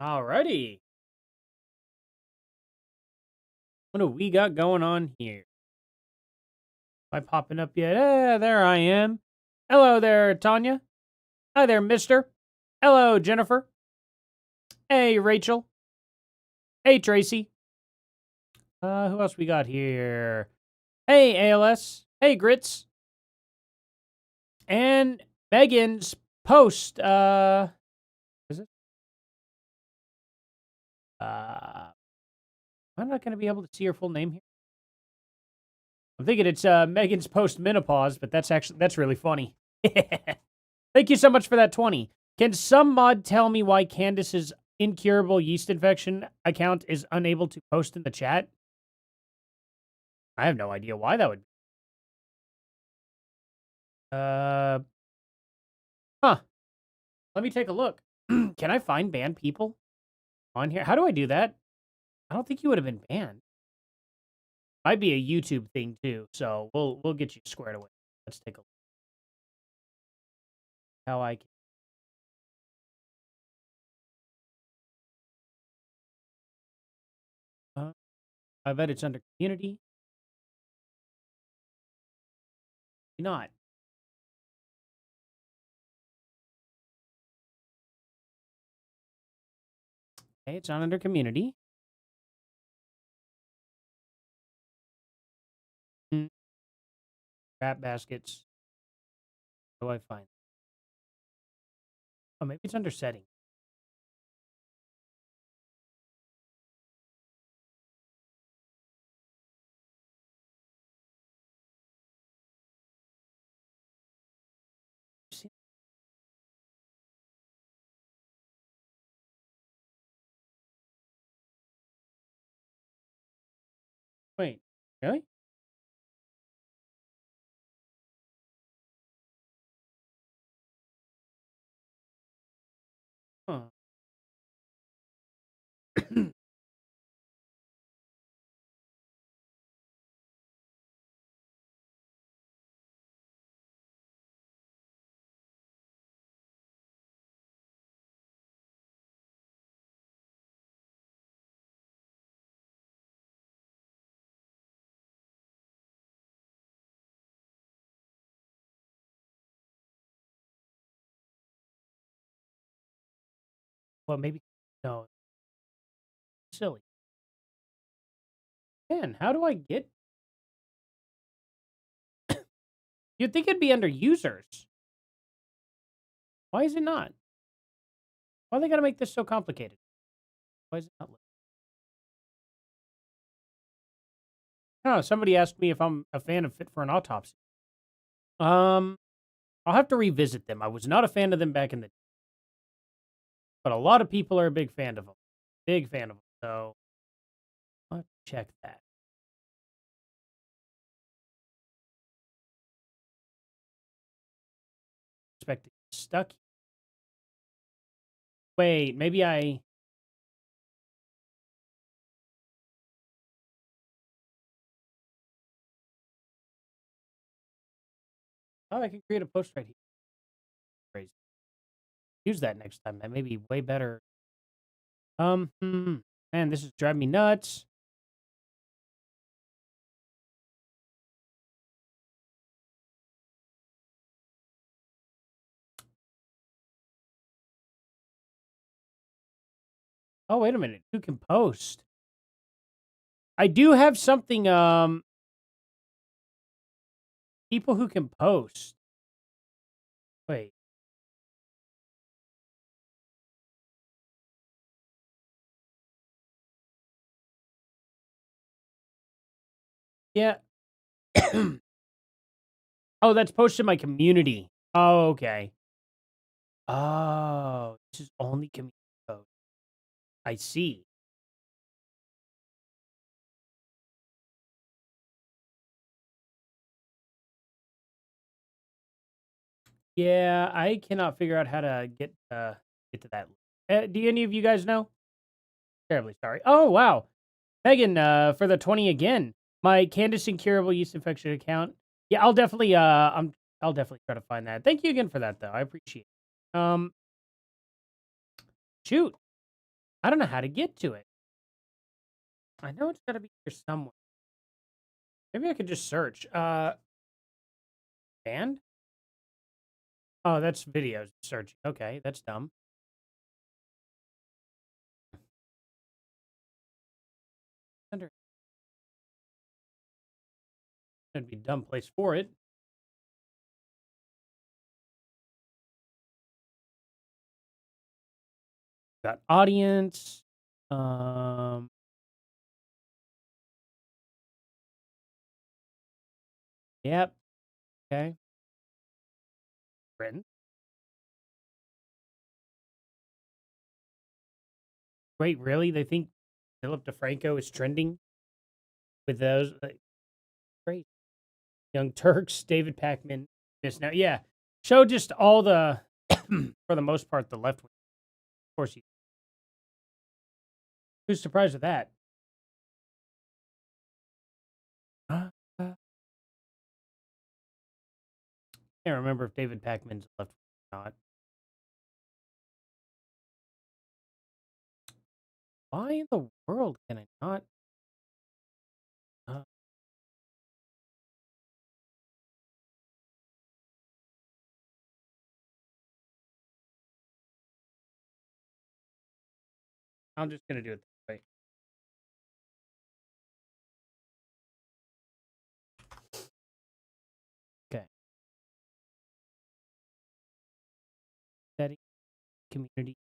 Alrighty. What do we got going on here? Am I popping up yet? There I am. Hello there, Tanya. Hi there, mister. Hello, Jennifer. Hey, Rachel. Hey, Tracy. Who else we got here? Hey, ALS. Hey, Grits. And Megan's post. Is it? I'm not going to be able to see her full name here. I'm thinking it's Megan's post menopause, but that's really funny. Thank you so much for that 20. Can some mod tell me why Candace's incurable yeast infection account is unable to post in the chat? I have no idea why that would be. Huh. Let me take a look. Can I find banned people on here? How do I do that? I don't think you would have been banned. Might be a YouTube thing too, so we'll get you squared away. Let's take a look. How I can. I bet it's under community. Not. Okay, it's not under community. Crap baskets. How do I find? Oh, maybe it's under setting. Wait, really? Huh. Well, maybe no. Silly. Man, how do I get? You'd think it'd be under users. Why is it not? Why they gotta make this so complicated? Why is it not? I don't know. Somebody asked me if I'm a fan of Fit for an Autopsy. Um, I'll have to revisit them. I was not a fan of them back in the, but a lot of people are a big fan of them. Big fan of them. So let's check that. Expect to get stuck. Wait, maybe I. Oh, I can create a post right here. Crazy. Use that next time. That may be way better. Man, this is driving me nuts. Oh, wait a minute. Who can post? I do have something, people who can post. Wait. Yeah. Oh, that's posted in my community. Oh, okay. Oh, this is only community post. I see. Yeah, I cannot figure out how to get to that. Do any of you guys know? Terribly sorry. Oh, wow. Megan, for the 20 again. My Candace Incurable Yeast Infection account. Yeah, I'll definitely try to find that. Thank you again for that though. I appreciate it. Shoot. I don't know how to get to it. I know it's gotta be here somewhere. Maybe I could just search. Band? Oh, that's videos searching. Okay, that's dumb. Under That'd be a dumb place for it. Got audience. Um, yep. Okay. Written. Wait, really? They think Philip DeFranco is trending with those? Like, great. Young Turks, David Packman. This now, yeah. Show just all the, for the most part, the left wing. Of course, who's surprised with that? Can't remember if David Packman's left wing or not. Why in the world can I not? Uh, I'm just gonna do it this way. Okay. Setting community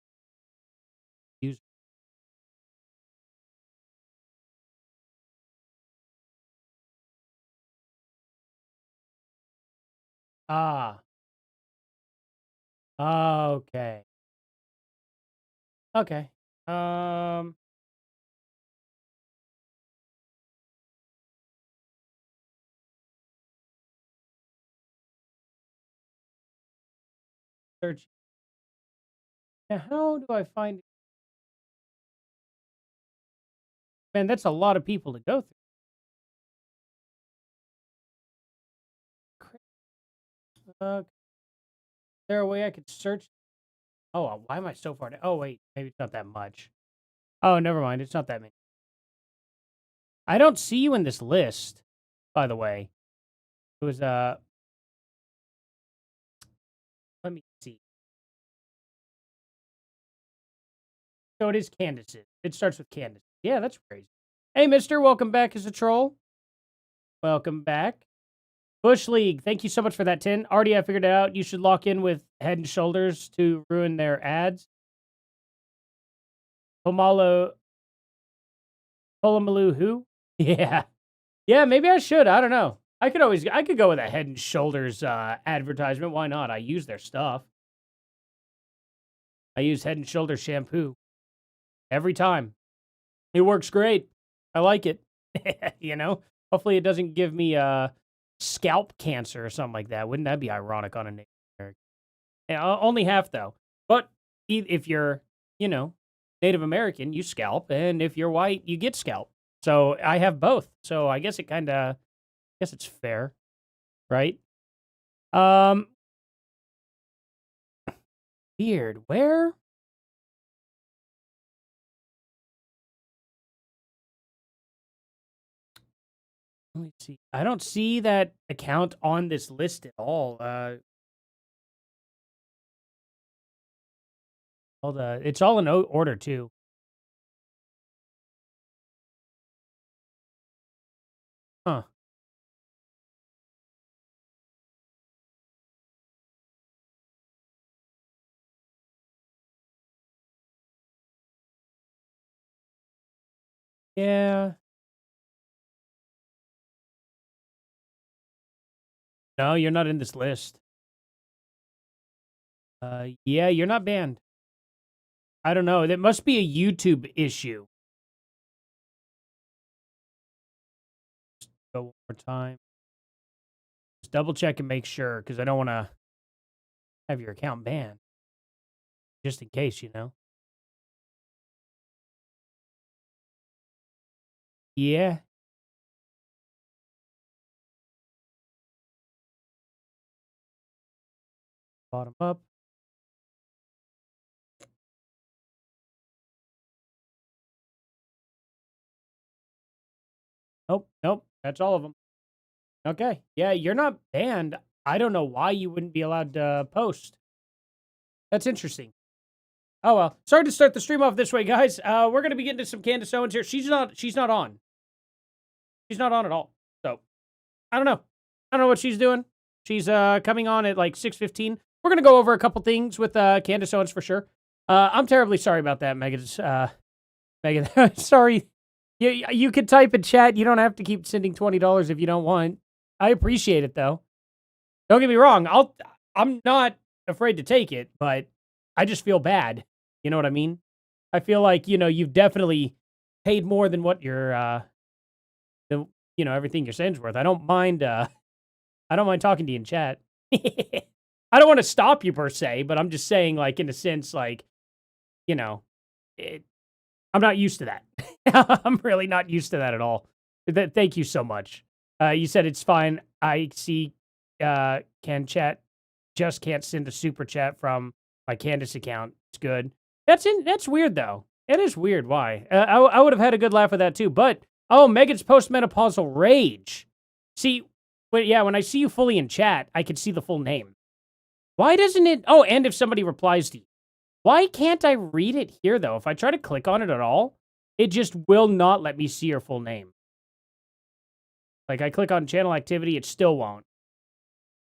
user. Ah. Okay. Okay. Um. Search. Now, how do I find? Man, that's a lot of people to go through. Is there a way I could search? Oh, why am I so far down? Oh, wait, maybe it's not that much. Oh, never mind. It's not that many. I don't see you in this list, by the way. It was let me see. So it is Candace. It starts with Candace. Yeah, that's crazy. Hey, mister, welcome back as a troll. Welcome back. Bush League, thank you so much for that 10. Already I figured it out. You should lock in with Head and Shoulders to ruin their ads. Pomalo Polamalu who? Yeah. Yeah, maybe I should. I don't know. I could go with a Head and Shoulders advertisement. Why not? I use their stuff. I use Head and Shoulders shampoo every time. It works great. I like it. You know? Hopefully it doesn't give me scalp cancer or something like that. Wouldn't that be ironic on a Native American? Yeah, only half though. But if you're, you know, Native American, you scalp, and if you're white, you get scalp. So I have both. So I guess guess it's fair, right? Um, weird. Where? Let me see. I don't see that account on this list at all. It's all in order too. Huh. Yeah. No, you're not in this list. Yeah, you're not banned. I don't know. That must be a YouTube issue. Go one more time. Just double check and make sure, because I don't want to have your account banned. Just in case, you know. Yeah. Bottom up. Nope, nope, that's all of them. Okay, yeah, you're not banned. I don't know why you wouldn't be allowed to post. That's interesting. Oh well. Sorry to start the stream off this way, guys. We're gonna be getting to some Candace Owens here. She's not on. She's not on at all. So I don't know. I don't know what she's doing. She's coming on at like 6:15. We're gonna go over a couple things with Candace Owens for sure. I'm terribly sorry about that, Megan. Megan, sorry. You could type in chat. You don't have to keep sending $20 if you don't want. I appreciate it though. Don't get me wrong. I'm not afraid to take it, but I just feel bad. You know what I mean? I feel like, you've definitely paid more than what your everything you're saying's worth. I don't mind talking to you in chat. I don't want to stop you per se, but I'm just saying, like, in a sense, like, I'm not used to that. I'm really not used to that at all. Thank you so much. You said it's fine. I see can chat, just can't send a super chat from my Candace account. It's good. That's weird though. It is weird. Why? I would have had a good laugh with that too. But Megan's postmenopausal rage. See, when I see you fully in chat, I can see the full name. Why doesn't it? Oh, and if somebody replies to you, why can't I read it here though? If I try to click on it at all, it just will not let me see your full name. Like I click on channel activity, it still won't.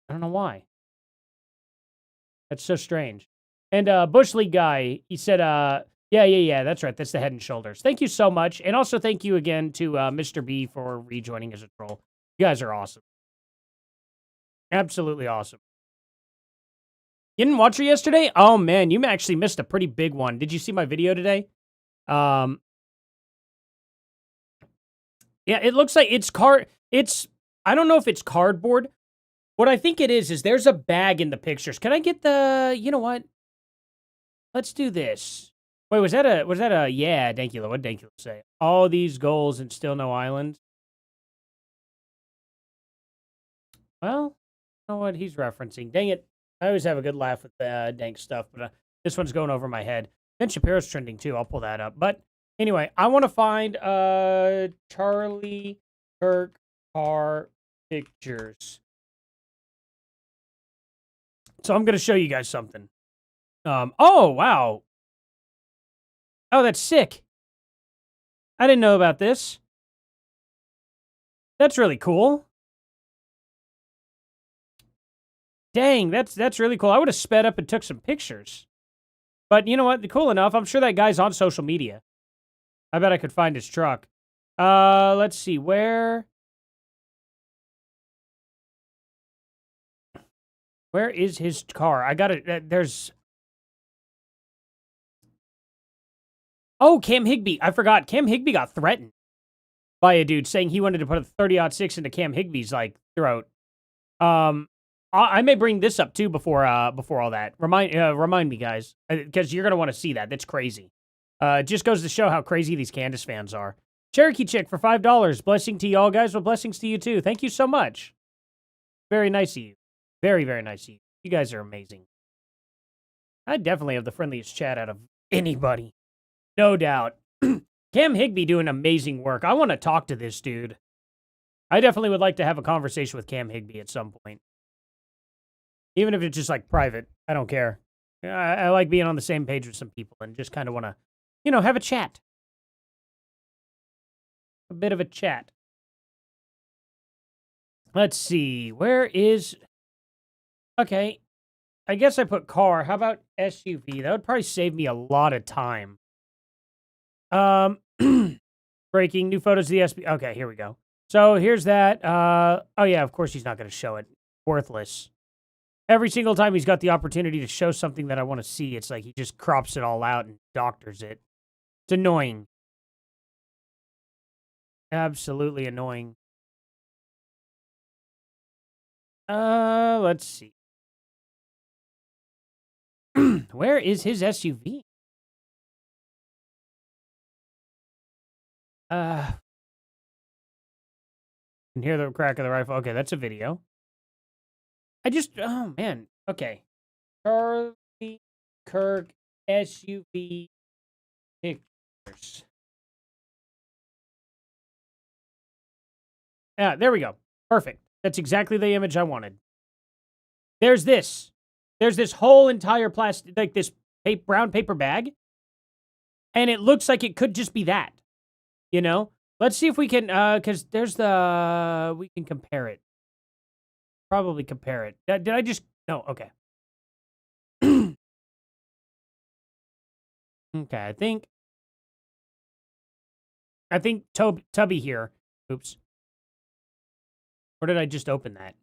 I don't know why. That's so strange. And Bush League guy, he said, yeah, that's right. That's the Head and Shoulders. Thank you so much. And also thank you again to Mr. B for rejoining as a troll. You guys are awesome. Absolutely awesome. You didn't watch her yesterday? Oh, man, you actually missed a pretty big one. Did you see my video today? Yeah, it looks like I don't know if it's cardboard. What I think it is there's a bag in the pictures. Can I get you know what? Let's do this. Wait, was that a, yeah, Dankula, what did Dankula say? All these goals and still no island? Well, I don't know what he's referencing. Dang it. I always have a good laugh with dank stuff, but this one's going over my head. Ben Shapiro's trending too. I'll pull that up. But anyway, I want to find Charlie Kirk car pictures. So I'm going to show you guys something. Oh, wow. Oh, that's sick. I didn't know about this. That's really cool. Dang, that's really cool. I would have sped up and took some pictures. But you know what? Cool enough. I'm sure that guy's on social media. I bet I could find his truck. Let's see. Where is his car? I got it. There's... Oh, Cam Higbee. I forgot. Cam Higbee got threatened by a dude saying he wanted to put a 30-06 into Cam Higbee's, like, throat. I may bring this up, too, before all that. Remind me, guys, because you're going to want to see that. That's crazy. It just goes to show how crazy these Candace fans are. Cherokee Chick for $5. Blessing to y'all, guys. Well, blessings to you, too. Thank you so much. Very nice of you. Very, very nice of you. You guys are amazing. I definitely have the friendliest chat out of anybody. No doubt. Cam Higbee doing amazing work. I want to talk to this dude. I definitely would like to have a conversation with Cam Higbee at some point. Even if it's just, like, private. I don't care. I like being on the same page with some people and just kind of want to, have a chat. A bit of a chat. Let's see. Where is... Okay. I guess I put car. How about SUV? That would probably save me a lot of time. Breaking new photos of the SB. Okay, here we go. So here's that. Oh yeah, of course he's not going to show it. Worthless. Every single time he's got the opportunity to show something that I want to see, it's like he just crops it all out and doctors it. It's annoying. Absolutely annoying. Let's see. Where is his SUV? Can hear the crack of the rifle. Okay, that's a video. Oh man. Okay. Charlie Kirk SUV pictures. Yeah, there we go. Perfect. That's exactly the image I wanted. There's this. There's this whole entire plastic, like this brown paper bag. And it looks like it could just be that, you know? Let's see if we can, because there's we can compare it. Probably compare it. Did I just, no, okay. Okay, I think Tubby here. Oops. Or did I just open that?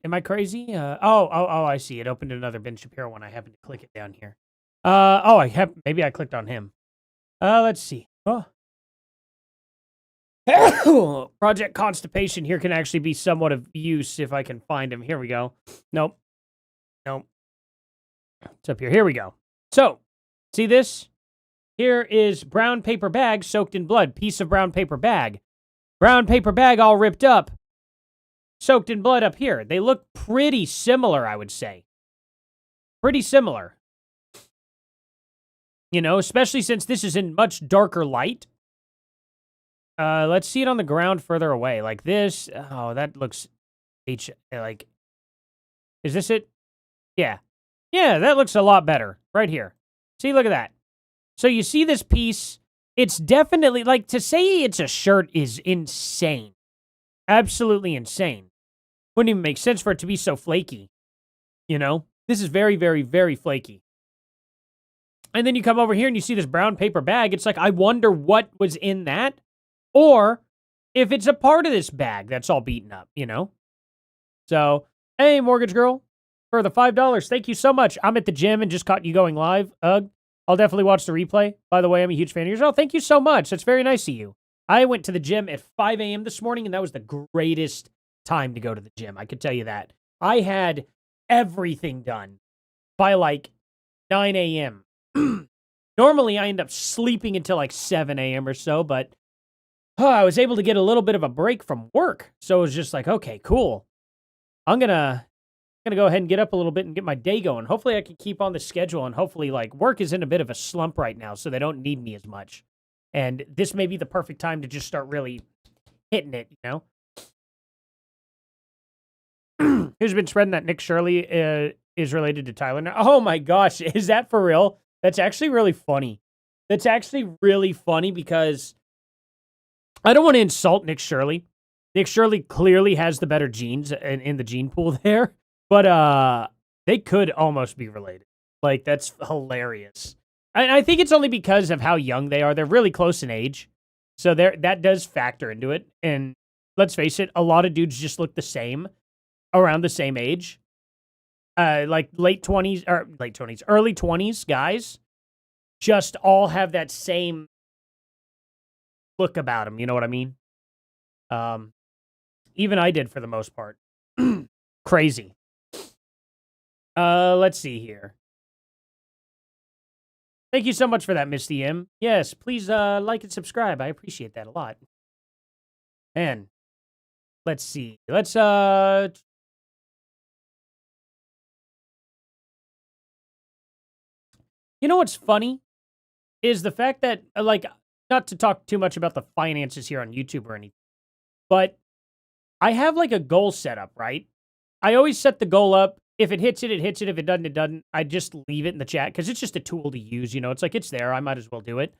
Am I crazy? I see. It opened another Ben Shapiro one. I happened to click it down here. Maybe I clicked on him. Let's see. Oh. Project Constipation here can actually be somewhat of use if I can find him. Here we go. Nope. It's up here. Here we go. So, see this? Here is brown paper bag soaked in blood. Piece of brown paper bag. Brown paper bag all ripped up. Soaked in blood up here. They look pretty similar, I would say. Pretty similar. You know, especially since this is in much darker light. Let's see it on the ground further away. Like this. Oh, that looks... like... Is this it? Yeah. Yeah, that looks a lot better. Right here. See, look at that. So you see this piece. It's definitely... Like, to say it's a shirt is insane. Absolutely insane. Wouldn't even make sense for it to be so flaky. You know? This is very, very, very flaky. And then you come over here and you see this brown paper bag. It's like, I wonder what was in that. Or if it's a part of this bag that's all beaten up, you know? So, hey, Mortgage Girl, for the $5, thank you so much. I'm at the gym and just caught you going live. I'll definitely watch the replay. By the way, I'm a huge fan of yours. Oh, thank you so much. That's very nice of you. I went to the gym at 5 a.m. this morning, and that was the greatest time to go to the gym. I could tell you that. I had everything done by like 9 a.m. Normally, I end up sleeping until like 7 a.m. or so, but I was able to get a little bit of a break from work. So it was just like, okay, cool. I'm gonna go ahead and get up a little bit and get my day going. Hopefully I can keep on the schedule, and hopefully like work is in a bit of a slump right now, so they don't need me as much. And this may be the perfect time to just start really hitting it, you know? Who's been spreading that Nick Shirley is related to Tyler now? Oh my gosh, is that for real? That's actually really funny. That's actually really funny because I don't want to insult Nick Shirley. Nick Shirley clearly has the better genes in the gene pool there, but they could almost be related. Like, that's hilarious. And I think it's only because of how young they are. They're really close in age, so that does factor into it. And let's face it, a lot of dudes just look the same around the same age. Like early 20s guys just all have that same look about them. You know what I mean? Even I did for the most part. Crazy. Let's see here. Thank you so much for that, Misty M. Yes, please like and subscribe. I appreciate that a lot. And let's see. Let's You know what's funny is the fact that, like, not to talk too much about the finances here on YouTube or anything, but I have like a goal set up, right? I always set the goal up. If it hits it, it hits it. If it doesn't, it doesn't. I just leave it in the chat because it's just a tool to use, you know? It's like, it's there. I might as well do it.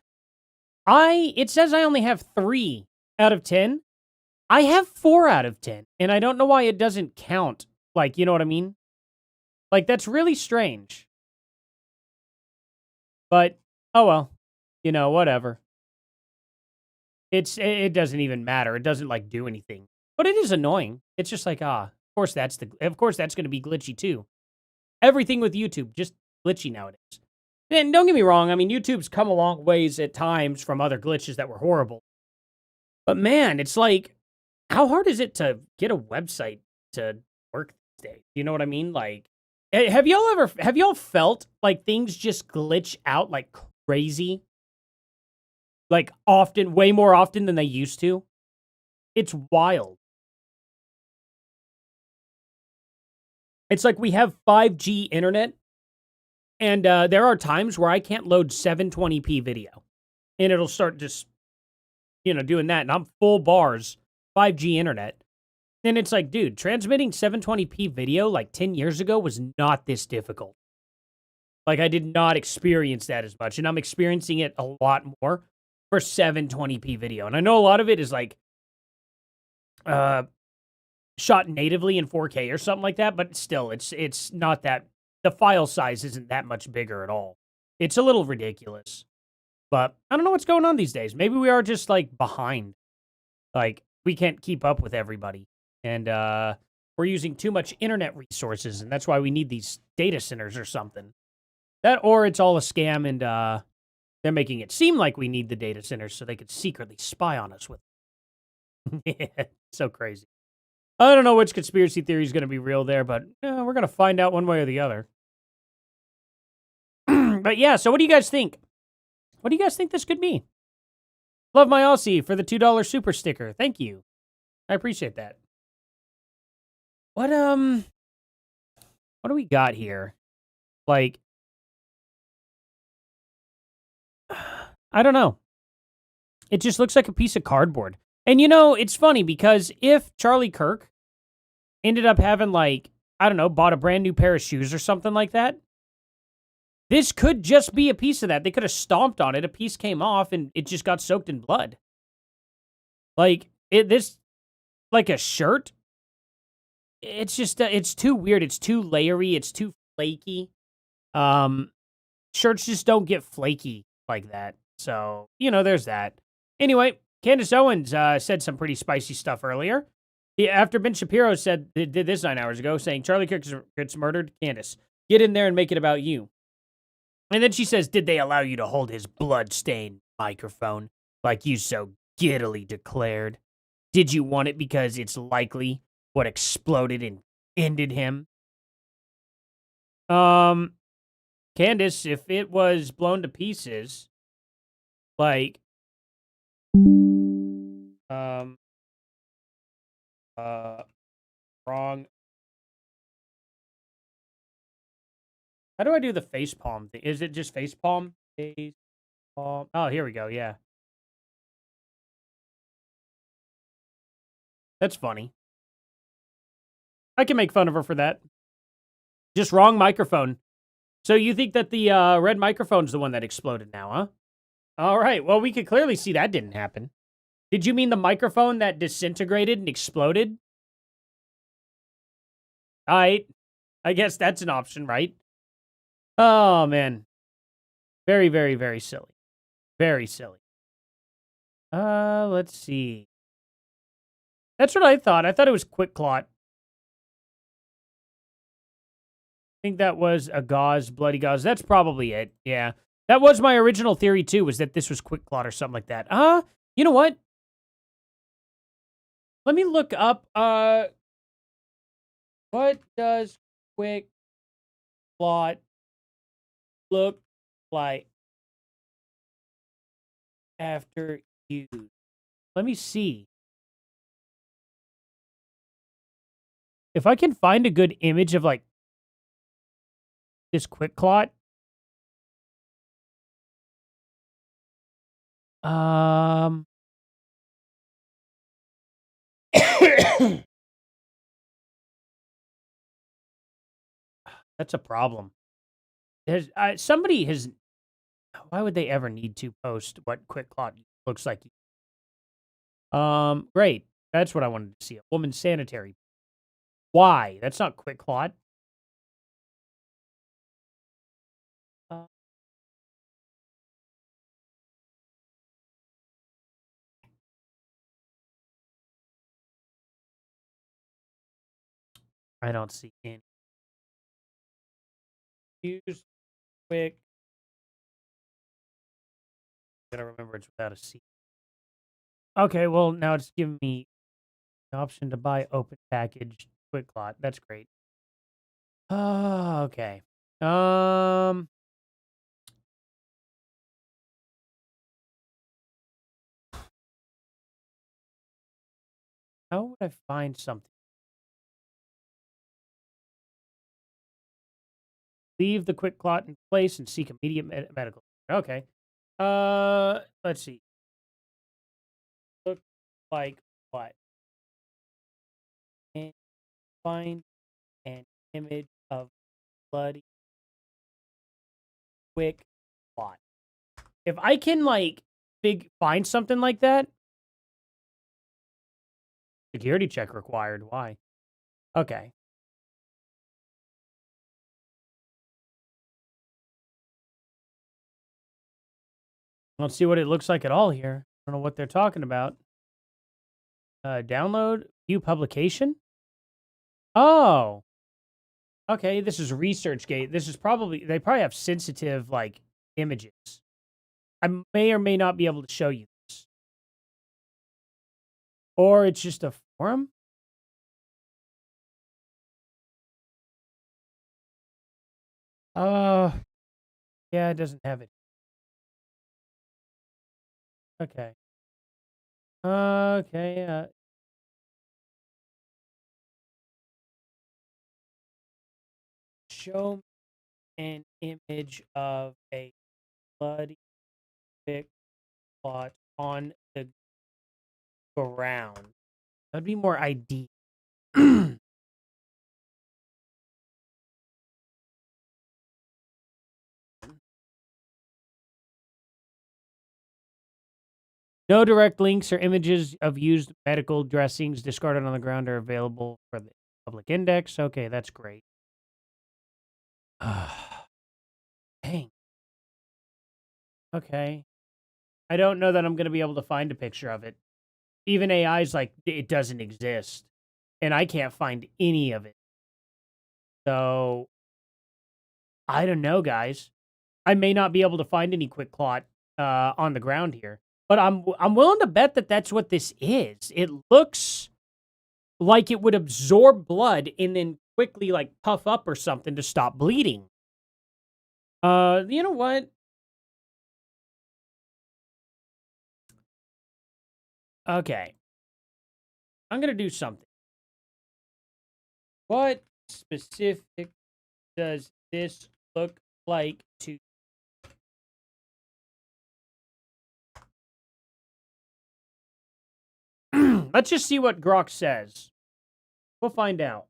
It says I only have 3 out of 10. I have 4 out of 10, and I don't know why it doesn't count. Like, you know what I mean? Like, that's really strange. But, oh well. You know, whatever. It doesn't even matter. It doesn't, like, do anything. But it is annoying. It's just like, of course that's going to be glitchy too. Everything with YouTube, just glitchy nowadays. And don't get me wrong, I mean, YouTube's come a long ways at times from other glitches that were horrible. But man, it's like, how hard is it to get a website to work these days? You know what I mean? Like, have y'all felt like things just glitch out like crazy? Like often, way more often than they used to? It's wild. It's like we have 5G internet, and there are times where I can't load 720p video. And it'll start just, you know, doing that, and I'm full bars 5G internet. And it's like, dude, transmitting 720p video like 10 years ago was not this difficult. Like, I did not experience that as much, and I'm experiencing it a lot more for 720p video. And I know a lot of it is like shot natively in 4K or something like that, but still, it's not that, the file size isn't that much bigger at all. It's a little ridiculous. But I don't know what's going on these days. Maybe we are just like behind. Like, we can't keep up with everybody. And we're using too much internet resources, and that's why we need these data centers or something. That, or it's all a scam, and they're making it seem like we need the data centers so they could secretly spy on us with them. Yeah, so crazy. I don't know which conspiracy theory is going to be real there, but we're going to find out one way or the other. But yeah, so what do you guys think? What do you guys think this could be? Love my Aussie for the $2 super sticker. Thank you. I appreciate that. What do we got here? Like, I don't know. It just looks like a piece of cardboard. And you know, it's funny because if Charlie Kirk ended up having, like, I don't know, bought a brand new pair of shoes or something like that, this could just be a piece of that. They could have stomped on it, a piece came off, and it just got soaked in blood. Like, this, like a shirt, it's just, it's too weird. It's too layery. It's too flaky. Shirts just don't get flaky like that. So, you know, there's that. Anyway, Candace Owens said some pretty spicy stuff earlier. After Ben Shapiro did this 9 hours ago, saying, Charlie Kirk gets murdered. Candace, get in there and make it about you. And then she says, did they allow you to hold his blood-stained microphone like you so giddily declared? Did you want it because it's likely what exploded and ended him? Candace, if it was blown to pieces, like, wrong. How do I do the face palm thing? Is it just face palm? Face palm. Oh, here we go. Yeah. That's funny. I can make fun of her for that. Just wrong microphone. So you think that the red microphone's the one that exploded now, huh? All right. Well, we could clearly see that didn't happen. Did you mean the microphone that disintegrated and exploded? All right. I guess that's an option, right? Oh, man. Very, very, very silly. Very silly. Let's see. That's what I thought. I thought it was Quick Clot. I think that was a gauze, bloody gauze. That's probably it. Yeah. That was my original theory, too, was that this was Quick Clot or something like that. You know what? Let me look up, what does Quick Clot look like after use? Let me see. If I can find a good image of, like, this Quick Clot. That's a problem. There's somebody has. Why would they ever need to post what Quick Clot looks like? Great. That's what I wanted to see. A woman's sanitary. Why? That's not Quick Clot. I don't see any. Use Quick. I gotta remember it's without a C. Okay, well, now it's giving me the option to buy open package Quick Clot. That's great. Oh, okay. How would I find something? Leave the Quick Clot in place and seek immediate medical. Okay. Let's see. Look like what? find an image of bloody quick plot. If I can, like, find something like that. Security check required. Why? Okay. Let's see what it looks like at all here. I don't know what they're talking about. Download, view publication. Oh, okay. This is ResearchGate. This is they probably have sensitive, like, images. I may or may not be able to show you this. Or it's just a forum. Yeah, it doesn't have it. Okay. Okay, show an image of a bloody big plot on the ground. That'd be more ID. No direct links or images of used medical dressings discarded on the ground are available for the public index. Okay, that's great. Dang. Okay. I don't know that I'm going to be able to find a picture of it. Even AI's like, it doesn't exist. And I can't find any of it. So, I don't know, guys. I may not be able to find any quick clot on the ground here. But I'm willing to bet that that's what this is. It looks like it would absorb blood and then quickly, like, puff up or something to stop bleeding. You know what? Okay. I'm going to do something. What specific does this look like to... Let's just see what Grok says. We'll find out.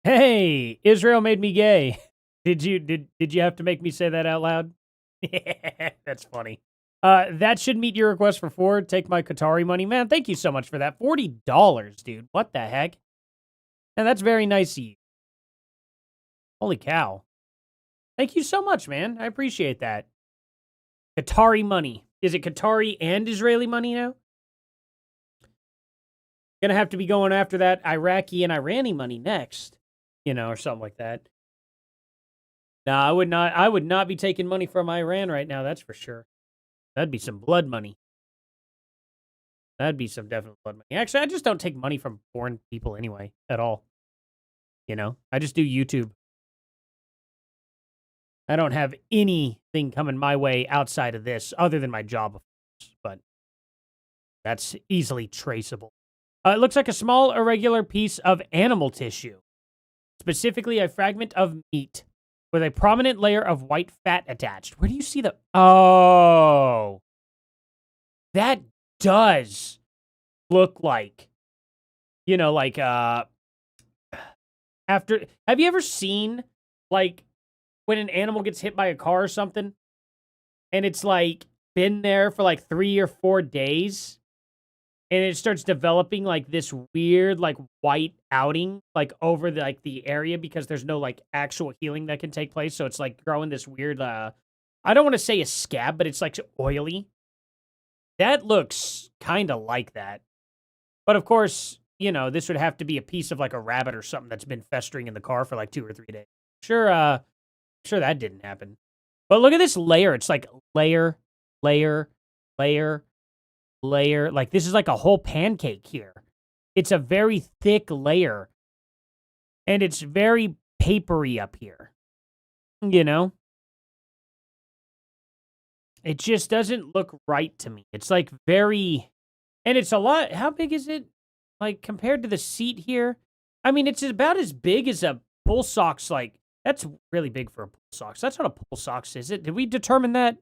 Hey, Israel made me gay. Did you have to make me say that out loud? That's funny. That should meet your request for 4. Take my Qatari money. Man, thank you so much for that. $40, dude. What the heck? And that's very nice of you. Holy cow. Thank you so much, man. I appreciate that. Qatari money. Is it Qatari and Israeli money now? Gonna have to be going after that Iraqi and Irani money next. You know, or something like that. No, I would not be taking money from Iran right now, that's for sure. That'd be some blood money. That'd be some definite blood money. Actually, I just don't take money from foreign people anyway, at all. You know, I just do YouTube. I don't have anything coming my way outside of this, other than my job, of course, but that's easily traceable. It looks like a small, irregular piece of animal tissue, specifically a fragment of meat with a prominent layer of white fat attached. Where do you see the... Oh. That does look like, you know, like, after... Have you ever seen, like, when an animal gets hit by a car or something, and it's, like, been there for, like, 3 or 4 days, and it starts developing, like, this weird, like, white outing, like, over, the area because there's no, like, actual healing that can take place, so it's, like, growing this weird, I don't want to say a scab, but it's, like, oily. That looks kind of like that. But, of course, you know, this would have to be a piece of, like, a rabbit or something that's been festering in the car for, like, 2 or 3 days. Sure that didn't happen. But look at this layer. It's, like, layer, layer, layer, layer. Like, this is like a whole pancake here. It's a very thick layer. And it's very papery up here. You know? It just doesn't look right to me. It's like very... And it's a lot... How big is it? Like, compared to the seat here? I mean, it's about as big as a bull sock's, like, That's really big for a pool socks. That's not a pool socks, is it? Did we determine that?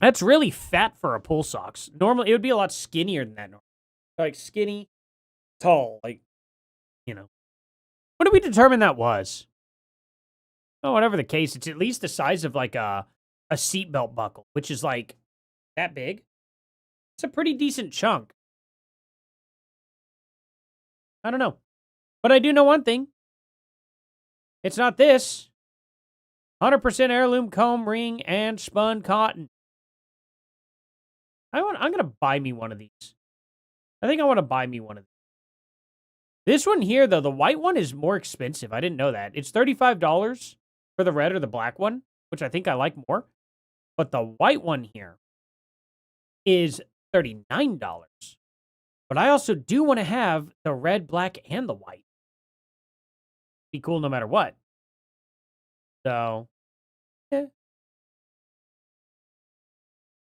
That's really fat for a pool socks. Normally, it would be a lot skinnier than that. Like skinny, tall. Like, you know. What did we determine that was? Oh, whatever the case, it's at least the size of like a seatbelt buckle, which is like that big. It's a pretty decent chunk. I don't know. But I do know one thing. It's not this. 100% heirloom comb ring and spun cotton. I'm going to buy me one of these. I think I want to buy me one of these. This one here, though, the white one is more expensive. I didn't know that. It's $35 for the red or the black one, which I think I like more. But the white one here is $39. But I also do want to have the red, black, and the white. Be cool no matter what. So, yeah.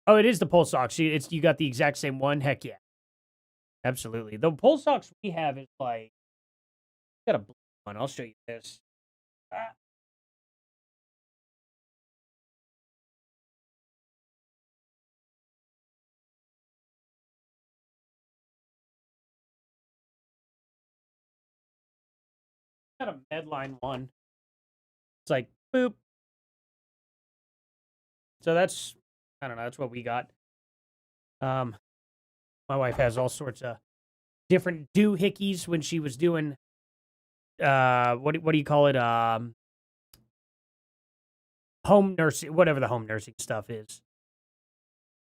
Oh, it is the pole socks. You got the exact same one. Heck yeah, absolutely. The pole socks we have is like got a blue one. I'll show you this. Ah, got a Medline one. It's like boop. So that's I don't know. That's what we got. Um, my wife has all sorts of different doohickeys when she was doing what do you call it? Home nursing, whatever the home nursing stuff is.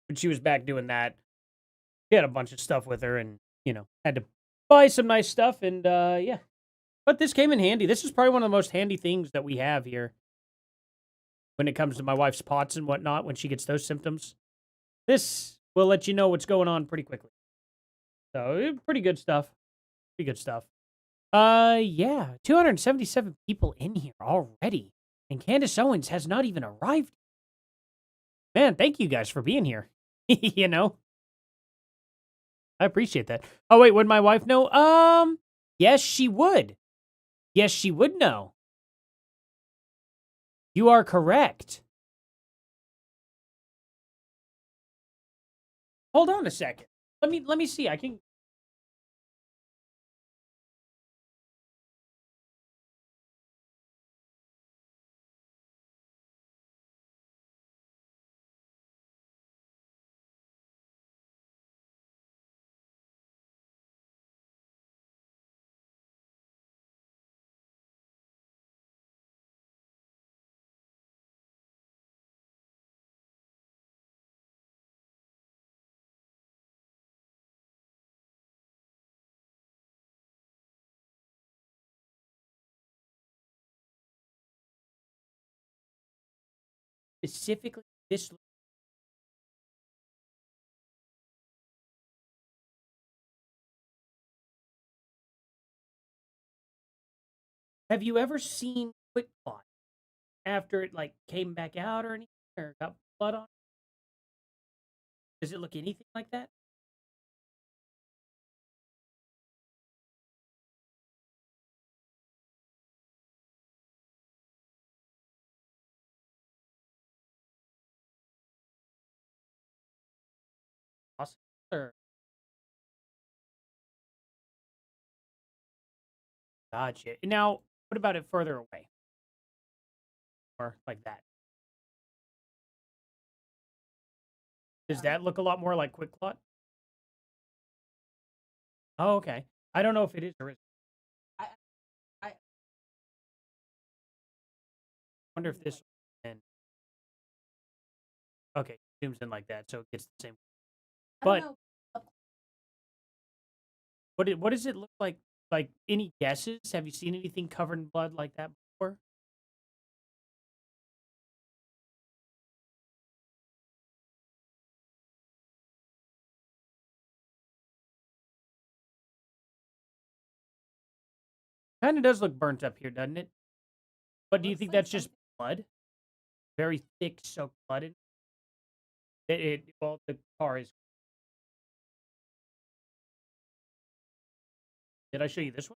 When she was back doing that, she had a bunch of stuff with her, and had to buy some nice stuff, and yeah. But this came in handy. This is probably one of the most handy things that we have here when it comes to my wife's POTS and whatnot when she gets those symptoms. This will let you know what's going on pretty quickly. So, pretty good stuff. Pretty good stuff. Yeah. 277 people in here already. And Candace Owens has not even arrived. Man, thank you guys for being here. I appreciate that. Oh, wait, would my wife know? Yes, she would. Yes, she would know. You are correct. Hold on a second. Let me see. I can. Specifically this. Have you ever seen Quick Plot after it like came back out or anything or got blood on it? Does it look anything like that? Awesome. Or gotcha. Now, what about it further away or like that? Does that look a lot more like Quick Plot? Oh, okay. I don't know if it is or is. I I wonder if this and okay zooms in like that, so it gets the same. But what does it look like? Like any guesses? Have you seen anything covered in blood like that before? Kind of does look burnt up here, doesn't it? But do you think that's just blood? Very thick soaked blood. Well, the car is. Did I show you this one?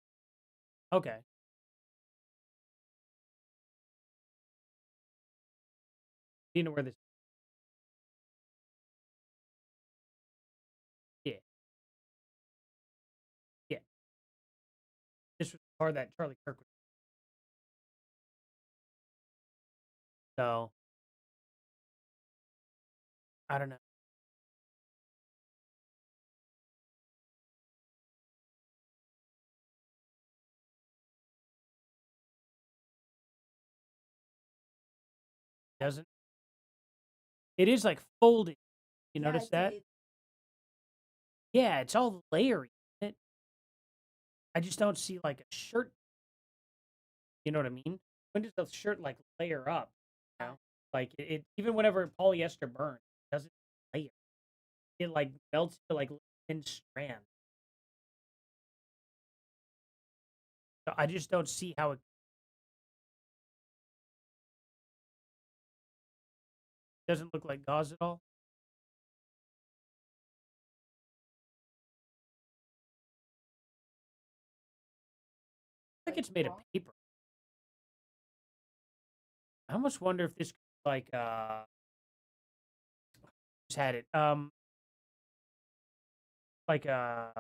Okay. You know where this? Yeah, yeah. This was the car that Charlie Kirk was. So I don't know. Doesn't it is like folded? You notice that? Yeah, it's all layery. I just don't see like a shirt. You know what I mean? When does the shirt like layer up? You know, like it even whenever polyester burns, it doesn't layer. It like melts to like thin strands. So I just don't see how it doesn't look like gauze at all. Like it's made of paper. I almost wonder if this like just had it like a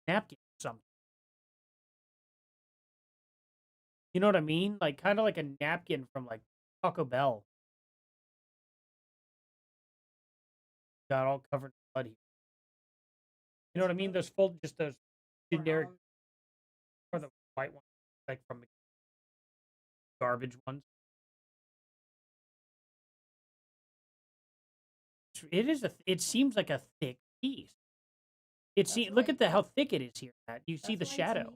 napkin or something. You know what I mean? Like kind of like a napkin from like Taco Bell. Got all covered in blood here. You know what I mean? Those fold just those generic or the white ones like from the garbage ones. It is a. It seems like a thick piece. Look at the how thick it is here, Matt. You see the shadow.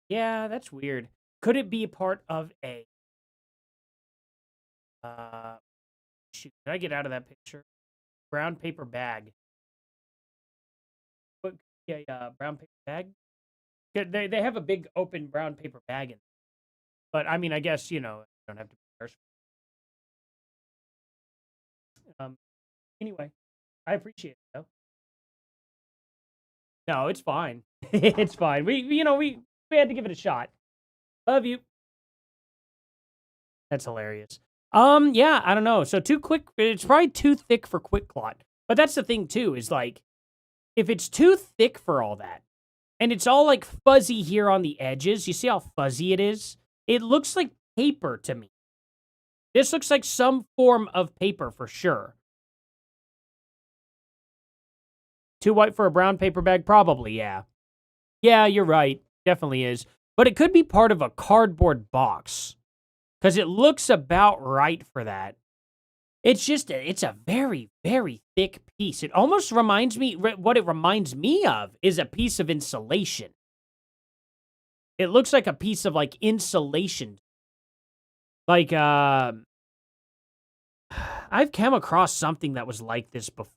Yeah, that's weird. Could it be a part of a uh shoot, did I get out of that picture? Brown paper bag. What yeah, brown paper bag? They have a big open brown paper bag in. But I mean, I guess, you know, you don't have to be harsh. Anyway, I appreciate it though. No, it's fine. It's fine. We had to give it a shot. Love you. That's hilarious. Yeah, I don't know. So too quick. It's probably too thick for quick clot. But that's the thing too. Is like if it's too thick for all that, and it's all like fuzzy here on the edges. You see how fuzzy it is? It looks like paper to me. This looks like some form of paper for sure. Too white for a brown paper bag? Probably, yeah. Yeah, you're right. Definitely is. But it could be part of a cardboard box because it looks about right for that. It's a very, very thick piece. It almost reminds me, what it reminds me of is a piece of insulation. It looks like a piece of like insulation. Like, I've come across something that was like this before.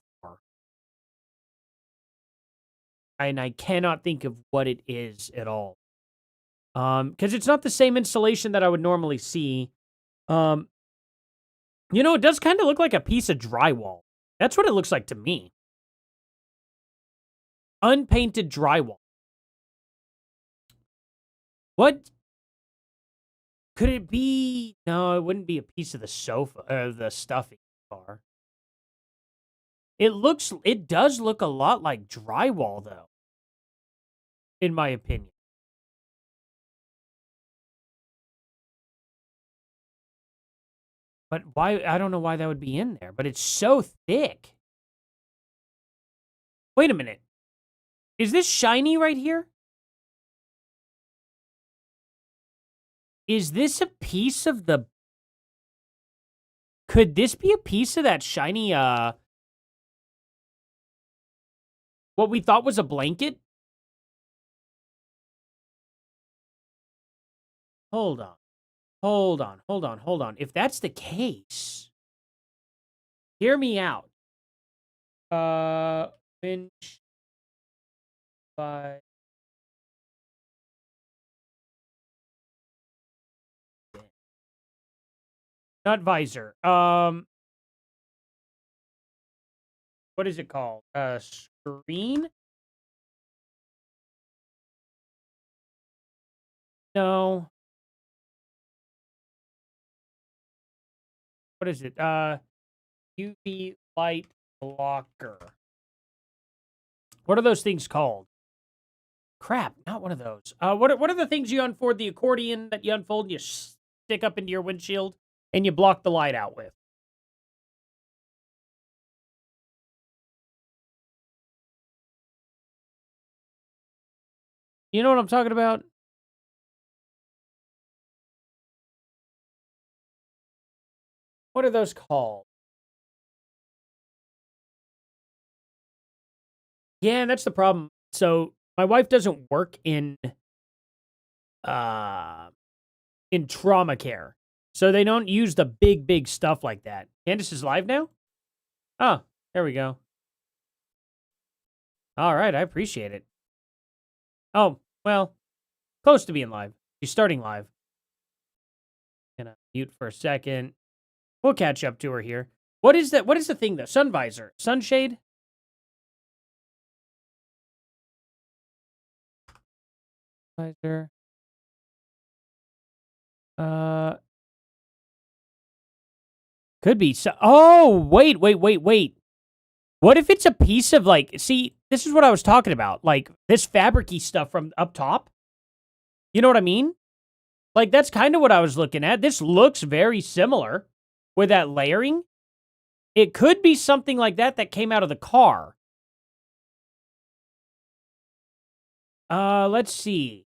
And I cannot think of what it is at all. Because it's not the same insulation that I would normally see. Um, it does kind of look like a piece of drywall. That's what it looks like to me. Unpainted drywall. What could it be? No, it wouldn't be a piece of the sofa or the stuffing bar. It does look a lot like drywall though, in my opinion. But why? I don't know why that would be in there, but it's so thick. Wait a minute. Is this shiny right here? Is this a piece of the... Could this be a piece of that shiny, what we thought was a blanket? Hold on. Hold on. If that's the case, hear me out. Winch by... Not visor. What is it called? Screen? No. What is it? UV light blocker. What are those things called? Crap, not one of those. What are the things you unfold the accordion that you unfold and you stick up into your windshield and you block the light out with? You know what I'm talking about? What are those called? Yeah, and that's the problem. So my wife doesn't work uh in trauma care. So they don't use the big stuff like that. Candace is live now? Oh, there we go. All right, I appreciate it. Oh, well, close to being live. She's starting live. Gonna mute for a second. We'll catch up to her here. What is that? What is the thing though? Sun visor, sunshade. Visor. Uh, could be. So, oh, wait. What if it's a piece of like? See, this is what I was talking about. Like this fabricy stuff from up top. You know what I mean? Like that's kind of what I was looking at. This looks very similar with that layering. It could be something like that came out of the car. Let's see.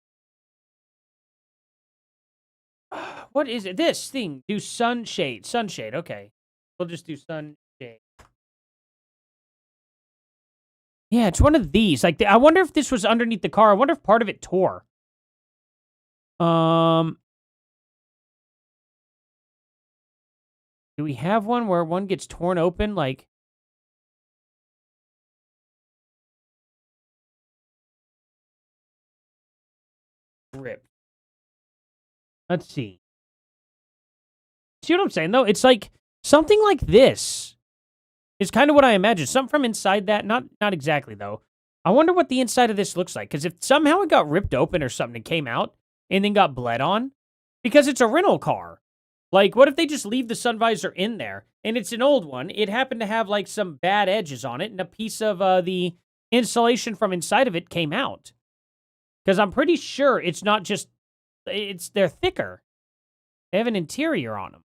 What is it? This thing. Do sunshade. Sunshade. Okay. We'll just do sunshade. Yeah, it's one of these. Like, I wonder if this was underneath the car. I wonder if part of it tore. Do we have one where one gets torn open? Like, rip. Let's see. See what I'm saying, though? It's like something like this is kind of what I imagine. Something from inside that. Not exactly, though. I wonder what the inside of this looks like. Because if somehow it got ripped open or something and came out and then got bled on, because it's a rental car. Like, what if they just leave the sun visor in there and it's an old one? It happened to have like some bad edges on it and a piece of the insulation from inside of it came out. Because I'm pretty sure it's not just, they're thicker. They have an interior on them.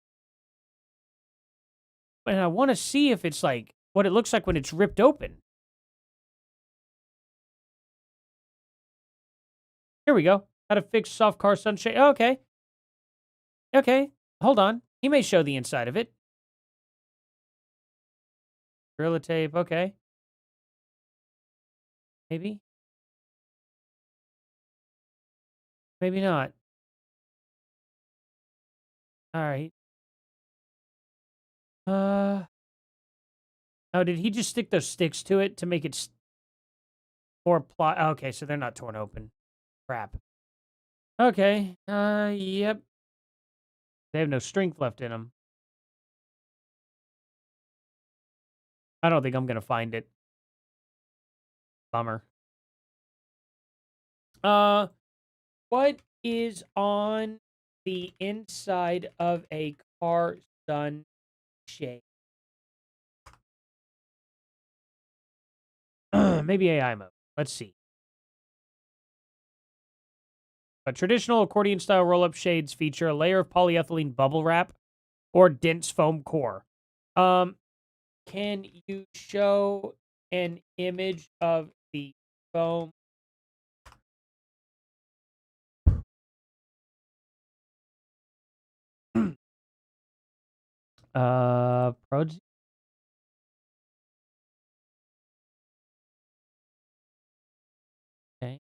And I want to see if it's like what it looks like when it's ripped open. Here we go. How to fix soft car sunshade. Oh, okay. Okay. Hold on. He may show the inside of it. Gorilla tape. Okay. Maybe. Maybe not. All right. Oh, did he just stick those sticks to it to make it or plot? Okay, so they're not torn open. Crap. Okay. Yep. They have no strength left in them. I don't think I'm gonna find it. Bummer. What is on the inside of a car sunshade? Maybe AI mode. Let's see. A traditional accordion-style roll-up shades feature a layer of polyethylene bubble wrap or dense foam core. Can you show an image of the foam? Pros. Okay.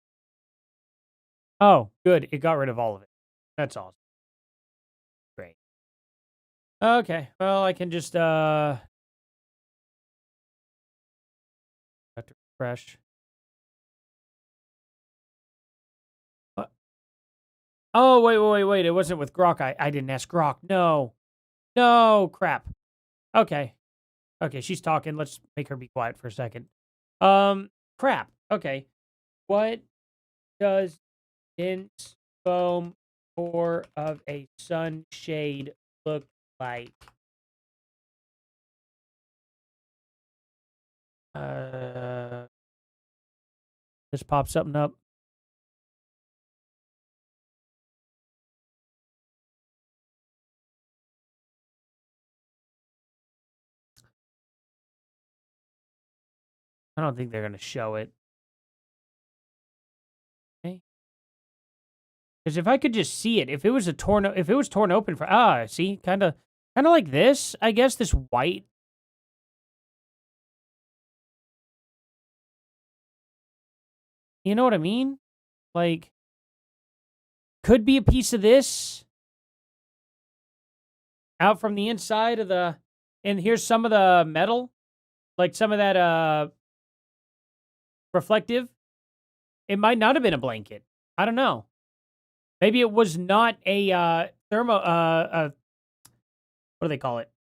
Oh, good. It got rid of all of it. That's awesome. Great. Okay. Well, I can just have to refresh. What? Oh, wait. It wasn't with Grok. I didn't ask Grok. No. No, crap. Okay. Okay, she's talking. Let's make her be quiet for a second. Crap. Okay. What does dense foam core of a sunshade look like? Just pop something up. I don't think they're going to show it. Okay. Because if I could just see it, if it was torn open for see, kind of like this, I guess, this white. You know what I mean? Like, could be a piece of this out from the inside of the, and here's some of the metal, like some of that reflective. It might not have been a blanket. I don't know. Maybe it was not a what do they call it?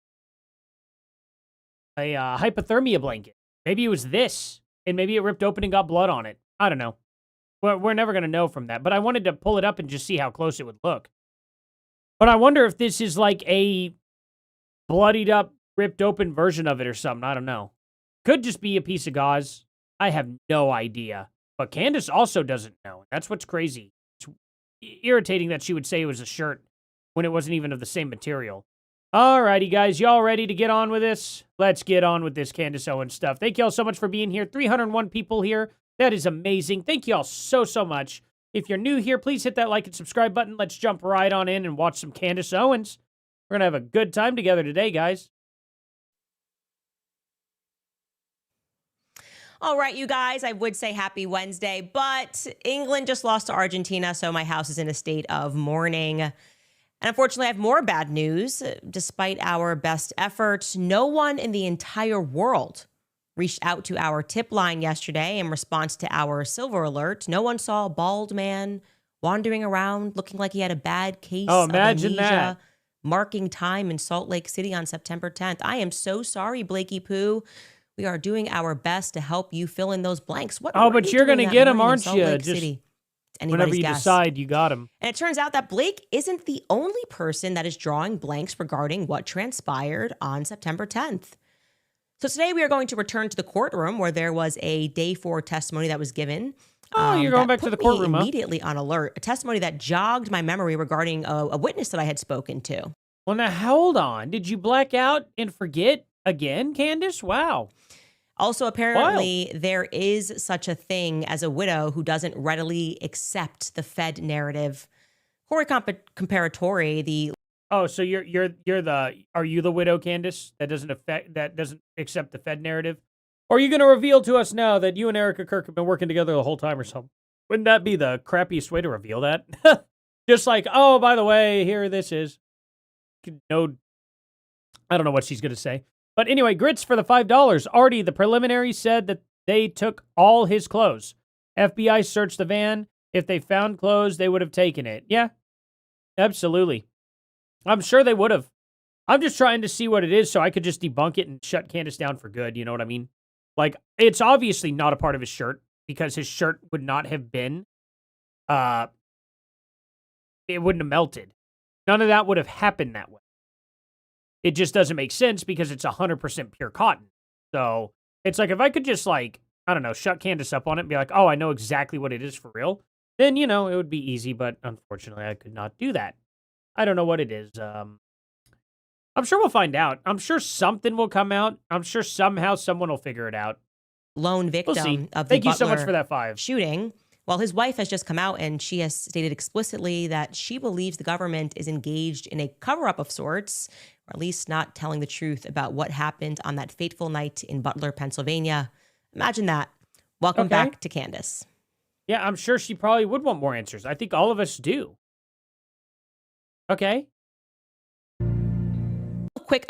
A hypothermia blanket. Maybe it was this, and maybe it ripped open and got blood on it. I don't know. We're never going to know from that. But I wanted to pull it up and just see how close it would look. But I wonder if this is like a bloodied up, ripped open version of it or something. I don't know. Could just be a piece of gauze. I have no idea. But Candace also doesn't know. That's what's crazy. It's irritating that she would say it was a shirt when it wasn't even of the same material. Alrighty, guys. Y'all ready to get on with this? Let's get on with this Candace Owens stuff. Thank y'all so much for being here. 301 people here. That is amazing. Thank y'all so much. If you're new here, please hit that like and subscribe button. Let's jump right on in and watch some Candace Owens. We're going to have a good time together today, guys. All right, you guys, I would say happy Wednesday, but England just lost to Argentina, so my house is in a state of mourning. And unfortunately, I have more bad news. Despite our best efforts, no one in the entire world reached out to our tip line yesterday in response to our silver alert. No one saw a bald man wandering around looking like he had a bad case of amnesia, marking time in Salt Lake City on September 10th. I am so sorry, Blakey Poo. We are doing our best to help you fill in those blanks. But you're going to get them, aren't you? Just whenever you guess. decide, you got them. And it turns out that Blake isn't the only person that is drawing blanks regarding what transpired on September 10th. So today we are going to return to the courtroom where there was a day 4 testimony that was given. You're going back to the courtroom, immediately on alert. A testimony that jogged my memory regarding a witness that I had spoken to. Well, now hold on. Did you black out and forget again, Candace? Wow. Also, apparently, there is such a thing as a widow who doesn't readily accept the Fed narrative. Corey Comparatori, so are you the widow, Candace, that doesn't accept the Fed narrative? Or are you going to reveal to us now that you and Erica Kirk have been working together the whole time or something? Wouldn't that be the crappiest way to reveal that? Just like, oh, by the way, here this is. No, I don't know what she's going to say. But anyway, Grits for the $5. Artie, the preliminary said that they took all his clothes. FBI searched the van. If they found clothes, they would have taken it. Yeah, absolutely. I'm sure they would have. I'm just trying to see what it is so I could just debunk it and shut Candace down for good. You know what I mean? Like, it's obviously not a part of his shirt because his shirt would not have been, it wouldn't have melted. None of that would have happened that way. It just doesn't make sense because it's 100% pure cotton. So it's like if I could just I don't know, shut Candace up on it and be like, oh, I know exactly what it is for real, then, it would be easy. But unfortunately, I could not do that. I don't know what it is. I'm sure we'll find out. I'm sure something will come out. I'm sure somehow someone will figure it out. Lone victim of the Thank you so much for that 5. Shooting. Well, his wife has just come out and she has stated explicitly that she believes the government is engaged in a cover-up of sorts, or at least not telling the truth about what happened on that fateful night in Butler, Pennsylvania. Imagine that. Welcome back to Candace. Yeah, I'm sure she probably would want more answers. I think all of us do. Okay. Quick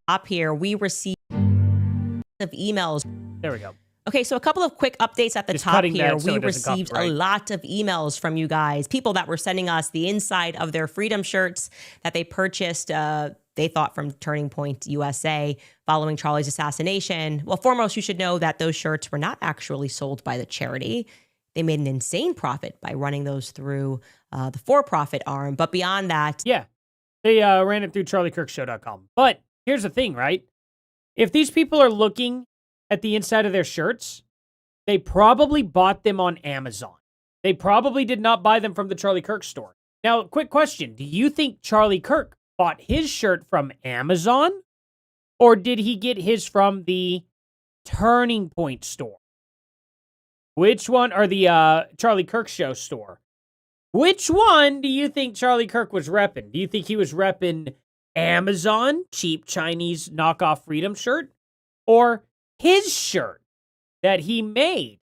up here. We received of emails. There we go. Okay, so a couple of quick updates at the top here. We received a lot of emails from you guys, people that were sending us the inside of their Freedom shirts that they purchased, they thought from Turning Point USA following Charlie's assassination. Well, foremost, you should know that those shirts were not actually sold by the charity. They made an insane profit by running those through the for-profit arm. But beyond that... Yeah, they ran it through charliekirkshow.com. But here's the thing, right? If these people are looking at the inside of their shirts, they probably bought them on Amazon. They probably did not buy them from the Charlie Kirk store. Now, quick question. Do you think Charlie Kirk bought his shirt from Amazon? Or did he get his from the Turning Point store? Which one? Or the Charlie Kirk show store? Which one do you think Charlie Kirk was repping? Do you think he was repping Amazon, cheap Chinese knockoff Freedom shirt? Or his shirt that he made?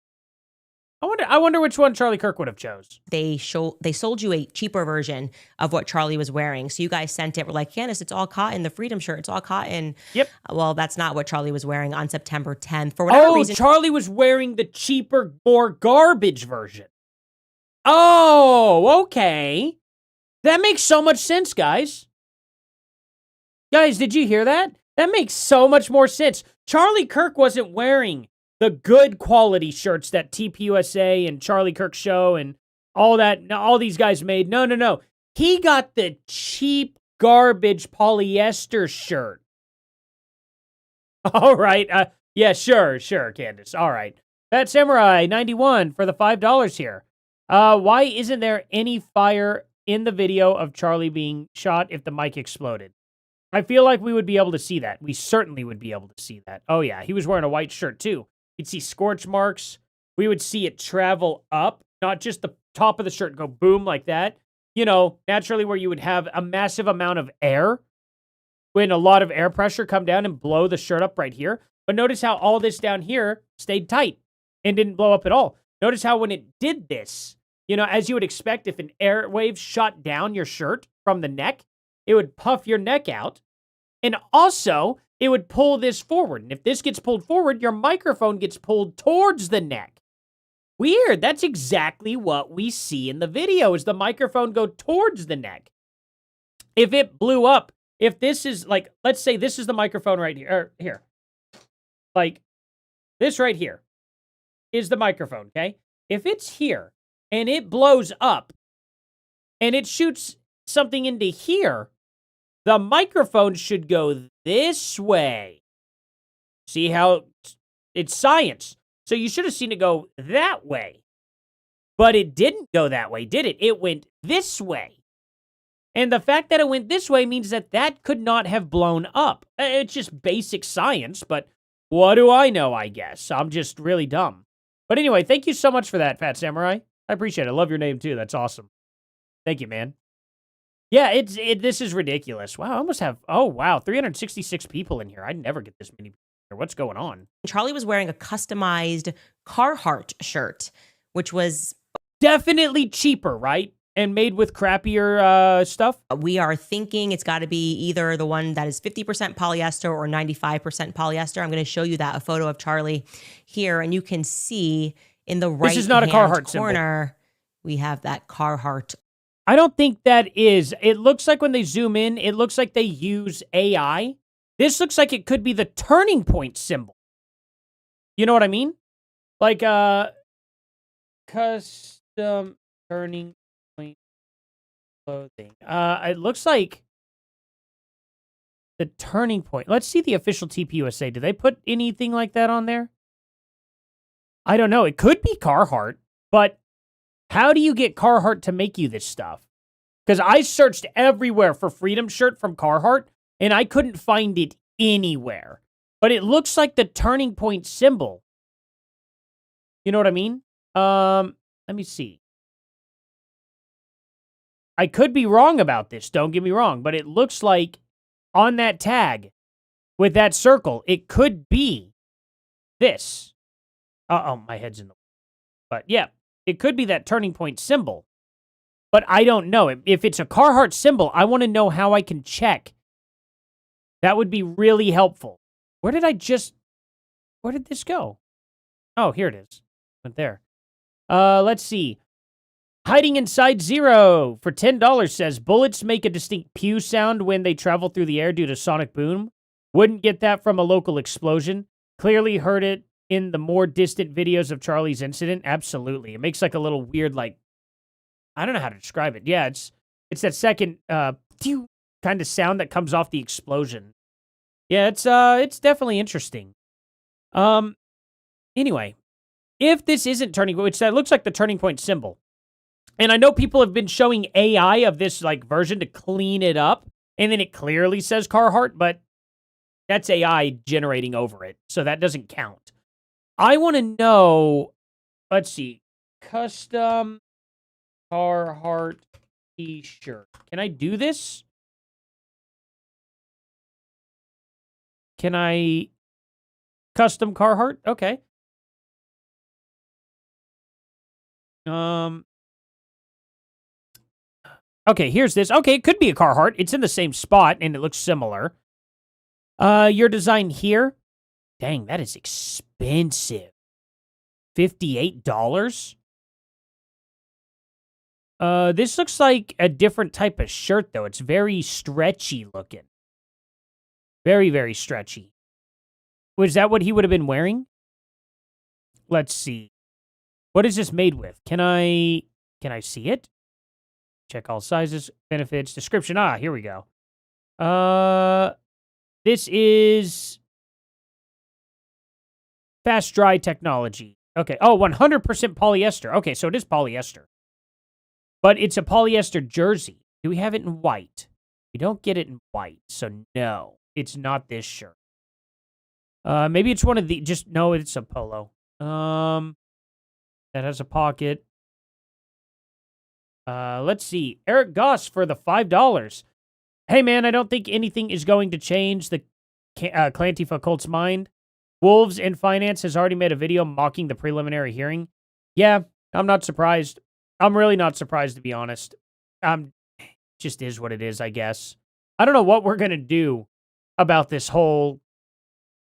I wonder which one Charlie Kirk would have chose. They sold you a cheaper version of what Charlie was wearing. So you guys sent it. We're like, Candace, it's all cotton. The Freedom shirt, it's all cotton. Yep. Well, that's not what Charlie was wearing on September 10th. For whatever reason. Charlie was wearing the cheaper, more garbage version. Oh, okay. That makes so much sense, guys. Guys, did you hear that? That makes so much more sense. Charlie Kirk wasn't wearing the good quality shirts that TPUSA and Charlie Kirk Show and all these guys made. No. He got the cheap garbage polyester shirt. All right. Yeah, sure, Candace. All right. Fat Samurai 91 for the $5 here. Why isn't there any fire in the video of Charlie being shot if the mic exploded? I feel like we would be able to see that. We certainly would be able to see that. Oh, yeah. He was wearing a white shirt, too. You'd see scorch marks. We would see it travel up, not just the top of the shirt go boom like that. You know, naturally where you would have a massive amount of air when a lot of air pressure come down and blow the shirt up right here. But notice how all this down here stayed tight and didn't blow up at all. Notice how when it did this, you know, as you would expect, if an air wave shot down your shirt from the neck, it would puff your neck out. And also, it would pull this forward. And if this gets pulled forward, your microphone gets pulled towards the neck. Weird. That's exactly what we see in the video, is the microphone go towards the neck. If it blew up, if this is like, let's say this is the microphone right here, or here. Like, this right here is the microphone, okay? If it's here, and it blows up, and it shoots something into here, the microphone should go this way. See how it's science. So you should have seen it go that way. But it didn't go that way, did it? It went this way. And the fact that it went this way means that that could not have blown up. It's just basic science, but what do I know, I guess? I'm just really dumb. But anyway, thank you so much for that, Fat Samurai. I appreciate it. I love your name, too. That's awesome. Thank you, man. Yeah, this is ridiculous. Wow, I almost have, 366 people in here. I'd never get this many people here. What's going on? Charlie was wearing a customized Carhartt shirt, which was definitely cheaper, right? And made with crappier stuff? We are thinking it's got to be either the one that is 50% polyester or 95% polyester. I'm going to show you a photo of Charlie here, and you can see in the right this is not a Carhartt corner, symbol. We have that Carhartt. I don't think that is. It looks like when they zoom in, it looks like they use AI. This looks like it could be the Turning Point symbol. You know what I mean? Like, custom Turning Point clothing. It looks like the Turning Point. Let's see the official TPUSA. Do they put anything like that on there? I don't know. It could be Carhartt, but how do you get Carhartt to make you this stuff? Because I searched everywhere for Freedom shirt from Carhartt, and I couldn't find it anywhere. But it looks like the Turning Point symbol. You know what I mean? Let me see. I could be wrong about this, don't get me wrong, but it looks like on that tag with that circle, it could be this. Uh-oh, my head's in the way. But yeah, it could be that Turning Point symbol. But I don't know. If it's a Carhartt symbol, I want to know how I can check. That would be really helpful. Where did this go? Oh, here it is. Went there. Let's see. Hiding Inside Zero for $10 says, bullets make a distinct pew sound when they travel through the air due to sonic boom. Wouldn't get that from a local explosion. Clearly heard it in the more distant videos of Charlie's incident. Absolutely. It makes like a little weird, like, I don't know how to describe it. Yeah, it's that second kind of sound that comes off the explosion. Yeah, it's definitely interesting. Um, anyway, if this isn't turning, which that looks like the turning point symbol, and I know people have been showing AI of this like version to clean it up, and then it clearly says Carhartt, but that's AI generating over it, so that doesn't count. I want to know, let's see, custom Carhartt t-shirt. Can I do this? Can I custom Carhartt? Okay. Okay, here's this. Okay, it could be a Carhartt. It's in the same spot and it looks similar. Your design here. Dang, that is expensive. $58? This looks like a different type of shirt though. It's very stretchy looking. Very, very stretchy. Was that what he would have been wearing? Let's see. What is this made with? Can I see it? Check all sizes, benefits, description. Ah, here we go. This is fast dry technology. Okay. Oh, 100% polyester. Okay, so it is polyester. But it's a polyester jersey. Do we have it in white? We don't get it in white, so no. It's not this shirt. Maybe it's one of the, no, it's a polo. That has a pocket. Let's see. Eric Goss for the $5. Hey, man, I don't think anything is going to change the Clantifa cult's mind. Wolves in Finance has already made a video mocking the preliminary hearing. Yeah, I'm not surprised. I'm really not surprised, to be honest. Just is what it is, I guess. I don't know what we're going to do about this whole...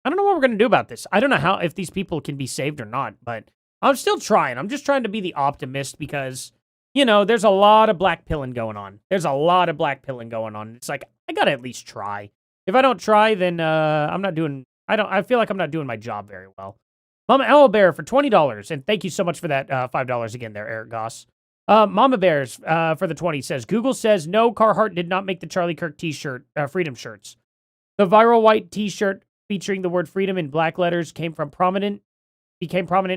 I don't know what we're going to do about this. I don't know if these people can be saved or not, but I'm still trying. I'm just trying to be the optimist because, you know, there's a lot of black pilling going on. There's a lot of black pilling going on. It's like, I got to at least try. If I don't try, then I'm not doing... I feel like I'm not doing my job very well. Mama Owlbear for $20, and thank you so much for that $5 again there, Eric Goss. Mama Bears for the 20 says, Google says no, Carhartt did not make the Charlie Kirk t-shirt, freedom shirts. The viral white t-shirt featuring the word freedom in black letters became prominent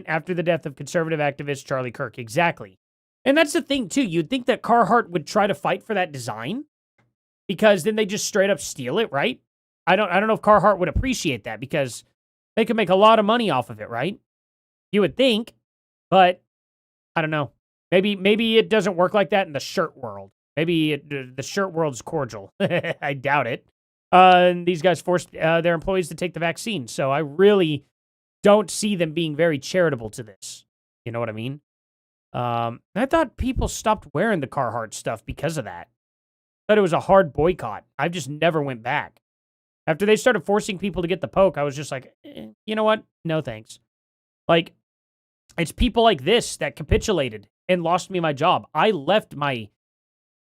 after the death of conservative activist Charlie Kirk. Exactly. And that's the thing, too. You'd think that Carhartt would try to fight for that design because then they just straight up steal it, right? I don't know if Carhartt would appreciate that because they could make a lot of money off of it, right? You would think, but I don't know. Maybe it doesn't work like that in the shirt world. Maybe the shirt world's cordial. I doubt it. And these guys forced their employees to take the vaccine, so I really don't see them being very charitable to this. You know what I mean? I thought people stopped wearing the Carhartt stuff because of that. I thought it was a hard boycott. I just never went back. After they started forcing people to get the poke, I was just like, you know what? No thanks. Like, it's people like this that capitulated and lost me my job. I left my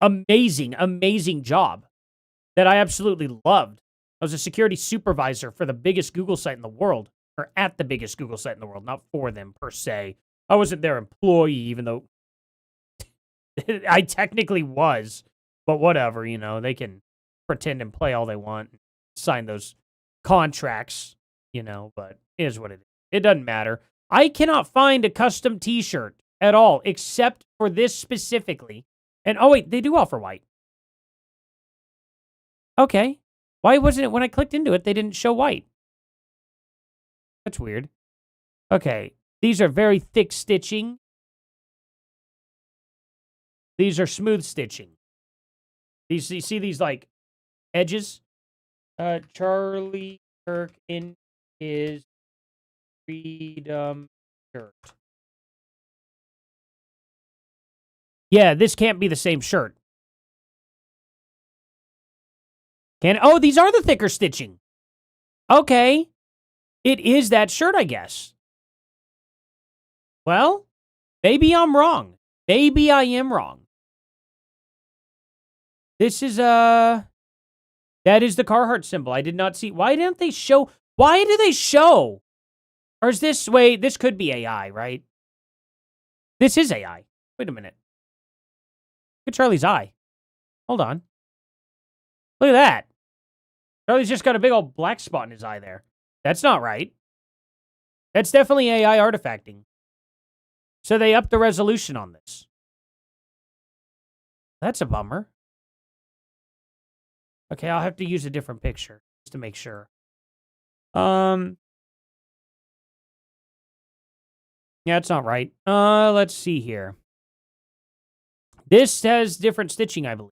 amazing, amazing job that I absolutely loved. I was a security supervisor for the biggest Google site in the world, or at the biggest Google site in the world, not for them per se. I wasn't their employee, even though I technically was, but whatever, you know, they can pretend and play all they want, sign those contracts, you know, but it is what it is. It doesn't matter. I cannot find a custom t-shirt at all, except for this specifically. And, oh wait, they do offer white. Okay. Why wasn't it when I clicked into it, they didn't show white? That's weird. Okay. These are very thick stitching. These are smooth stitching. These, you see these, like, edges? Charlie Kirk in his freedom shirt. Yeah, this can't be the same shirt. Oh, these are the thicker stitching. Okay. It is that shirt, I guess. Well, maybe I'm wrong. Maybe I am wrong. This is, that is the Carhartt symbol. I did not see. Why didn't they show? Why do they show? Or is this, wait, this could be AI, right? This is AI. Wait a minute. Look at Charlie's eye. Hold on. Look at that. Charlie's just got a big old black spot in his eye there. That's not right. That's definitely AI artifacting. So they upped the resolution on this. That's a bummer. Okay, I'll have to use a different picture just to make sure. Yeah, it's not right. Let's see here. This has different stitching, I believe.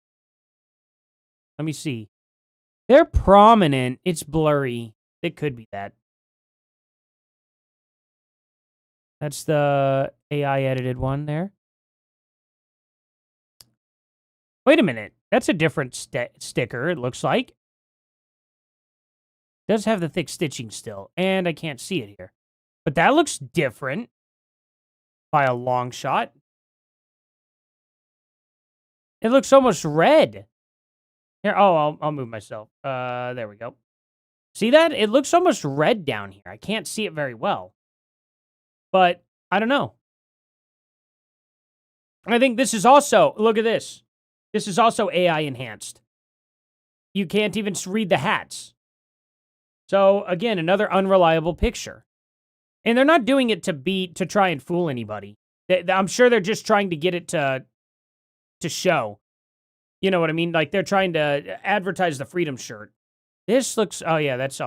Let me see. They're prominent. It's blurry. It could be that. That's the AI edited one there. Wait a minute. That's a different sticker, it looks like. Does have the thick stitching still, and I can't see it here. But that looks different by a long shot. It looks almost red. Here, I'll move myself. There we go. See that? It looks almost red down here. I can't see it very well. But I don't know. I think this is also, look at this. This is also AI enhanced. You can't even read the hats. So again, another unreliable picture. And they're not doing it to try and fool anybody. I'm sure they're just trying to get it to show. You know what I mean? Like they're trying to advertise the Freedom shirt. This looks, oh yeah, that's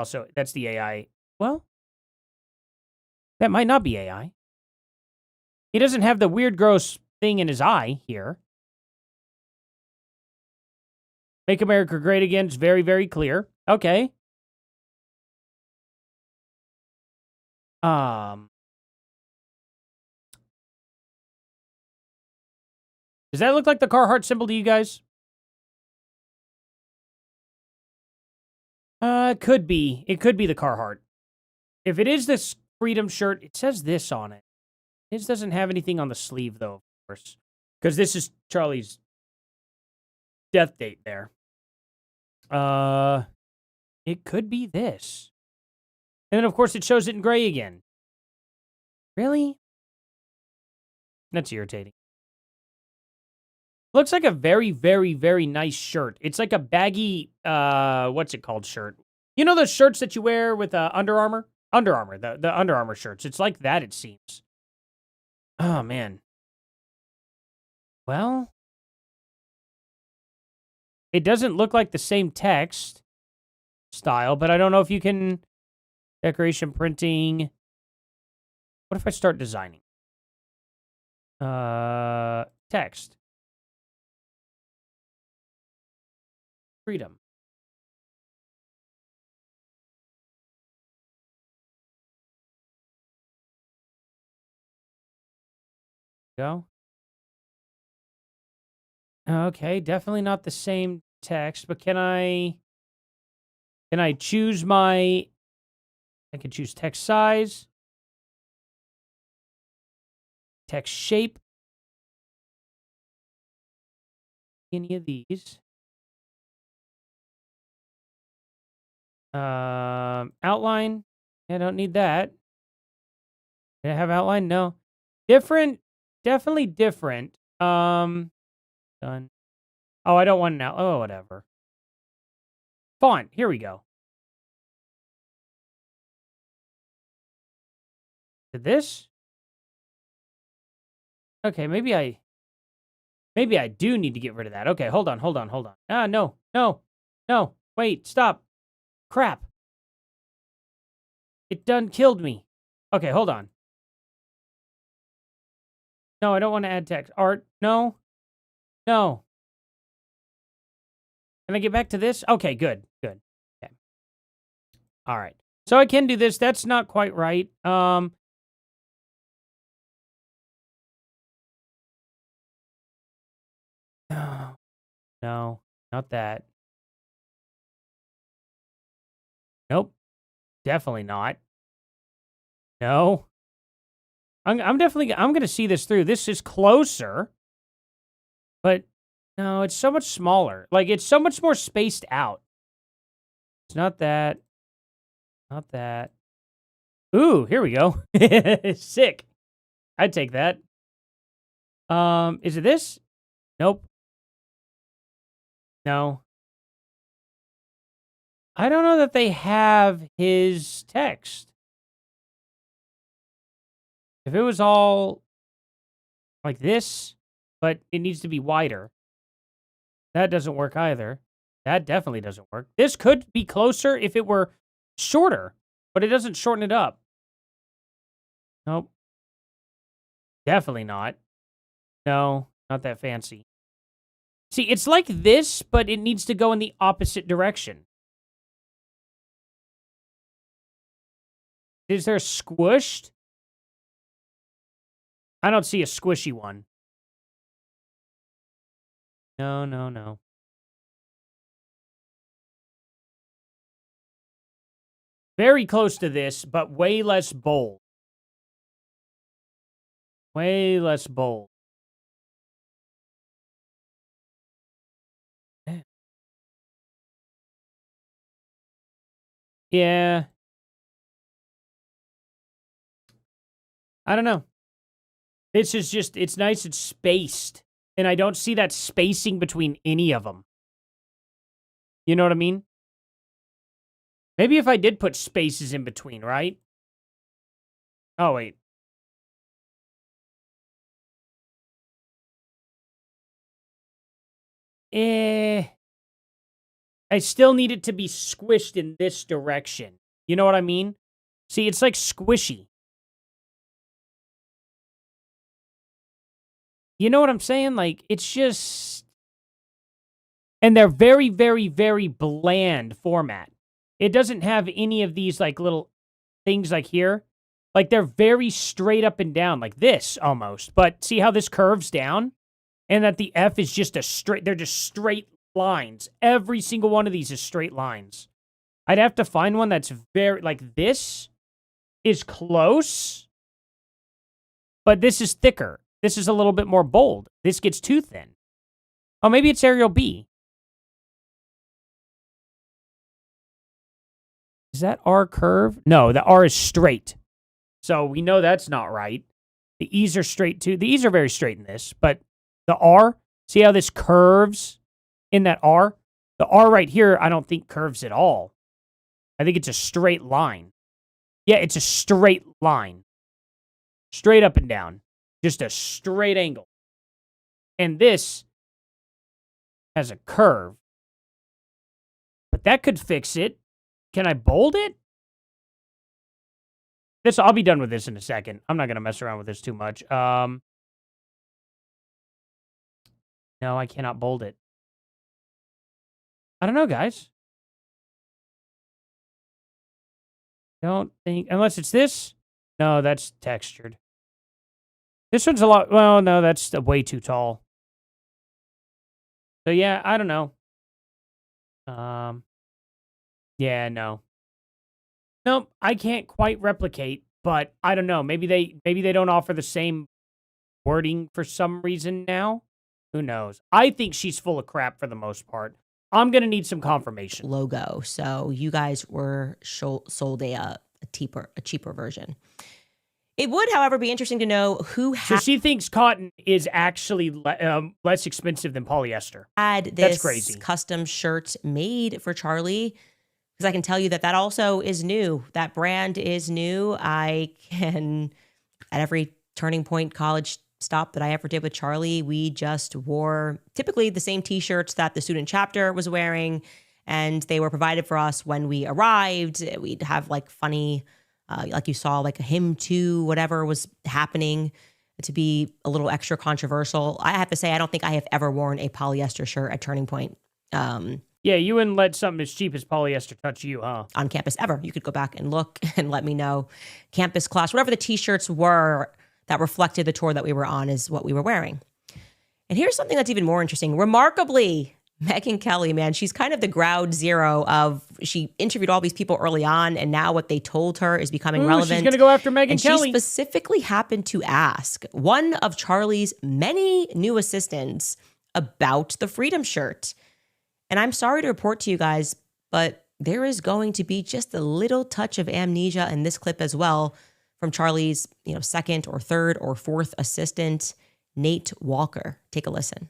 the AI. Well, that might not be AI. He doesn't have the weird, gross thing in his eye here. Make America Great Again is very, very clear. Okay. Does that look like the Carhartt symbol to you guys? It could be. It could be the Carhartt. If it is this Freedom shirt, it says this on it. His doesn't have anything on the sleeve, though, of course. Because this is Charlie's death date there. It could be this. And then, of course, it shows it in gray again. Really? That's irritating. Looks like a very, very, very nice shirt. It's like a baggy, what's it called shirt? You know those shirts that you wear with Under Armour? Under Armour, the Under Armour shirts. It's like that, it seems. Oh, man. Well, it doesn't look like the same text style, but I don't know if you can... Decoration printing. What if I start designing? Text. Freedom. Go. Okay, definitely not the same text, but can I choose my... I can choose text size, text shape, any of these. Outline. I don't need that. Did I have outline? No. Different. Definitely different. Done. Oh, I don't want an outline. Oh, whatever. Font. Here we go. Did this? Okay, maybe I do need to get rid of that. Okay, hold on. Ah, no. Wait, stop. Crap. It done killed me. Okay, hold on. No, I don't want to add text. Art. No. Can I get back to this? Okay, good. Okay. All right. So I can do this. That's not quite right. No, not that. Nope. Definitely not. No. I'm going to see this through. This is closer. But no, it's so much smaller. Like it's so much more spaced out. It's not that. Not that. Ooh, here we go. Sick. I'd take that. Is it this? Nope. No. I don't know that they have his text. If it was all like this, but it needs to be wider, that doesn't work either. That definitely doesn't work. This could be closer if it were shorter, but it doesn't shorten it up. Nope. Definitely not. No, not that fancy. See, it's like this, but it needs to go in the opposite direction. Is there squished? I don't see a squishy one. No, no, no. Very close to this, but way less bold. Way less bold. Yeah. I don't know. This is just, it's nice, it's spaced. And I don't see that spacing between any of them. You know what I mean? Maybe if I did put spaces in between, right? Oh, wait. I still need it to be squished in this direction. You know what I mean? See, it's like squishy. You know what I'm saying? Like, it's just... And they're very, very, very bland format. It doesn't have any of these, like, little things like here. Like, they're very straight up and down, like this, almost. But see how this curves down? And that the F is just a straight... They're just straight lines. Every single one of these is straight lines. I'd have to find one that's very... Like, this is close. But this is thicker. This is a little bit more bold. This gets too thin. Oh, maybe it's Arial B. Is that R curve? No, the R is straight. So we know that's not right. The E's are straight too. The E's are very straight in this, but the R, see how this curves in that R? The R right here, I don't think curves at all. I think it's a straight line. Yeah, it's a straight line. Straight up and down. Just a straight angle. And this has a curve. But that could fix it. Can I bold it? I'll be done with this in a second. I'm not going to mess around with this too much. No, I cannot bold it. I don't know, guys. Don't think... Unless it's this? No, that's textured. This one's a lot... Well, no, that's way too tall. So, yeah, I don't know. Yeah, no. Nope, I can't quite replicate, but I don't know. Maybe they don't offer the same wording for some reason now. Who knows? I think she's full of crap for the most part. I'm going to need some confirmation. Logo. So you guys were sold a cheaper version. It would, however, be interesting to know who So she thinks cotton is actually less expensive than polyester. Had this That's crazy. Custom shirt made for Charlie. Because I can tell you that also is new. That brand is new. I can, at every Turning Point college stop that I ever did with Charlie, we just wore typically the same t-shirts that the student chapter was wearing. And they were provided for us when we arrived. We'd have like funny, like you saw, like a hymn to whatever was happening to be a little extra controversial. I have to say, I don't think I have ever worn a polyester shirt at Turning Point. Yeah, you wouldn't let something as cheap as polyester touch you, huh? On campus ever. You could go back and look and let me know. Campus class, whatever the t-shirts were that reflected the tour that we were on is what we were wearing. And here's something that's even more interesting. Remarkably, Megyn Kelly, man, she's kind of the ground zero of, she interviewed all these people early on, and now what they told her is becoming relevant. She's going to go after Megyn Kelly. She specifically happened to ask one of Charlie's many new assistants about the Freedom shirt. And I'm sorry to report to you guys, but there is going to be just a little touch of amnesia in this clip as well from Charlie's, second or third or fourth assistant, Nate Walker. Take a listen.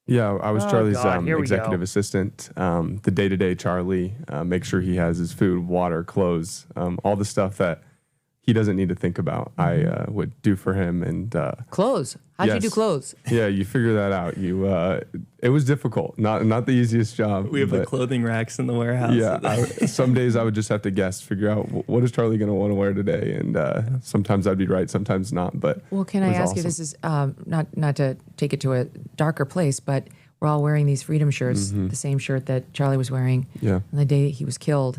Yeah, I was Charlie's executive go. assistant. The day-to-day Charlie, make sure he has his food, water, clothes, all the stuff that he doesn't need to think about. I would do for him. And clothes. How'd you do clothes? Yeah, you figure that out. It was difficult, not the easiest job. We have the clothing racks in the warehouse. Yeah, some days I would just have to guess, figure out what is Charlie going to want to wear today, and sometimes I'd be right, sometimes not. But well, can I ask you? This is not to take it to a darker place, but we're all wearing these freedom shirts, the same shirt that Charlie was wearing on the day he was killed.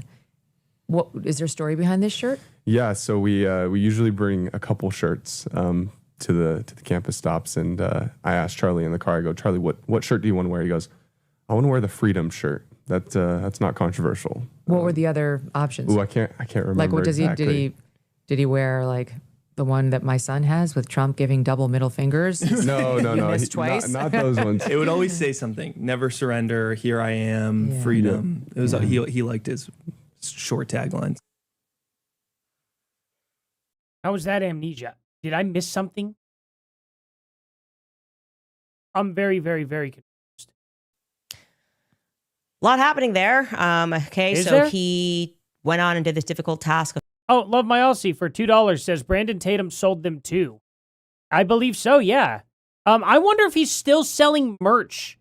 What is there a story behind this shirt? Yeah, so we usually bring a couple shirts to the campus stops, and I asked Charlie in the car. I go, Charlie, what shirt do you want to wear? He goes, I want to wear the freedom shirt. That's not controversial. What were the other options? I can't remember. Like, what exactly. did he wear like the one that my son has with Trump giving double middle fingers? No. Missed twice. Not those ones. It would always say something: "Never surrender. Here I am. Freedom." It was he liked his short taglines. How was that amnesia? Did I miss something? I'm very, very, very confused. A lot happening there. Okay, Is so there? he went on and did this difficult task of Oh, Love My Aussie for $2 says Brandon Tatum sold them too. I believe so, yeah. I wonder if he's still selling merch.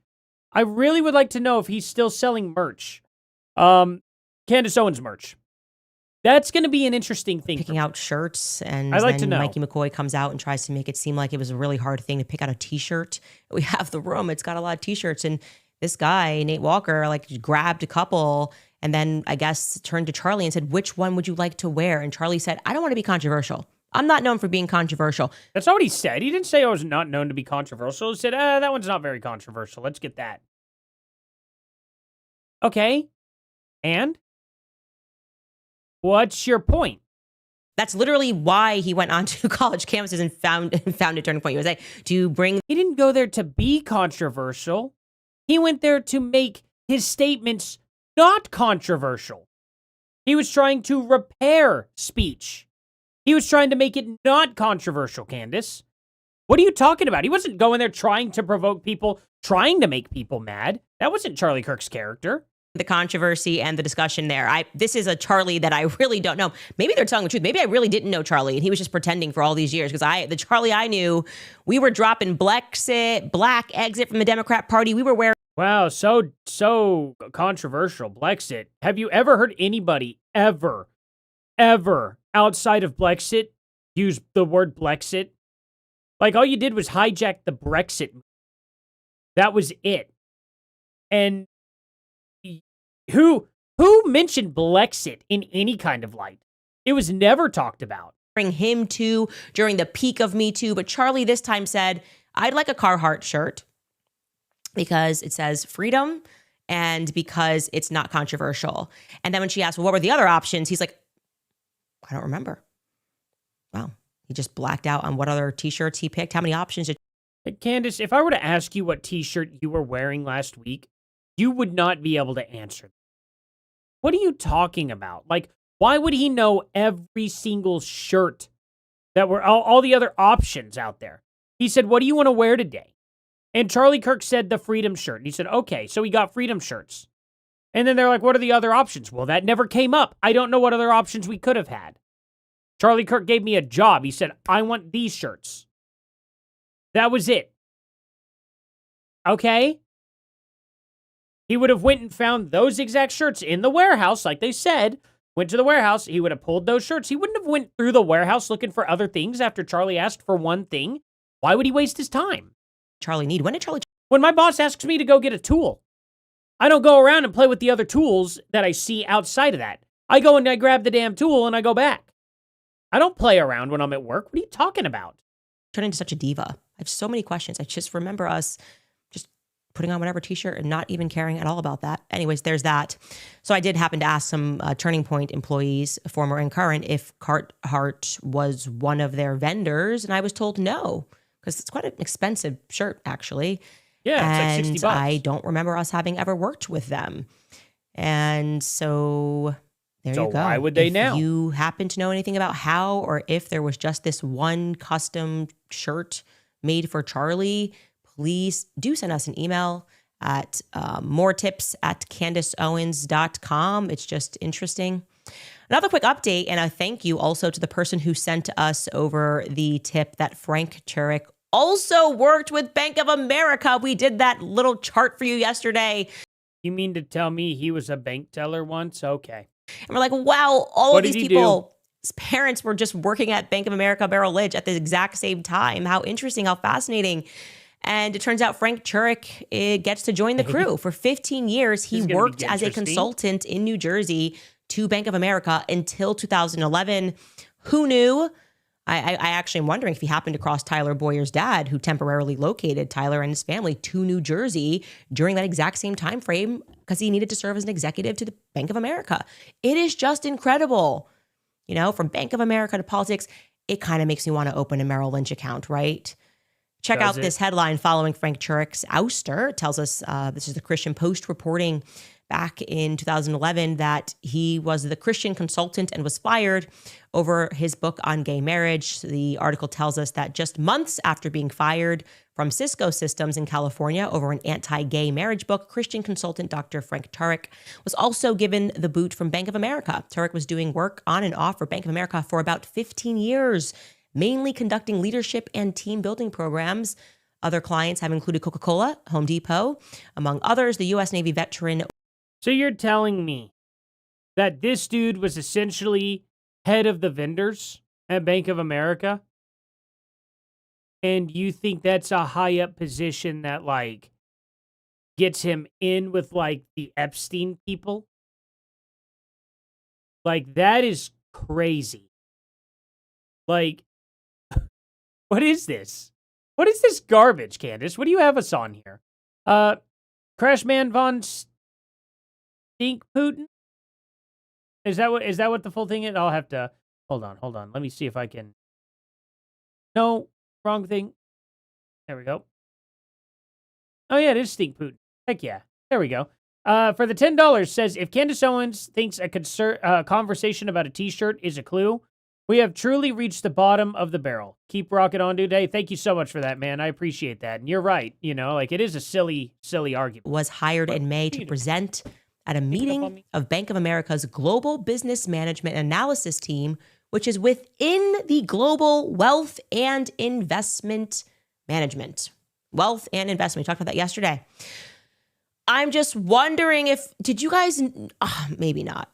I really would like to know if he's still selling merch. Candace Owens merch. That's going to be an interesting thing. picking out shirts, and I'd like then to know. Mikey McCoy comes out and tries to make it seem like it was a really hard thing to pick out a t-shirt. We have the room, it's got a lot of t-shirts, and this guy, Nate Walker, like grabbed a couple and then I guess turned to Charlie and said, which one would you like to wear? And Charlie said, I don't want to be controversial. I'm not known for being controversial. That's not what he said. He didn't say I was not known to be controversial. He said, that one's not very controversial. Let's get that. Okay. And? What's your point? That's literally why he went onto college campuses and founded Turning Point USA to bring. He didn't go there to be controversial. He went there to make his statements not controversial. He was trying to repair speech. He was trying to make it not controversial, Candace. What are you talking about? He wasn't going there trying to provoke people, trying to make people mad. That wasn't Charlie Kirk's character. The controversy and the discussion there. This is a Charlie that I really don't know. Maybe they're telling the truth. Maybe I really didn't know Charlie and he was just pretending for all these years, because the Charlie I knew, we were dropping black exit from the Democrat Party. We were wearing. Wow, so controversial. Blexit. Have you ever heard anybody ever outside of Blexit use the word Blexit? Like, all you did was hijack the Brexit. That was it. And who mentioned Blexit in any kind of light? It was never talked about. Bring him too during the peak of Me Too. But Charlie this time said, I'd like a Carhartt shirt because it says freedom and because it's not controversial. And then when she asked, well, what were the other options? He's like, I don't remember. Wow. He just blacked out on what other t-shirts he picked. How many options did. Hey, Candace, if I were to ask you what t-shirt you were wearing last week, you would not be able to answer. What are you talking about? Like, why would he know every single shirt that were all the other options out there? He said, what do you want to wear today? And Charlie Kirk said the freedom shirt. And he said, okay, so we got freedom shirts. And then they're like, what are the other options? Well, that never came up. I don't know what other options we could have had. Charlie Kirk gave me a job. He said, I want these shirts. That was it. Okay. He would have went and found those exact shirts in the warehouse, like they said. Went to the warehouse. He would have pulled those shirts. He wouldn't have went through the warehouse looking for other things after Charlie asked for one thing. Why would he waste his time? Charlie need? When did Charlie? When my boss asks me to go get a tool, I don't go around and play with the other tools that I see outside of that. I go and I grab the damn tool and I go back. I don't play around when I'm at work. What are you talking about? Turn into such a diva. I have so many questions. I just remember us just putting on whatever t-shirt and not even caring at all about that. Anyways, there's that. So I did happen to ask some Turning Point employees, former and current, if Carhartt was one of their vendors. And I was told no, because it's quite an expensive shirt, actually. Yeah, it's like $60. I don't remember us having ever worked with them. And so there you go. Why would they now? If you happen to know anything about how, or if there was just this one custom shirt made for Charlie, please do send us an email at moretips@candaceowens.com. It's just interesting. Another quick update and a thank you also to the person who sent us over the tip that Frank Turek also worked with Bank of America. We did that little chart for you yesterday. You mean to tell me he was a bank teller once? Okay. And we're like, wow, all What of these did he people, his parents were just working at Bank of America Merrill Lynch at the exact same time. How interesting, how fascinating. And it turns out Frank Turek gets to join the crew. For 15 years, he worked as a consultant in New Jersey to Bank of America until 2011. Who knew? I actually am wondering if he happened to cross Tyler Boyer's dad, who temporarily located Tyler and his family to New Jersey during that exact same time frame because he needed to serve as an executive to the Bank of America. It is just incredible. You know, from Bank of America to politics, it kind of makes me want to open a Merrill Lynch account, right? Check out this headline following Frank Turek's ouster. It tells us, this is the Christian Post reporting back in 2011 that he was the Christian consultant and was fired over his book on gay marriage. The article tells us that just months after being fired from Cisco Systems in California over an anti-gay marriage book, Christian consultant Dr. Frank Turek was also given the boot from Bank of America. Turek was doing work on and off for Bank of America for about 15 years, mainly conducting leadership and team building programs. Other clients have included Coca-Cola, Home Depot, among others. The U.S. Navy veteran. So you're telling me that this dude was essentially head of the vendors at Bank of America? And you think that's a high up position that, like, gets him in with, like, the Epstein people? Like, that is crazy. Like, what is this? What is this garbage, Candace? What do you have us on here? Crashman Von Stink Putin? Is that what the full thing is? I'll have to hold on. Let me see if I can. No, wrong thing. There we go. Oh yeah, it is Stink Putin. Heck yeah. There we go. For the $10 says, if Candace Owens thinks a conversation about a t-shirt is a clue, we have truly reached the bottom of the barrel. Keep rocking on, dude. Hey, thank you so much for that, man. I appreciate that. And you're right. You know, like, it is a silly argument. Was hired in May to present at a meeting of Bank of America's Global Business Management Analysis team, which is within the Global Wealth and Investment Management. Wealth and investment. We talked about that yesterday. I'm just wondering did you guys, maybe not.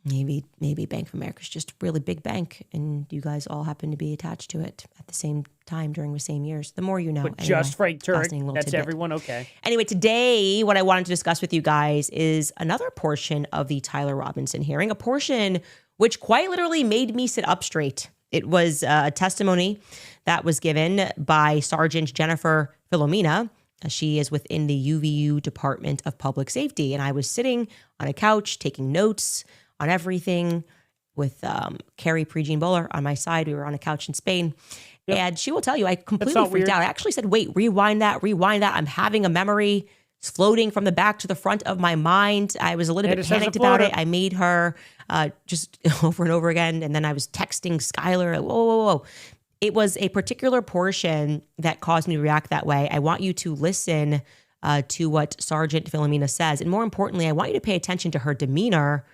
Maybe Bank of America is just a really big bank, and you guys all happen to be attached to it at the same time during the same years. The more you know. But anyway, just Frank Turek, that's tidbit. Everyone okay. Anyway, today what I wanted to discuss with you guys is another portion of the Tyler Robinson hearing, a portion which quite literally made me sit up straight. It was a testimony that was given by Sergeant Jennifer Filomena. She is within the UVU Department of Public Safety, and I was sitting on a couch taking notes on everything with Carrie Prejean Bowler on my side. We were on a couch in Spain. Yep. And she will tell you, I completely freaked out. I actually said, wait, rewind that. I'm having a memory. It's floating from the back to the front of my mind. I was a little bit panicked about it. I made her just over and over again. And then I was texting Skylar. Whoa. It was a particular portion that caused me to react that way. I want you to listen to what Sergeant Filomena says. And more importantly, I want you to pay attention to her demeanor,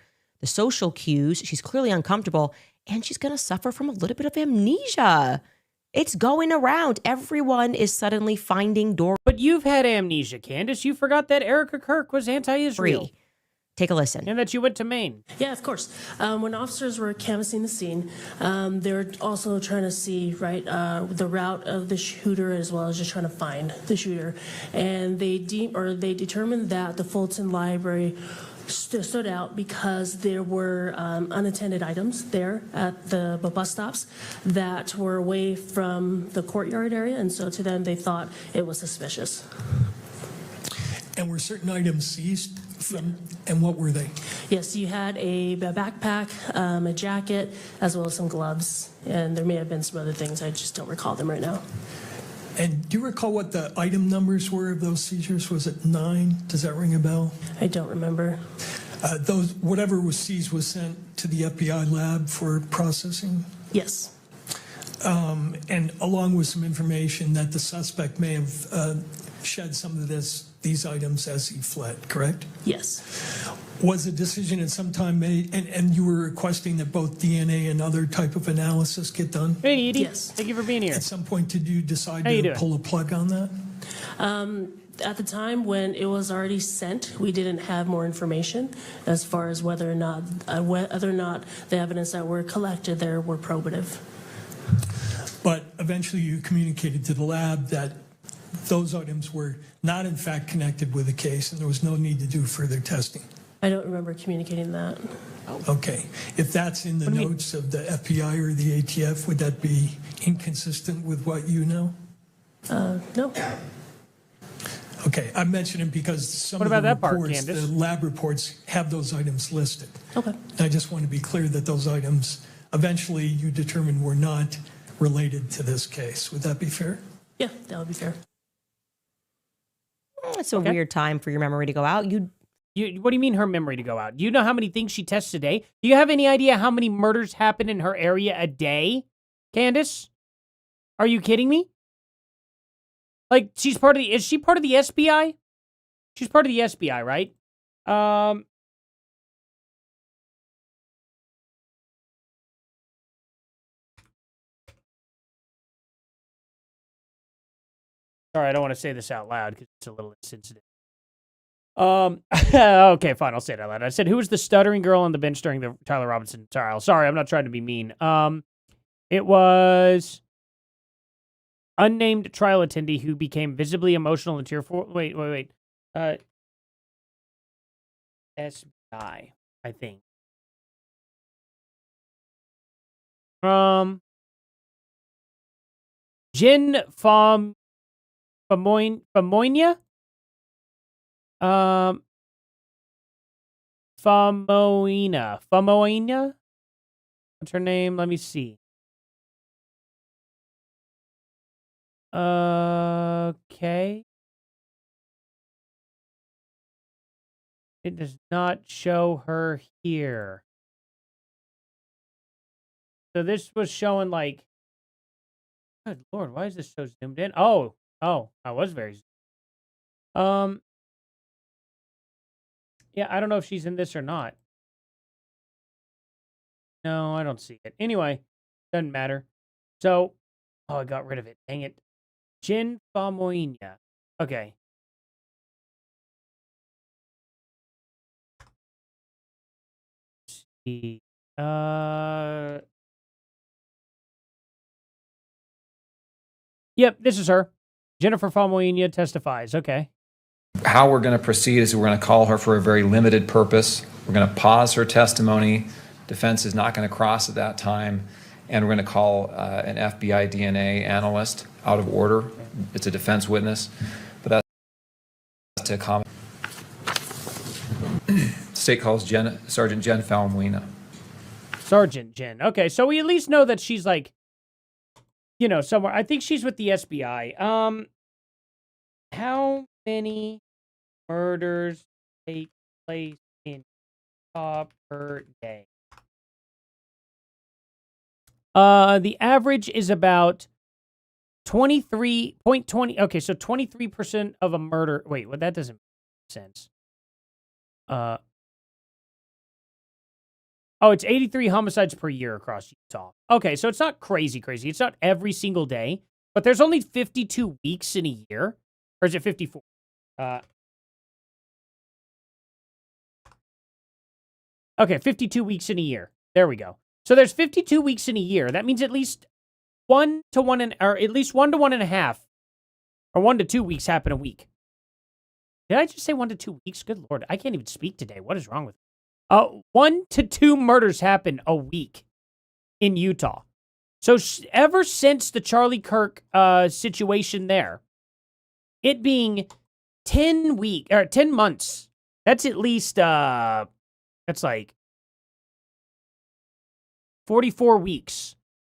the social cues. She's clearly uncomfortable, and she's going to suffer from a little bit of amnesia. It's going around. Everyone is suddenly finding doors. But you've had amnesia, Candace. You forgot that Erica Kirk was anti-Israel. Take a listen. And that you went to Maine. Yeah, of course. When officers were canvassing the scene, they were also trying to see, the route of the shooter as well as just trying to find the shooter. And they determined that the Fulton Library stood out because there were unattended items there at the bus stops that were away from the courtyard area, and so to them they thought it was suspicious. And were certain items seized from, and what were they? Yes, you had a backpack, a jacket, as well as some gloves, and there may have been some other things. I just don't recall them right now. And do you recall what the item numbers were of those seizures? Was it 9? Does that ring a bell? I don't remember. Whatever was seized was sent to the FBI lab for processing? Yes. And along with some information that the suspect may have shed some of this these items as he fled, correct? Yes. Was a decision at some time made, and you were requesting that both DNA and other type of analysis get done? Hey, Edie. Yes. Thank you for being here. At some point, did you decide How you to doing? pull a plug on that? At the time when it was already sent, we didn't have more information as far as whether or not the evidence that were collected there were probative. But eventually you communicated to the lab that those items were not in fact connected with the case and there was no need to do further testing. I don't remember communicating that. Okay. If that's in the notes of the FBI or the ATF, would that be inconsistent with what you know? No. Okay, I'm mentioning because some What of the about that part, reports, Candace? the lab reports have those items listed. Okay. I just want to be clear that those items eventually you determined were not related to this case. Would that be fair? Yeah, that would be fair. It's a weird time for your memory to go out. What do you mean her memory to go out? Do you know how many things she tests a day? Do you have any idea how many murders happen in her area a day, Candace? Are you kidding me? Like, is she part of the SBI? She's part of the SBI, right? Sorry, I don't want to say this out loud because it's a little insensitive. Okay, fine, I'll say it out loud. I said, who was the stuttering girl on the bench during the Tyler Robinson trial? Sorry, I'm not trying to be mean. It was unnamed trial attendee who became visibly emotional and tearful. Wait. SBI, I think. Jen Famoina? Famoina? What's her name? Let me see. Okay. It does not show her here. So this was showing like, good Lord, why is this so zoomed in? Oh, I was very yeah, I don't know if she's in this or not. No, I don't see it. Anyway, doesn't matter. So, I got rid of it. Dang it. Jen Famoina. Okay. Let's see. Yep, this is her. Jennifer Famoina testifies. Okay. How we're going to proceed is we're going to call her for a very limited purpose. We're going to pause her testimony. Defense is not going to cross at that time. And we're going to call an FBI DNA analyst out of order. It's a defense witness. But that's to comment. State calls Sergeant Jen Famoina. Sergeant Jen. Okay, so we at least know that she's like, you know, somewhere. I think she's with the SBI. How many murders take place in Utah per day? The average is about 23.20. Okay, so 23% of a murder. Wait, well, that doesn't make sense. It's 83 homicides per year across Utah. Okay, so it's not crazy. It's not every single day, but there's only 52 weeks in a year. Or is it 54? Okay, 52 weeks in a year. There we go. So there's 52 weeks in a year. That means at least 1 to 1 or at least 1 to 1.5 or 1 to 2 weeks happen a week. Did I just say 1 to 2 weeks? Good Lord, I can't even speak today. What is wrong with me? 1 to 2 murders happen a week in Utah. So ever since the Charlie Kirk situation there, it being 10 months, that's at least that's like 44 weeks.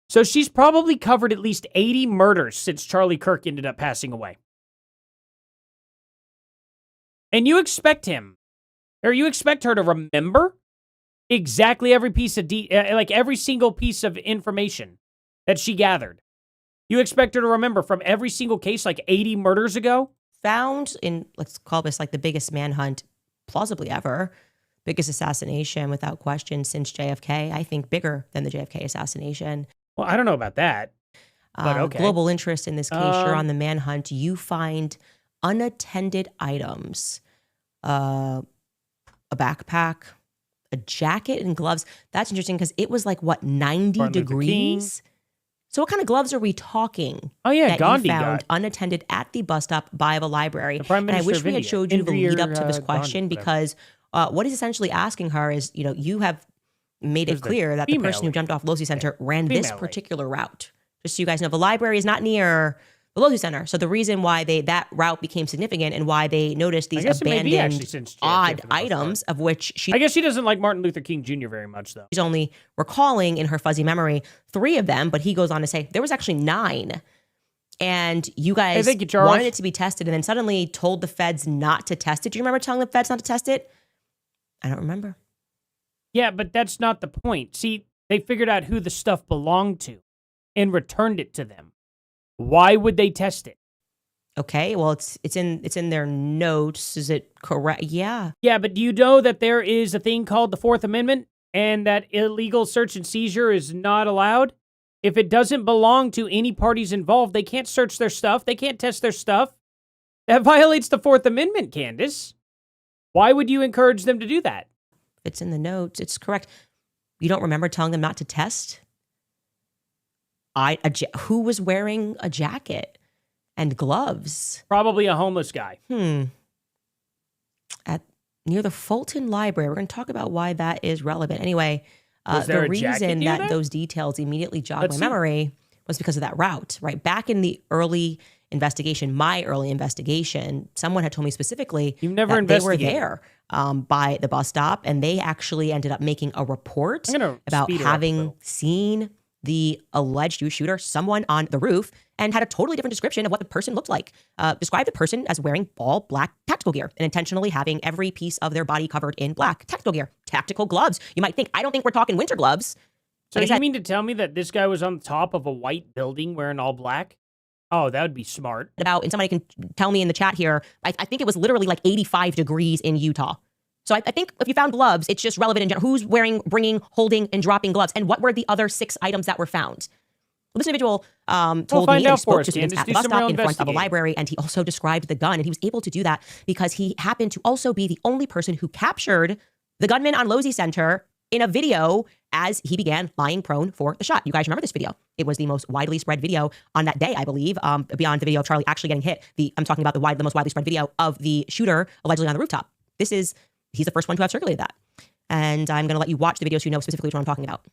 So she's probably covered at least 80 murders since Charlie Kirk ended up passing away. And you expect her to remember exactly every piece of like every single piece of information that she gathered. You expect her to remember from every single case like 80 murders ago? found in, let's call this like the biggest manhunt plausibly ever, biggest assassination without question since JFK. I think bigger than the JFK assassination. Well, I don't know about that, but okay. Global interest in this case. You're on the manhunt. You find unattended items, a backpack, a jacket, and gloves. That's interesting because it was like, what, 90 Martin Luther degrees? So what kind of gloves are we talking? Oh, yeah, that Gandhi you found got. Unattended at the bus stop by the library. The Prime And I Minister wish of we had India. showed you the lead up to this Gandhi, question whatever. because what he's essentially asking her is, you have made Who's it the clear that the female person who lady? jumped off Losey Center ran this Female lady. particular route. Just so you guys know, the library is not near the Losey Center. So the reason why that route became significant and why they noticed these guess it may be actually abandoned since JFK odd for the most items of which I guess she doesn't like Martin Luther King Jr. very much, though. she's only recalling in her fuzzy memory 3 of them, but he goes on to say there was actually 9. And you guys thank you, Charles. wanted it to be tested and then suddenly told the feds not to test it. Do you remember telling the feds not to test it? I don't remember. Yeah, but that's not the point. See, they figured out who the stuff belonged to and returned it to them. Why would they test it? Okay, well it's in their notes. Is it correct? Yeah. Yeah, but do you know that there is a thing called the Fourth Amendment and that illegal search and seizure is not allowed? If it doesn't belong to any parties involved, they can't search their stuff. They can't test their stuff. That violates the Fourth Amendment, Candace. Why would you encourage them to do that? It's in the notes. It's correct. You don't remember telling them not to test? Who was wearing a jacket and gloves? Probably a homeless guy. Near the Fulton Library. We're going to talk about why that is relevant. Anyway, Was there the a jacket reason near that there? those details immediately jogged Let's my see. memory was because of that route, right? Back in the early investigation, my early investigation, someone had told me specifically You've never that they were investigated. there by the bus stop, and they actually ended up making a report I'm gonna about speed her up a having little. seen the alleged Jewish shooter, someone on the roof, and had a totally different description of what the person looked like. Described the person as wearing all black tactical gear and intentionally having every piece of their body covered in black tactical gear. Tactical gloves. You might think, I don't think we're talking winter gloves. So Like I you said, mean to tell me that this guy was on top of a white building wearing all black? Oh, that would be smart. about, and somebody can tell me in the chat here, I think it was literally like 85 degrees in Utah. So I think if you found gloves, it's just relevant in general. Who's wearing, bringing, holding, and dropping gloves? And what were the other 6 items that were found? Well, this individual told find me and out he for spoke us, to students Candace. at the Do bus some stop real in front of a investigating. library, and he also described the gun. And he was able to do that because he happened to also be the only person who captured the gunman on Losey Center in a video as he began lying prone for the shot. You guys remember this video? It was the most widely spread video on that day, I believe, beyond the video of Charlie actually getting hit. I'm talking about the most widely spread video of the shooter allegedly on the rooftop. He's the first one to have circulated that. And I'm going to let you watch the video so you know specifically what I'm talking about.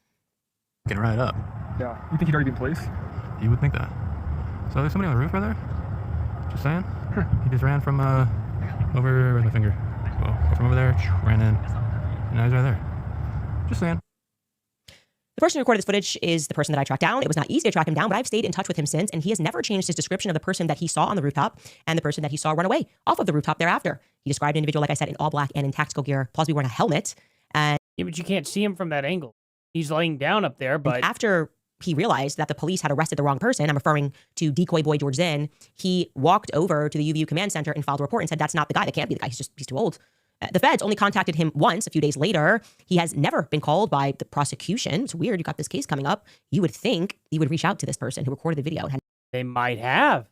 Getting right up. Yeah. You think he'd already be in place? You would think that. So there's somebody on the roof right there? Just saying. He just ran from over, where's my finger? Whoa, from over there, ran in. And now he's right there. Just saying. The person who recorded this footage is the person that I tracked down. It was not easy to track him down, but I've stayed in touch with him since, and he has never changed his description of the person that he saw on the rooftop and the person that he saw run away off of the rooftop thereafter. He described an individual, like I said, in all black and in tactical gear, plausibly wearing a helmet. And Yeah, but you can't see him from that angle. He's laying down up there, but after he realized that the police had arrested the wrong person, I'm referring to decoy boy George Zinn, he walked over to the UVU command center and filed a report and said, that's not the guy. That can't be the guy. He's too old. The feds only contacted him once a few days later. He has never been called by the prosecution. It's weird. You got this case coming up. You would think he would reach out to this person who recorded the video and had they might have.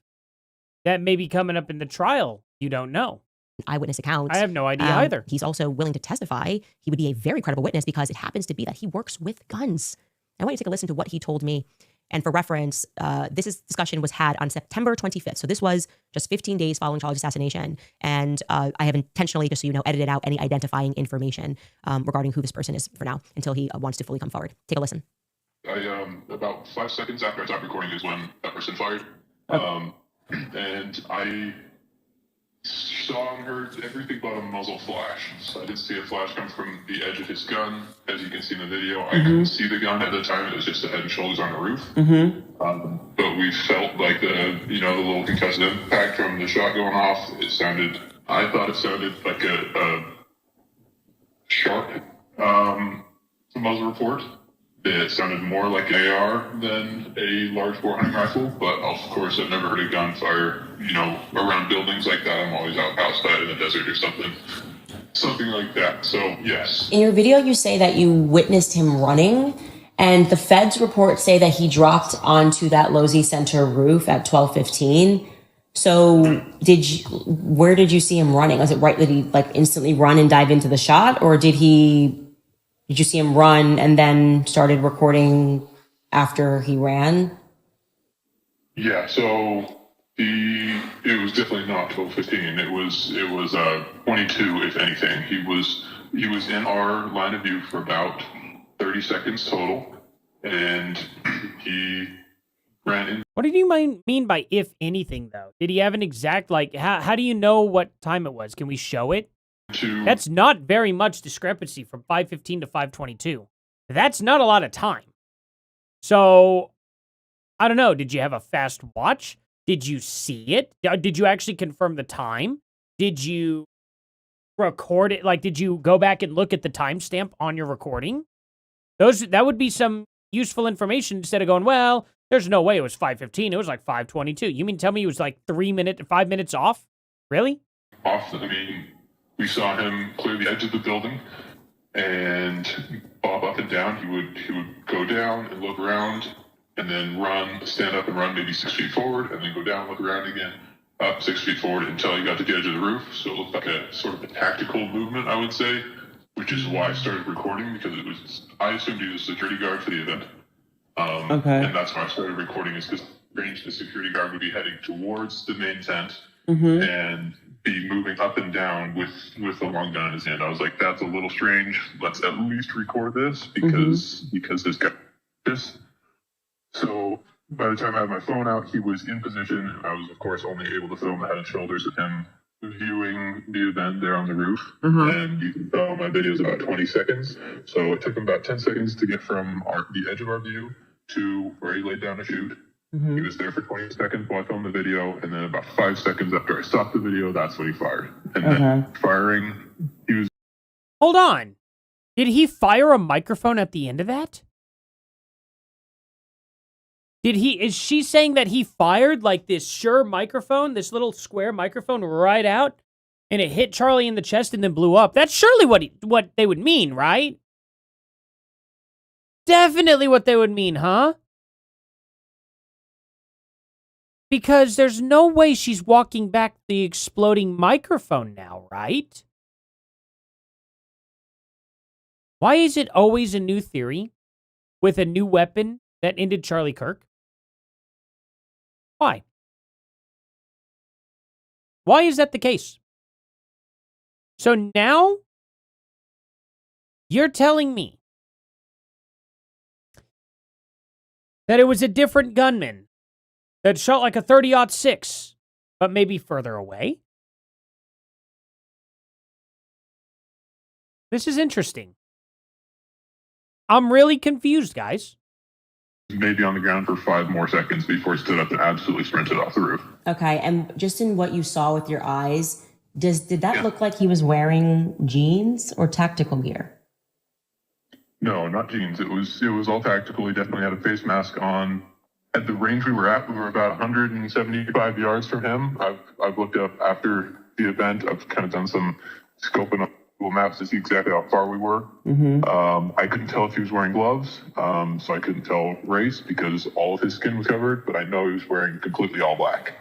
That may be coming up in the trial. You don't know. an eyewitness account. I have no idea either. He's also willing to testify. He would be a very credible witness because it happens to be that he works with guns. I want you to take a listen to what he told me. And for reference, this discussion was had on September 25th. So this was just 15 days following Charlie's assassination. And I have intentionally, just so you know, edited out any identifying information regarding who this person is for now until he wants to fully come forward. Take a listen. About 5 seconds after I stopped recording is when that person fired. And I saw and heard everything but a muzzle flash. So I did see a flash come from the edge of his gun. As you can see in the video, I couldn't see the gun at the time. It was just the head and shoulders on the roof. But we felt like the little concussive impact from the shot going off. I thought it sounded like a sharp muzzle report. It sounded more like an AR than a large bore hunting rifle, but of course I've never heard a gunfire, around buildings like that. I'm always out outside in the desert or something like that. So yes. In your video, you say that you witnessed him running, and the feds reports say that he dropped onto that Losey Center roof at 12:15. So where did you see him running? Was it right that he instantly run and dive into the shot, or did you see him run and then started recording after he ran? Yeah, so it was definitely not 12:15. It was 22, if anything. He was in our line of view for about 30 seconds total, and he ran in. What did you mean by if anything, though? Did he have an exact, how do you know what time it was? Can we show it? That's not very much discrepancy from 5:15 to 5:22. That's not a lot of time. So, I don't know. Did you have a fast watch? Did you see it? Did you actually confirm the time? Did you record it? Did you go back and look at the timestamp on your recording? That would be some useful information instead of going, well, there's no way it was 5:15. It was 5:22. You mean tell me it was 5 minutes off? Really? Off. We saw him clear the edge of the building and bob up and down. He would go down and look around and then stand up and run maybe 6 feet forward and then go down, look around again, up 6 feet forward until he got to the edge of the roof. So it looked like a sort of a tactical movement, I would say, which is why I started recording, because I assumed he was a security guard for the event. Okay. And that's why I started recording, is because the security guard would be heading towards the main tent and be moving up and down with the long gun in his hand. I was like, that's a little strange. Let's at least record this because this guy is. So by the time I had my phone out, he was in position. I was, of course, only able to film the head and shoulders of him viewing the event there on the roof. And you can tell my video is about 20 seconds. So it took him about 10 seconds to get from the edge of our view to where he laid down to shoot. He was there for 20 seconds while I filmed the video, and then about 5 seconds after I stopped the video, that's when he fired. And then firing, he was... Hold on. Did he fire a microphone at the end of that? Is she saying that he fired this Shure microphone, this little square microphone right out, and it hit Charlie in the chest and then blew up? That's surely what they would mean, right? Definitely what they would mean, huh? Because there's no way she's walking back the exploding microphone now, right? Why is it always a new theory with a new weapon that ended Charlie Kirk? Why? Why is that the case? So now you're telling me that it was a different gunman that shot a 30-06, but maybe further away? This is interesting. I'm really confused, guys. Maybe on the ground for 5 more seconds before he stood up and absolutely sprinted off the roof. Okay, and just in what you saw with your eyes, did that look like he was wearing jeans or tactical gear? No, not jeans. It was all tactical. He definitely had a face mask on. At the range we were at, we were about 175 yards from him. I've looked up after the event. I've kind of done some scoping on Google Maps to see exactly how far we were. I couldn't tell if he was wearing gloves, so I couldn't tell race because all of his skin was covered, but I know he was wearing completely all black.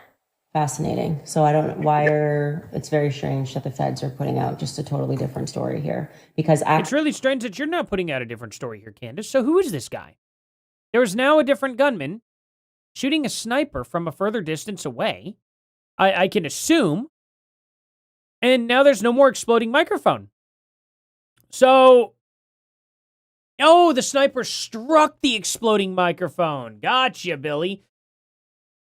Fascinating. So I don't know why it's very strange that the feds are putting out just a totally different story here. Because it's really strange that you're not putting out a different story here, Candace. So who is this guy? There is now a different gunman shooting a sniper from a further distance away, I can assume, and now there's no more exploding microphone. So, the sniper struck the exploding microphone. Gotcha, Billy.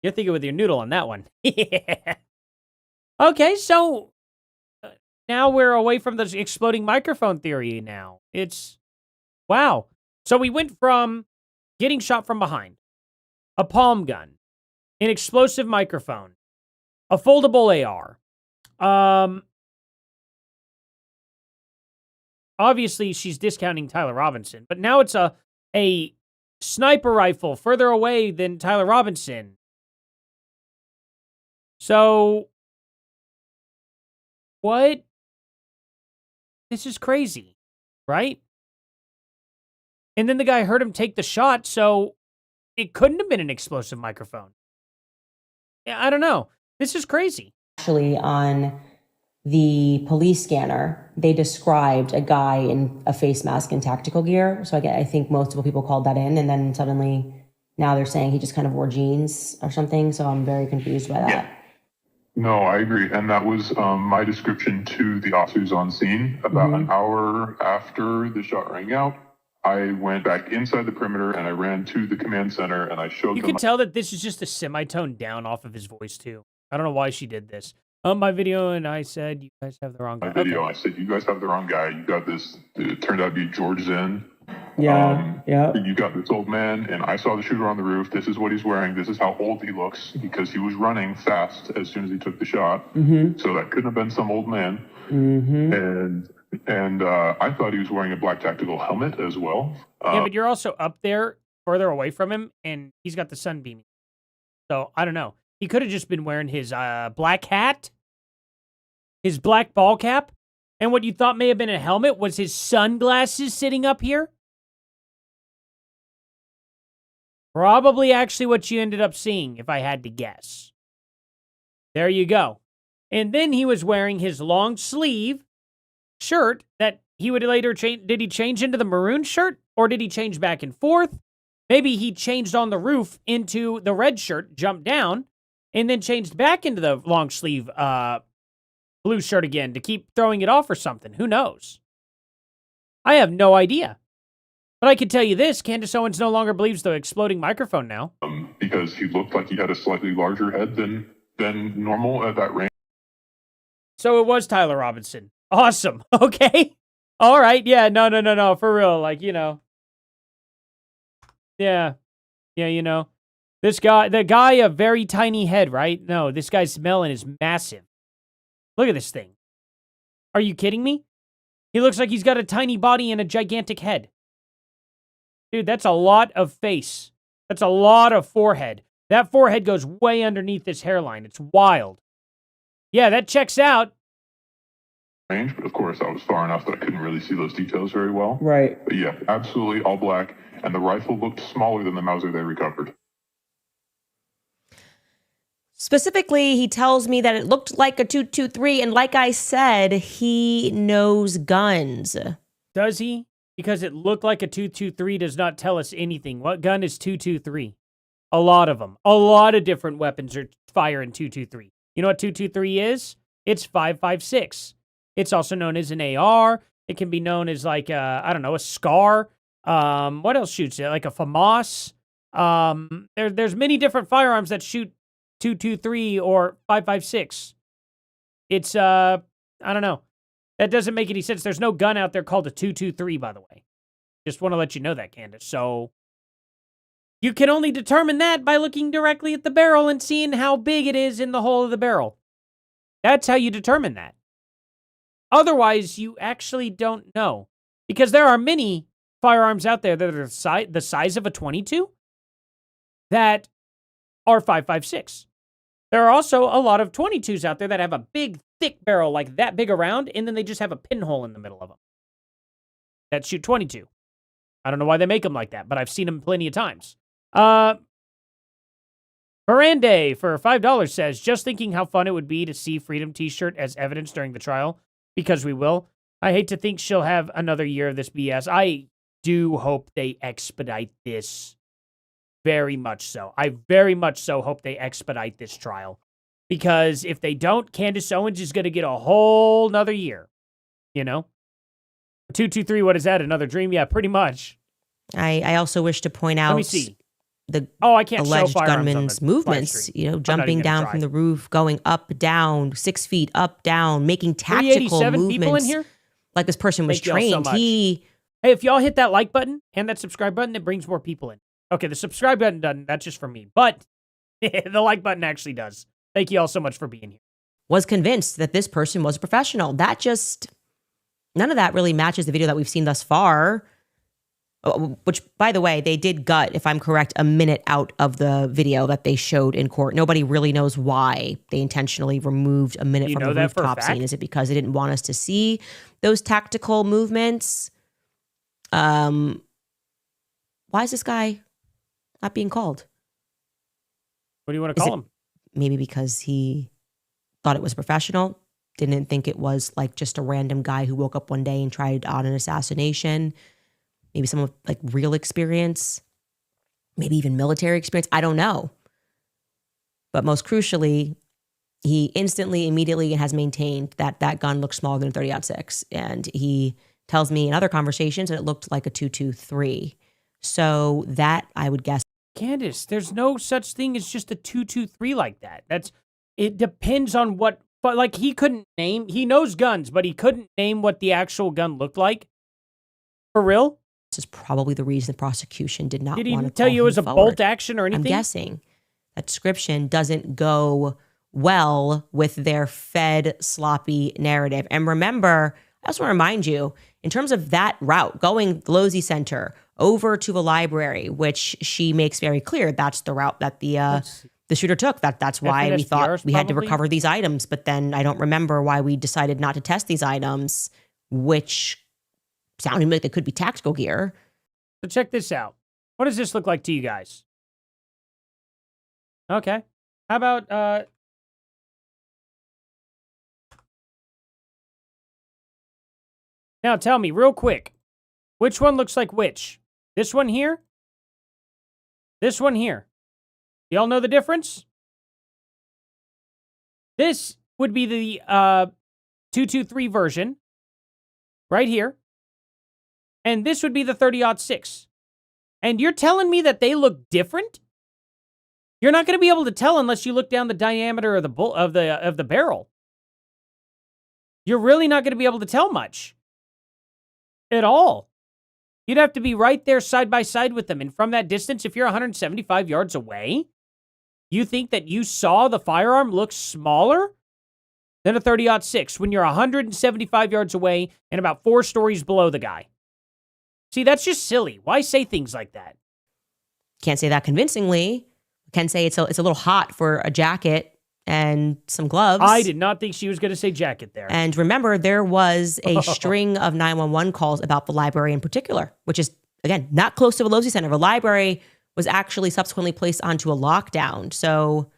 You're thinking with your noodle on that one. Yeah. Okay, so now we're away from the exploding microphone theory now. Wow. So we went from getting shot from behind, a palm gun, an explosive microphone, a foldable AR. Obviously, she's discounting Tyler Robinson, but now it's a a sniper rifle further away than Tyler Robinson. So, what? This is crazy, right? And then the guy heard him take the shot, so it couldn't have been an explosive microphone. Yeah, I don't know. This is crazy. Actually, on the police scanner, they described a guy in a face mask and tactical gear. So I think most people called that in, and then suddenly now they're saying he just kind of wore jeans or something. So I'm very confused by that. Yeah. No, I agree. And that was my description to the officers on scene. About an hour after the shot rang out, I went back inside the perimeter and I ran to the command center and I showed them. You can tell that this is just a semitone down off of his voice, too. I don't know why she did this. My video, and I said, you guys have the wrong guy. My video, I said, you guys have the wrong guy. You got this. It turned out to be George Zinn. Yeah. You got this old man, and I saw the shooter on the roof. This is what he's wearing. This is how old he looks because he was running fast as soon as he took the shot. So that couldn't have been some old man. And I thought he was wearing a black tactical helmet as well. Yeah, but you're also up there further away from him, and he's got the sun beaming. So I don't know. He could have just been wearing his black hat, his black ball cap, and what you thought may have been a helmet was his sunglasses sitting up here. Probably actually what you ended up seeing, if I had to guess. There you go. And then he was wearing his long sleeve shirt that he would later change. Did he change into the maroon shirt, or did he change back and forth? Maybe he changed on the roof into the red shirt, jumped down, and then changed back into the long sleeve blue shirt again to keep throwing it off or something. Who knows? I have no idea. But I can tell you this, Candace Owens no longer believes the exploding microphone now. Because he looked like he had a slightly larger head than normal at that range. So it was Tyler Robinson. Awesome. Okay. All right. Yeah, no. For real. Like, you know. Yeah, you know. The guy, a very tiny head, right? No, this guy's melon is massive. Look at this thing. Are you kidding me? He looks like he's got a tiny body and a gigantic head. Dude, that's a lot of face. That's a lot of forehead. That forehead goes way underneath this hairline. It's wild. Yeah, that checks out. Range, but of course I was far enough that I couldn't really see those details very well. Right. But yeah, absolutely all black, and the rifle looked smaller than the Mauser they recovered. Specifically, he tells me that it looked like a 223, and like I said, he knows guns. Does he? Because it looked like a 223 does not tell us anything. What gun is 223? A lot of them. A lot of different weapons are firing 223. You know what 223 is? It's 5.56. It's also known as an AR. It can be known as like a SCAR. What else shoots it? Like a FAMAS. There's many different firearms that shoot 223 or 5.56. It's I don't know. That doesn't make any sense. There's no gun out there called a 223, by the way. Just want to let you know that, Candace. So you can only determine that by looking directly at the barrel and seeing how big it is in the hole of the barrel. That's how you determine that. Otherwise, you actually don't know. Because there are many firearms out there that are the size of a 22 that are 5.56. There are also a lot of 22s out there that have a big, thick barrel like that big around, and then they just have a pinhole in the middle of them that shoot 22. I don't know why they make them like that, but I've seen them plenty of times. Mirande for $5 says, just thinking how fun it would be to see Freedom t-shirt as evidence during the trial, because we will. I hate to think she'll have another year of this BS. I do hope they expedite this. Very much so. I very much so hope they expedite this trial. Because if they don't, Candace Owens is going to get a whole nother year. You know? 223, what is that? Another dream? Yeah, pretty much. I also wish to point out Let me see. the I can't alleged show firearms on gunman's the movements, live stream. jumping down from the roof, going up, down, 6 feet up, down, making tactical 387 movements. people in here? Like this person was Thank y'all so trained. much. Hey, if y'all hit that like button and that subscribe button, it brings more people in. Okay, the subscribe button doesn't. That's just for me. But the like button actually does. Thank you all so much for being here. Was convinced that this person was a professional. None of that really matches the video that we've seen thus far. which, by the way, they did gut, if I'm correct, a minute out of the video that they showed in court. Nobody really knows why they intentionally removed a minute from the rooftop scene. Is it because they didn't want us to see those tactical movements? Why is this guy not being called? What do you want to call him? Maybe because he thought it was professional, didn't think it was like just a random guy who woke up one day and tried on an assassination. Maybe some with like real experience, maybe even military experience. I don't know. But most crucially, he instantly, immediately has maintained that that gun looks smaller than a 30-06. And he tells me in other conversations that it looked like a 223. So that, I would guess. Candace, there's no such thing as just a 223 like that. It depends on what, but like he knows guns, but he couldn't name what the actual gun looked like. For real? This is probably the reason the prosecution did not want to call him forward. Did he tell you it was a bolt action or anything? I'm guessing that description doesn't go well with their fed, sloppy narrative. And remember, I also want to remind you, in terms of that route, going Losey Center over to the library, which she makes very clear, that's the route that the shooter took. That's why we thought we had to recover these items. But then I don't remember why we decided not to test these items, which sounded like they could be tactical gear. So check this out. What does this look like to you guys? Okay. How about, now tell me real quick, which one looks like which? This one here? This one here? Y'all know the difference? This would be the 223 version right here. And this would be the 30-06. And you're telling me that they look different? You're not going to be able to tell unless you look down the diameter of the barrel. You're really not going to be able to tell much at all. You'd have to be right there side by side with them. And from that distance, if you're 175 yards away, you think that you saw the firearm look smaller than a 30-06 when you're 175 yards away and about 4 stories below the guy. See, that's just silly. Why say things like that? Can't say that convincingly. Can say it's a little hot for a jacket and some gloves. I did not think she was going to say jacket there. And remember, there was a string of 911 calls about the library in particular, which is, again, not close to a Losey Center. The library was actually subsequently placed onto a lockdown. So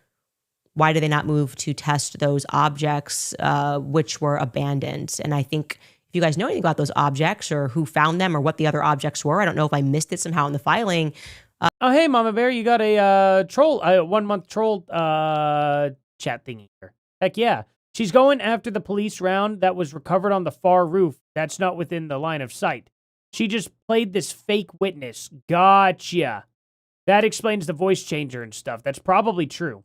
why did they not move to test those objects which were abandoned? And I think if you guys know anything about those objects or who found them or what the other objects were, I don't know if I missed it somehow in the filing. Oh, hey, Mama Bear, you got a troll, 1-month troll chat thingy here. Heck yeah. She's going after the police round that was recovered on the far roof. That's not within the line of sight. She just played this fake witness. Gotcha. That explains the voice changer and stuff. That's probably true.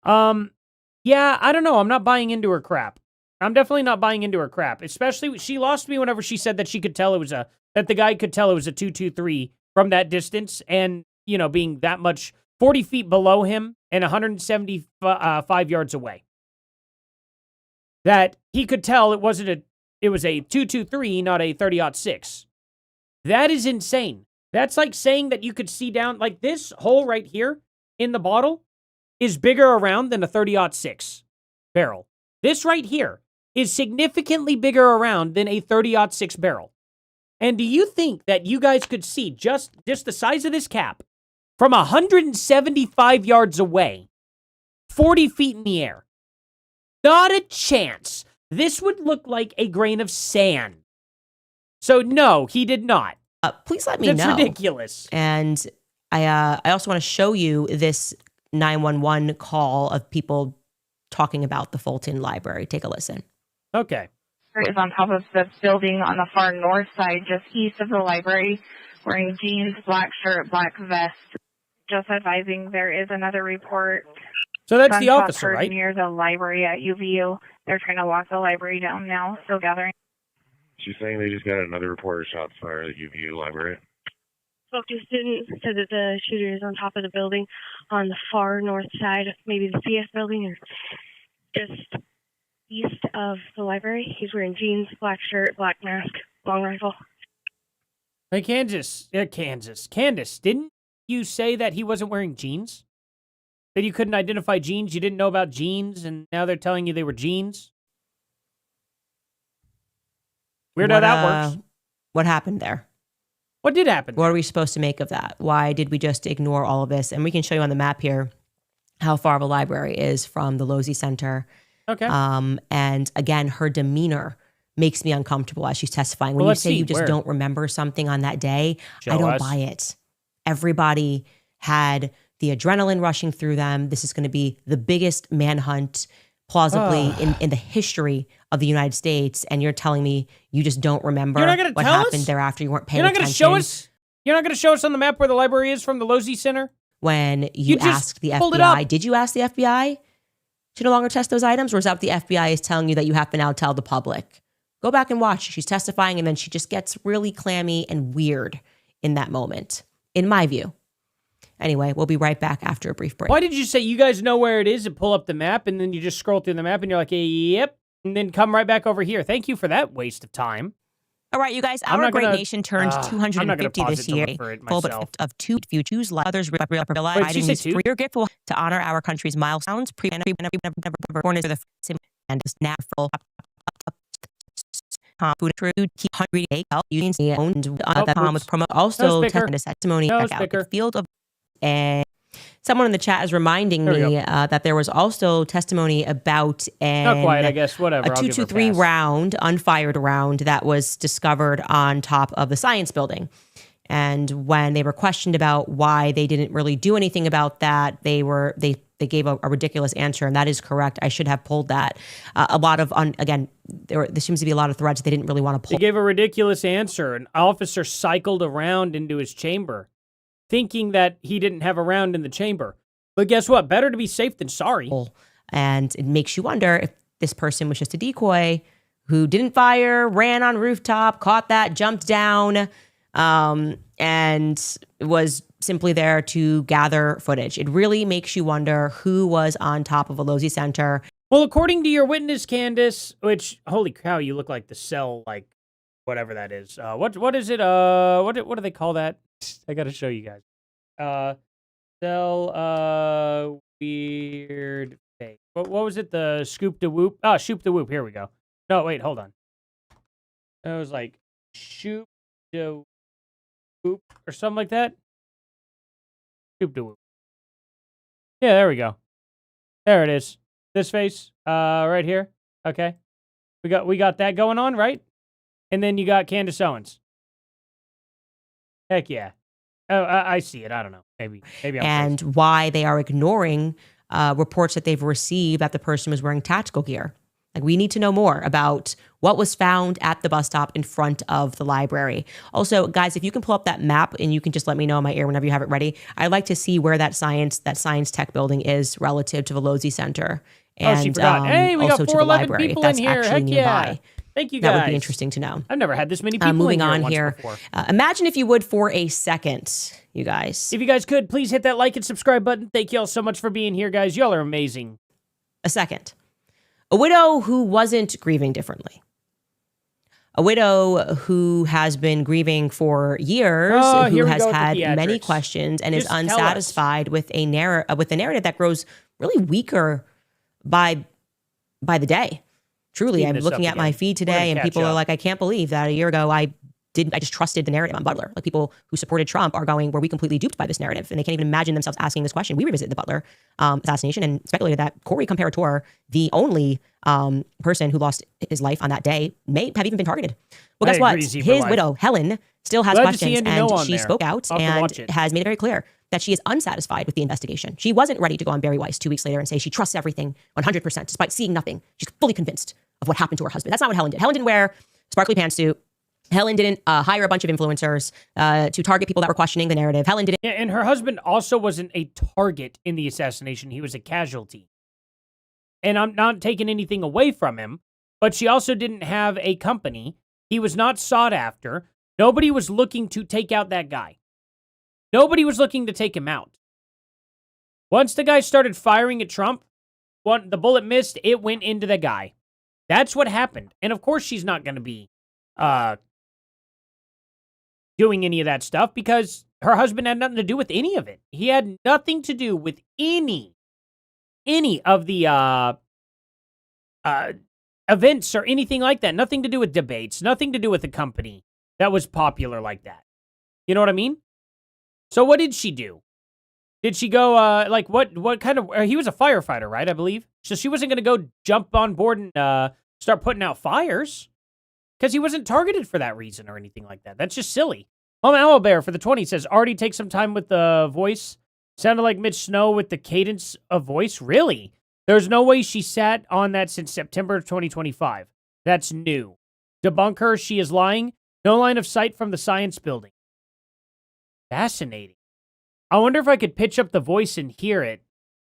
Yeah, I don't know. I'm not buying into her crap. I'm definitely not buying into her crap. Especially, she lost me whenever she said that she could tell it was that the guy could tell it was a 223 from that distance and, you know, being that much 40 feet below him and 175 yards away. That he could tell it was a 223, not a 30-06. That is insane. That's like saying that you could see down, like this hole right here in the bottle is bigger around than a 30-06 barrel. This right here is significantly bigger around than a 30-06 barrel. And do you think that you guys could see just the size of this cap from 175 yards away, 40 feet in the air? Not a chance. This would look like a grain of sand. So no, he did not. Please let me know. That's ridiculous. And I also want to show you this 911 call of people talking about the Fulton Library. Take a listen. Okay. Is on top of the building on the far north side, just east of the library, wearing jeans, black shirt, black vest. Just advising, there is another report. So that's the officer, right? Near the library at UVU. They're trying to lock the library down now, still gathering. She's saying they just got another report of shots fired at UVU library. Spoke to a student, said that the shooter is on top of the building on the far north side, maybe the CS building or just east of the library. He's wearing jeans, black shirt, black mask, long rifle. Hey, Candace, didn't you say that he wasn't wearing jeans? That you couldn't identify jeans? You didn't know about jeans, and now they're telling you they were jeans? Weird how that works. What happened there? What did happen? What are we supposed to make of that? Why did we just ignore all of this? And we can show you on the map here how far the library is from the Losey Center. Okay. And again, her demeanor makes me uncomfortable as she's testifying. When you say you just don't remember something on that day, I don't buy it. Everybody had the adrenaline rushing through them. This is going to be the biggest manhunt plausibly in the history of the United States. And you're telling me you just don't remember what happened thereafter. You weren't paying attention. You're not going to show us on the map where the library is from the Losey Center? When you asked the FBI, did you ask the FBI to no longer test those items? Or is that what the FBI is telling you that you have to now tell the public? Go back and watch. She's testifying, and then she just gets really clammy and weird in that moment, in my view. Anyway, we'll be right back after a brief break. Why did you say you guys know where it is and pull up the map, and then you just scroll through the map, and you're like, yep, and then come right back over here? Thank you for that waste of time. All right, you guys, our great nation turned 250 this year. Full but of two few choose others realize you're grateful to honor our country's milestones. Born is the and now full food keep hungry using the owned with promo also testimony field of and someone in the chat is reminding me that there was also testimony about not quite, I guess, whatever. A 223 round, unfired round that was discovered on top of the science building. And when they were questioned about why they didn't really do anything about that, they gave a ridiculous answer, and that is correct. I should have pulled that. A lot of there seems to be a lot of threads they didn't really want to pull. They gave a ridiculous answer. An officer cycled around into his chamber, thinking that he didn't have a round in the chamber. But guess what? Better to be safe than sorry. And it makes you wonder if this person was just a decoy who didn't fire, ran on rooftop, caught that, jumped down, and was simply there to gather footage. It really makes you wonder who was on top of a Losey Center. Well, according to your witness, Candace, which, holy cow, you look like the cell, like, whatever that is. What is it? What do they call that? I got to show you guys. Cell, weird fake. What was it? The scoop de whoop? Oh, shoop de whoop. Here we go. No, wait, hold on. It was like shoop de whoop or something like that. Shoop de whoop. Yeah, there we go. There it is. This face, right here. Okay, we got that going on, right? And then you got Candace Owens. Heck yeah. Oh, I see it. I don't know. Maybe I'm and crazy. Why they are ignoring reports that they've received that the person was wearing tactical gear. Like, we need to know more about what was found at the bus stop in front of the library. Also, guys, if you can pull up that map and you can just let me know in my ear whenever you have it ready, I'd like to see where that science tech building is relative to the Losey Center. And she forgot. Hey, we also got to the library, people if that's in here. actually Heck nearby. Yeah. Thank you, guys. That would be interesting to know. I've never had this many people moving in here on once here. before. Imagine if you would for a second, you guys. If you guys could, please hit that like and subscribe button. Thank you all so much for being here, guys. Y'all are amazing. A second. A widow who wasn't grieving differently. A widow who has been grieving for years, who has had many questions and is unsatisfied with a narrative that grows really weaker by the day. Truly, I'm looking at my feed today and people are like, I can't believe that a year ago I just trusted the narrative on Butler. Like, people who supported Trump are going, were we completely duped by this narrative? And they can't even imagine themselves asking this question. We revisited the Butler assassination and speculated that Corey Comparator, the only person who lost his life on that day, may have even been targeted. Well, guess what? His widow, Helen, still has questions, and she spoke out and has made it very clear that she is unsatisfied with the investigation. She wasn't ready to go on Barry Weiss 2 weeks later and say she trusts everything 100%, despite seeing nothing. She's fully convinced of what happened to her husband. That's not what Helen did. Helen didn't wear sparkly pantsuit. Helen didn't hire a bunch of influencers to target people that were questioning the narrative. Helen didn't. Yeah, and her husband also wasn't a target in the assassination. He was a casualty. And I'm not taking anything away from him, but she also didn't have a company. He was not sought after. Nobody was looking to take out that guy. Nobody was looking to take him out. Once the guy started firing at Trump, the bullet missed, it went into the guy. That's what happened. And of course she's not going to be doing any of that stuff because her husband had nothing to do with any of it. He had nothing to do with any of the events or anything like that. Nothing to do with debates. Nothing to do with the company that was popular like that. You know what I mean? So what did she do? Did she go, what kind of, he was a firefighter, right, I believe? So she wasn't going to go jump on board and start putting out fires because he wasn't targeted for that reason or anything like that. That's just silly. Owlbear for the 20 says, already take some time with the voice. Sounded like Mitch Snow with the cadence of voice. Really? There's no way she sat on that since September of 2025. That's new. Debunk her, she is lying. No line of sight from the science building. Fascinating. I wonder if I could pitch up the voice and hear it.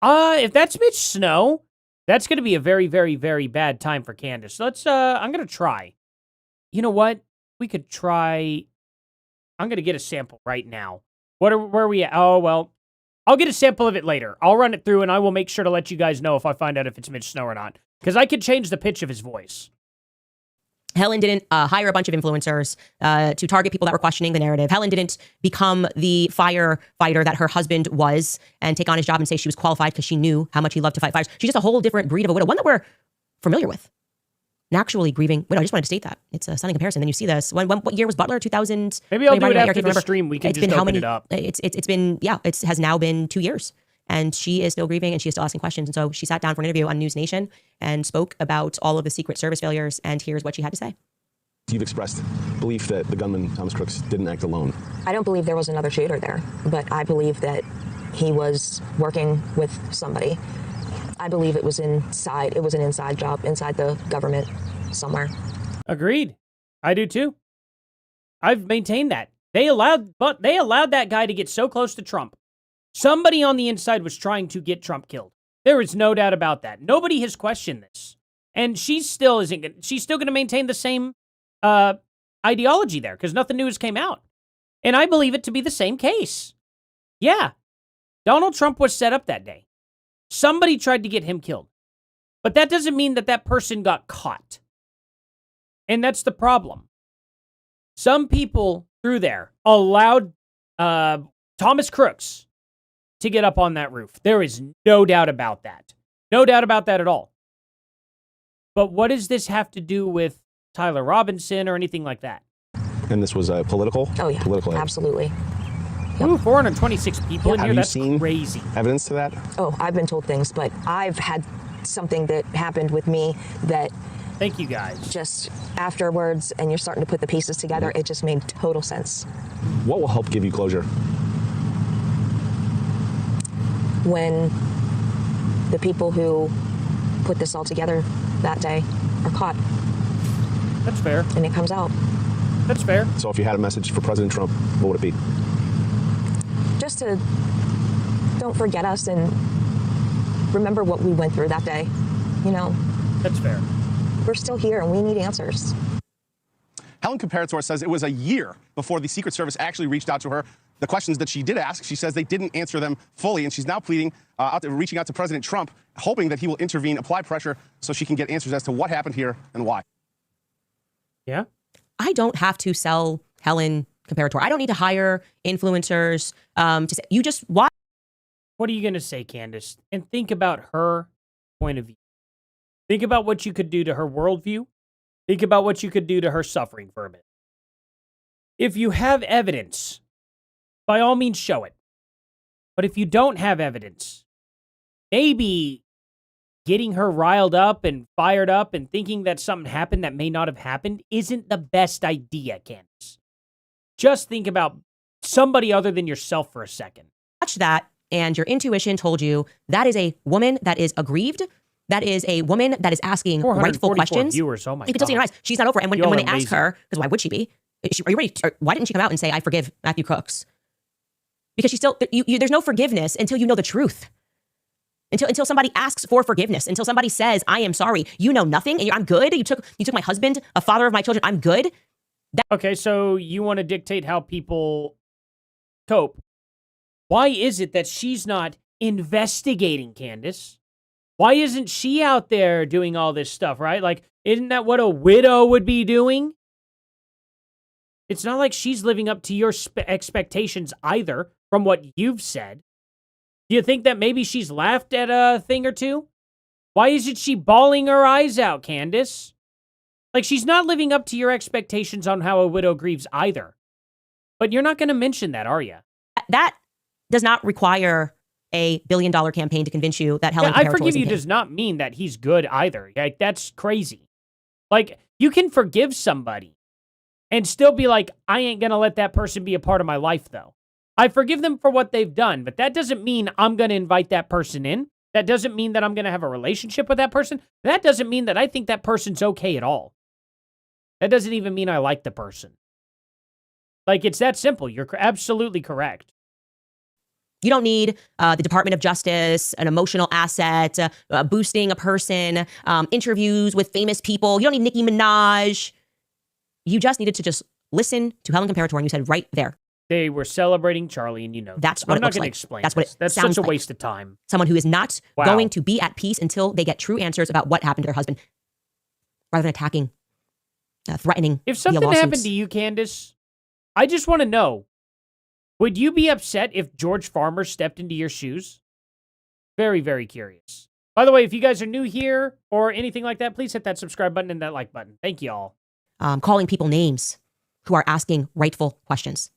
If that's Mitch Snow, that's going to be a very, very, very bad time for Candace. I'm going to try. You know what? We could try. I'm going to get a sample right now. Where are we at? Oh, well, I'll get a sample of it later. I'll run it through and I will make sure to let you guys know if I find out if it's Mitch Snow or not. Because I could change the pitch of his voice. Helen didn't hire a bunch of influencers to target people that were questioning the narrative. Helen didn't become the firefighter that her husband was and take on his job and say she was qualified because she knew how much he loved to fight fires. She's just a whole different breed of a widow, one that we're familiar with. And actually grieving. Wait, I just wanted to state that. It's a stunning comparison. Then you see this. What year was Butler? 2000? Maybe I'll do it after the stream. We can just open it up. It has now been 2 years. And she is still grieving and she is still asking questions. And so she sat down for an interview on News Nation and spoke about all of the Secret Service failures. And here's what she had to say. You've expressed belief that the gunman, Thomas Crooks, didn't act alone. I don't believe there was another shooter there, but I believe that he was working with somebody. I believe it was an inside job inside the government somewhere. Agreed. I do too. I've maintained that. They allowed that guy to get so close to Trump. Somebody on the inside was trying to get Trump killed. There is no doubt about that. Nobody has questioned this. And she's still going to maintain the same ideology there because nothing new has came out. And I believe it to be the same case. Yeah. Donald Trump was set up that day. Somebody tried to get him killed. But that doesn't mean that person got caught. And that's the problem. Some people through there allowed Thomas Crooks to get up on that roof. There is no doubt about that. No doubt about that at all. But what does this have to do with Tyler Robinson or anything like that? And this was political? Oh, yeah. Political. Absolutely. Ooh, 426 people in here. That's seen crazy. Evidence to that? Oh, I've been told things, but I've had something that happened with me that... Thank you, guys. Just afterwards, and you're starting to put the pieces together, it just made total sense. What will help give you closure? When the people who put this all together that day are caught. That's fair. And it comes out. That's fair. So if you had a message for President Trump, what would it be? Just to don't forget us and remember what we went through that day. You know? That's fair. We're still here and we need answers. Helen Comparator says it was a year before the Secret Service actually reached out to her. The questions that she did ask, she says they didn't answer them fully, and she's now pleading, reaching out to President Trump, hoping that he will intervene, apply pressure, so she can get answers as to what happened here and why. Yeah? I don't have to sell Helen Comparator. I don't need to hire influencers to say, you just watch. What are you going to say, Candace? And think about her point of view. Think about what you could do to her worldview. Think about what you could do to her suffering for a bit. If you have evidence, by all means, show it. But if you don't have evidence, maybe getting her riled up and fired up and thinking that something happened that may not have happened isn't the best idea, Candace. Just think about somebody other than yourself for a second. Watch that, and your intuition told you that is a woman that is aggrieved. That is a woman that is asking rightful questions. Viewers, oh my you can still see in her eyes. She's not over it. And when they ask her, because why would she be? Are you ready? Why didn't she come out and say, I forgive Matthew Crooks? Because she's still, there's no forgiveness until you know the truth. Until somebody asks for forgiveness. Until somebody says, I am sorry. You know nothing. And I'm good. You took my husband, a father of my children. I'm good. Okay, so you want to dictate how people cope. Why is it that she's not investigating, Candace? Why isn't she out there doing all this stuff, right? Like, isn't that what a widow would be doing? It's not like she's living up to your expectations either, from what you've said. Do you think that maybe she's laughed at a thing or two? Why isn't she bawling her eyes out, Candace? Like, she's not living up to your expectations on how a widow grieves either. But you're not going to mention that, are you? That does not require a billion-dollar campaign to convince you that Helen I Comparator forgive isn't you king. does not mean that he's good either. Like, that's crazy. Like, you can forgive somebody and still be like, I ain't going to let that person be a part of my life, though. I forgive them for what they've done, but that doesn't mean I'm going to invite that person in. That doesn't mean that I'm going to have a relationship with that person. That doesn't mean that I think that person's okay at all. That doesn't even mean I like the person. Like, it's that simple. You're absolutely correct. You don't need the Department of Justice, an emotional asset, boosting a person, interviews with famous people. You don't need Nicki Minaj. You just needed to just listen to Helen Comparator, and you said right there. They were celebrating Charlie, and you know that's this. what I'm it not looks going to like. explain. That's what it That's sounds such a like. waste of time. Someone who is not Wow. going to be at peace until they get true answers about what happened to their husband, rather than attacking, threatening. If something happened to you, Candace, I just want to know, would you be upset if George Farmer stepped into your shoes? Very, very curious. By the way, if you guys are new here or anything like that, please hit that subscribe button and that like button. Thank you all. Calling people names who are asking rightful questions.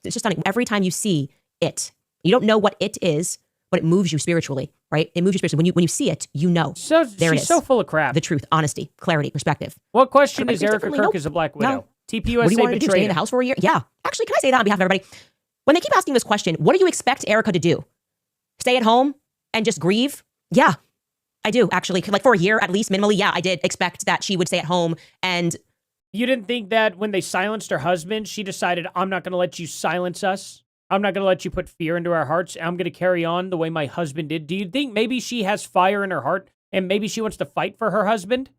It's just stunning. Every time you see it, you don't know what it is, but it moves you spiritually, right? It moves you spiritually. When you see it, you know. So there it she's is. so full of crap. The truth, honesty, clarity, perspective. What question Everybody is thinks Erica differently. Kirk Nope. as a black widow? No. TPUSA What do you want to do? Stay betrayed in the him. house for a year? Yeah. Actually, can I say that on behalf of everybody? When they keep asking this question, what do you expect Erica to do? Stay at home and just grieve? Yeah, I do, actually. Like for a year, at least, minimally, yeah, I did expect that she would stay at home. And you didn't think that when they silenced her husband, she decided, I'm not going to let you silence us. I'm not going to let you put fear into our hearts. I'm going to carry on the way my husband did. Do you think maybe she has fire in her heart and maybe she wants to fight for her husband,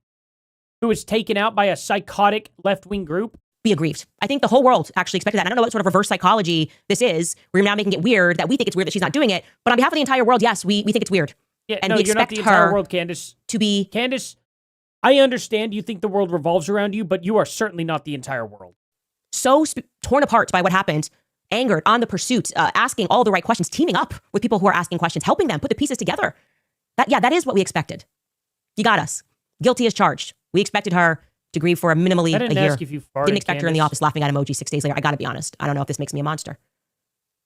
who was taken out by a psychotic left-wing group? be aggrieved. I think the whole world actually expected that. I don't know what sort of reverse psychology this is. We're now making it weird that we think it's weird that she's not doing it. But on behalf of the entire world, yes, we think it's weird. Yeah, and no, we you're not expect the entire her world, Candace. to be... Candace, I understand you think the world revolves around you, but you are certainly not the entire world. So torn apart by what happened, angered, on the pursuit, asking all the right questions, teaming up with people who are asking questions, helping them put the pieces together. That is what we expected. You got us. Guilty as charged. We expected her to grieve for minimally I didn't a year. ask if you farted, Didn't expect her in the Candace. office laughing at emoji 6 days later. I got to be honest. I don't know if this makes me a monster.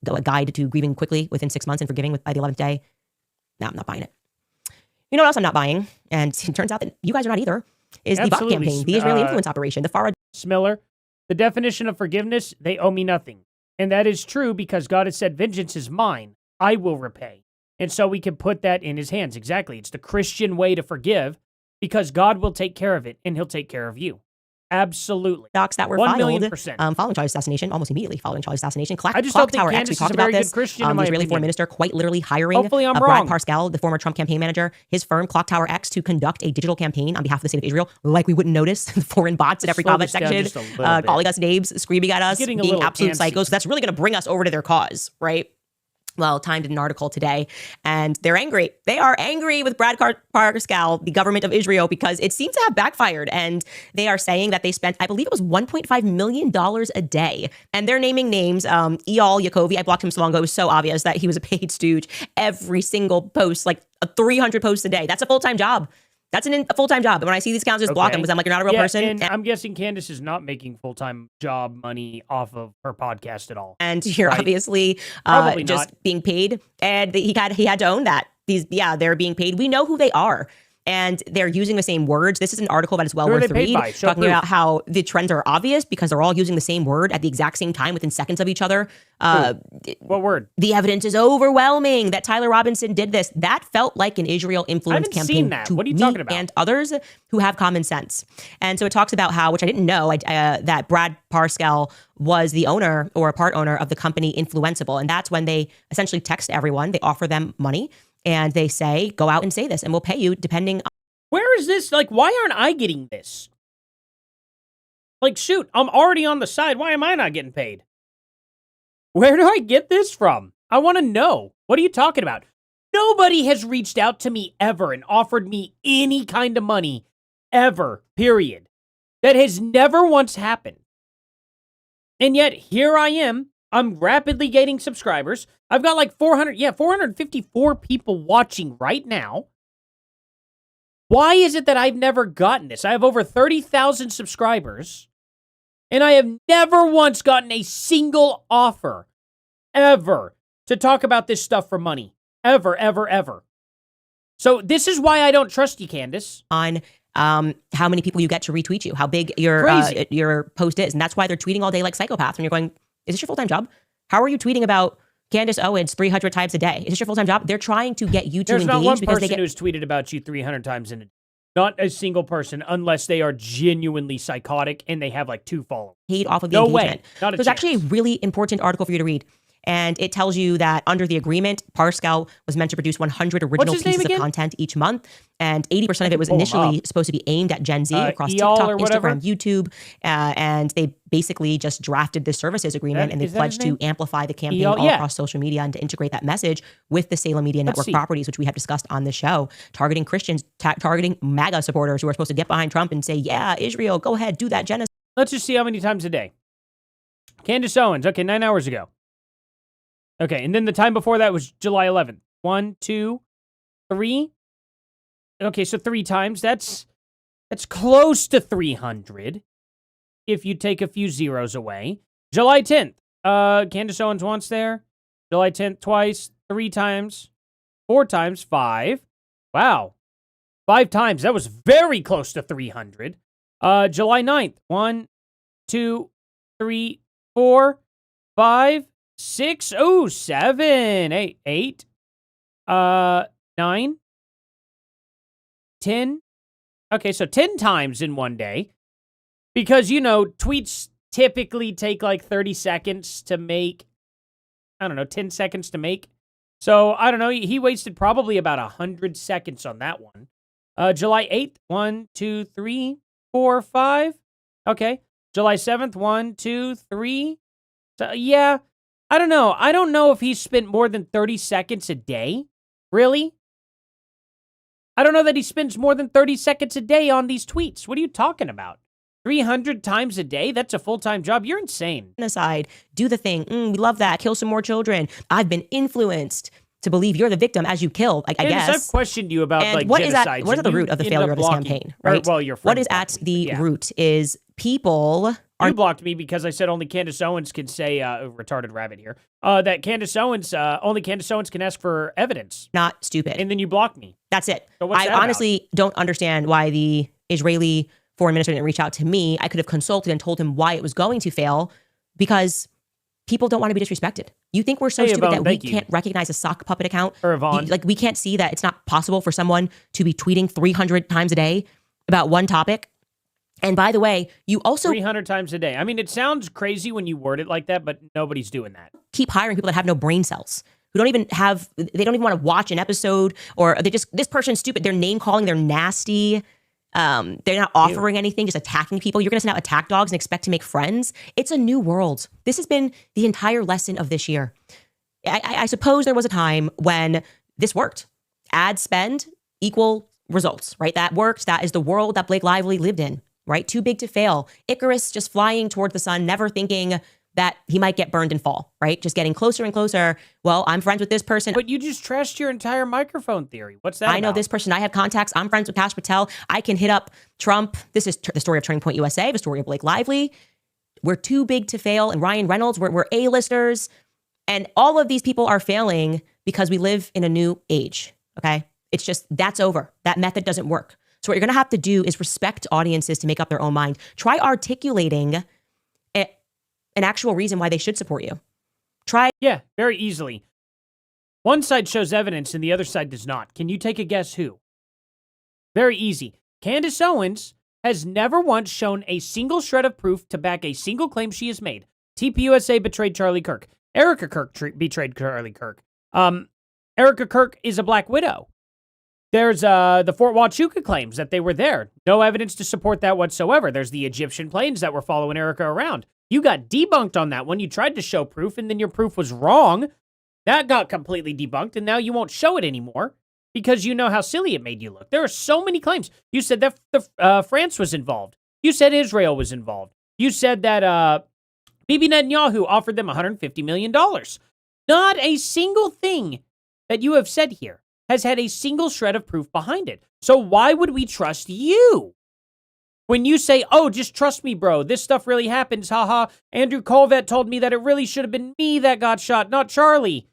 A guide to grieving quickly within 6 months and forgiving by the 11th day. No, I'm not buying it. You know what else I'm not buying? And it turns out that you guys are not either. Is the bot Absolutely. campaign, the Israeli influence operation, the Farah. Smiller, the definition of forgiveness, they owe me nothing. And that is true because God has said, vengeance is mine. I will repay. And so we can put that in his hands. Exactly. It's the Christian way to forgive because God will take care of it and he'll take care of you. Absolutely. Docs that were 1,000,000%. following Charlie's assassination, almost immediately following Charlie's assassination. I just Clock don't think Tower X, we Candace is talked a very about good this. Christian, in The my Israeli opinion. foreign minister quite literally hiring Hopefully I'm Brad wrong. Parscale, the former Trump campaign manager, his firm, Clock Tower X, to conduct a digital campaign on behalf of the state of Israel, like we wouldn't notice the foreign bots in every Slow comment this down section, just a little bit. calling us names, screaming at us, Getting a being little absolute antsy. psychos. That's really going to bring us over to their cause, right? Well, Time did an article today, and they're angry. They are angry with Brad Parscale, the government of Israel, because it seems to have backfired. And they are saying that they spent, I believe it was $1.5 million a day. And they're naming names. Eyal Yacovi, I blocked him so long ago. It was so obvious that he was a paid stooge. Every single post, like 300 posts a day. That's a full-time job. That's a full-time job. And when I see these accounts, just block them because I'm like, you're not a real person. And I'm guessing Candace is not making full-time job money off of her podcast at all. And you're Right? obviously Probably just not. being paid. And he had to own that. They're being paid. We know who they are. And they're using the same words. This is an article that is well Who are worth they the paid read, by? Show talking proof. about how the trends are obvious because they're all using the same word at the exact same time within seconds of each other. What word? The evidence is overwhelming that Tyler Robinson did this. That felt like an Israel influence haven't campaign seen that. to What are you me talking about? and others who have common sense. And so it talks about how, which I didn't know, that Brad Parscale was the owner or a part owner of the company Influenceable. And that's when they essentially text everyone. They offer them money and they say, go out and say this and we'll pay you depending on. Where is this? Like, why aren't I getting this? Like, shoot, I'm already on the side. Why am I not getting paid? Where do I get this from? I want to know. What are you talking about? Nobody has reached out to me ever and offered me any kind of money ever, period. That has never once happened. And yet, here I am. I'm rapidly gaining subscribers. I've got like 454 people watching right now. Why is it that I've never gotten this? I have over 30,000 subscribers, and I have never once gotten a single offer, ever, to talk about this stuff for money. Ever, ever, ever. So this is why I don't trust you, Candace. On how many people you get to retweet you, how big your post is. And that's why they're tweeting all day like psychopaths. And you're going, is this your full-time job? How are you tweeting about Candace Owens 300 times a day? Is this your full-time job? They're trying to get you to There's engage not one because person who's tweeted about you 300 times in a day. Not a single person, unless they are genuinely psychotic and they have like 2 followers. Paid off of the engagement. There's actually a really important article for you to read. And it tells you that under the agreement, Parscale was meant to produce 100 original pieces of content each month. And 80% of it was initially supposed to be aimed at Gen Z across TikTok, Instagram, YouTube. And they basically just drafted the services agreement and they pledged to amplify the campaign all across social media and to integrate that message with the Salem Media Network properties, which we have discussed on the show, targeting Christians, targeting MAGA supporters who are supposed to get behind Trump and say, yeah, Israel, go ahead, do that genocide. Let's just see how many times a day. Candace Owens, okay, 9 hours ago. Okay, and then the time before that was July 11th. 1, 2, 3. Okay, so 3 times. That's close to 300 if you take a few zeros away. July 10th. Candace Owens once there. July 10th twice. 3 times. 4 times. 5. Wow. 5 times. That was very close to 300. July 9th. 1, 2, 3, 4, 5. 6, 7, 8, 9, 10. Okay, so 10 times in one day. Because, tweets typically take like 30 seconds to make. 10 seconds to make. So, I don't know. He wasted probably about 100 seconds on that one. July 8th, 1, 2, 3, 4, 5. Okay. July 7th, 1, 2, 3. So, yeah. I don't know. I don't know if he's spent more than 30 seconds a day. Really? I don't know that he spends more than 30 seconds a day on these tweets. What are you talking about? 300 times a day? That's a full-time job. You're insane. Aside, do the thing. We love that. Kill some more children. I've been influenced to believe you're the victim as you kill, I guess. I've questioned you about and what genocide. What is at the root of the failure of this campaign? Right? What is at the root is people... You blocked me because I said only Candace Owens can say, retarded rabbit here, that only Candace Owens can ask for evidence. Not stupid. And then you blocked me. That's it. So what's I that honestly don't understand why the Israeli foreign minister didn't reach out to me. I could have consulted and told him why it was going to fail because people don't want to be disrespected. You think we're so stupid that we can't recognize a sock puppet account? Or Yvonne. Like we can't see that it's not possible for someone to be tweeting 300 times a day about one topic? And by the way, you also 300 times a day. I mean, it sounds crazy when you word it like that, but nobody's doing that. Keep hiring people that have no brain cells, who don't even want to watch an episode, or this person's stupid. They're name calling, they're nasty. They're not offering anything, just attacking people. You're going to send out attack dogs and expect to make friends. It's a new world. This has been the entire lesson of this year. I suppose there was a time when this worked. Ad spend equal results, right? That worked. That is the world that Blake Lively lived in. Right? Too big to fail. Icarus just flying towards the sun, never thinking that he might get burned and fall, right? Just getting closer and closer. Well, I'm friends with this person. But you just trashed your entire microphone theory. What's that I know this person. I have contacts. I'm friends with Kash Patel. I can hit up Trump. This is the story of Turning Point USA, the story of Blake Lively. We're too big to fail. And Ryan Reynolds, we're A-listers. And all of these people are failing because we live in a new age, okay? It's just, that's over. That method doesn't work. So what you're going to have to do is respect audiences to make up their own mind. Try articulating an actual reason why they should support you. Yeah, very easily. One side shows evidence and the other side does not. Can you take a guess who? Very easy. Candace Owens has never once shown a single shred of proof to back a single claim she has made. TPUSA betrayed Charlie Kirk. Erica Kirk betrayed Charlie Kirk. Erica Kirk is a Black Widow. There's the Fort Huachuca claims that they were there. No evidence to support that whatsoever. There's the Egyptian planes that were following Erica around. You got debunked on that one. You tried to show proof, and then your proof was wrong. That got completely debunked, and now you won't show it anymore because you know how silly it made you look. There are so many claims. You said that France was involved. You said Israel was involved. You said that Bibi Netanyahu offered them $150 million. Not a single thing that you have said here has had a single shred of proof behind it. So why would we trust you? When you say, oh, just trust me, bro, this stuff really happens, haha. Andrew Colvett told me that it really should have been me that got shot, not Charlie.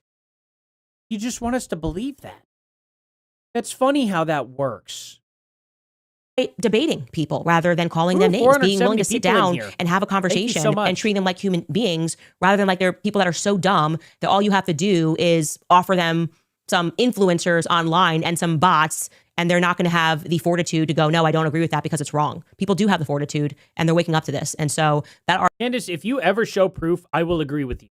You just want us to believe that. That's funny how that works. Debating people rather than calling them names, being willing to sit down and have a conversation and treat them like human beings rather than like they're people that are so dumb that all you have to do is offer them some influencers online and some bots, and they're not going to have the fortitude to go, no, I don't agree with that because it's wrong. People do have the fortitude, and they're waking up to this. And so that Candace, if you ever show proof, I will agree with you.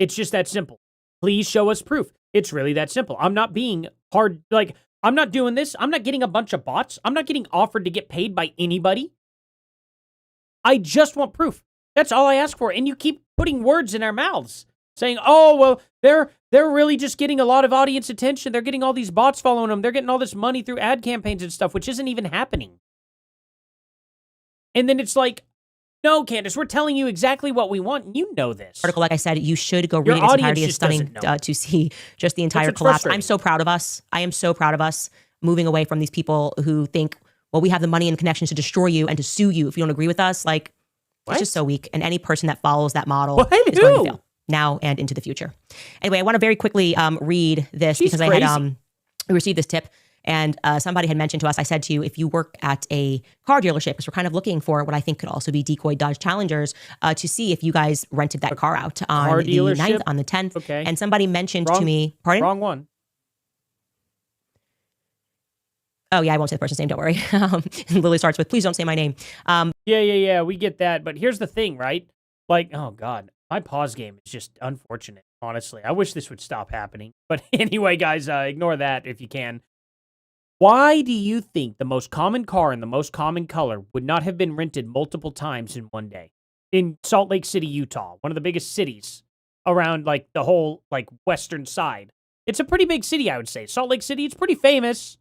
It's just that simple. Please show us proof. It's really that simple. I'm not being hard. Like, I'm not doing this. I'm not getting a bunch of bots. I'm not getting offered to get paid by anybody. I just want proof. That's all I ask for. And you keep putting words in our mouths saying, oh, well, they're really just getting a lot of audience attention. They're getting all these bots following them. They're getting all this money through ad campaigns and stuff, which isn't even happening. And then it's like, no, Candace, we're telling you exactly what we want, and you know this. Article, like I said, you should go read it. Its entirety. Is stunning to see just the entire collapse. I'm so proud of us. I am so proud of us moving away from these people who think, well, we have the money and connections to destroy you and to sue you if you don't agree with us. Like, it's just so weak. And any person that follows that model is going to fail now and into the future. Anyway, I want to very quickly read this because I had received this tip. And somebody had mentioned to us, I said to you, if you work at a car dealership, because we're kind of looking for what I think could also be decoy Dodge Challengers, to see if you guys rented that car out on the 9th, on the 10th. Okay. And somebody mentioned to me, pardon? Wrong one. Oh, yeah, I won't say the person's name, don't worry. Lily starts with, please don't say my name. Yeah, we get that. But here's the thing, right? Like, oh, God, my pause game is just unfortunate, honestly. I wish this would stop happening. But anyway, guys, ignore that if you can. Why do you think the most common car in the most common color would not have been rented multiple times in one day? In Salt Lake City, Utah, one of the biggest cities around like the whole like western side. It's a pretty big city, I would say. Salt Lake City, it's pretty famous.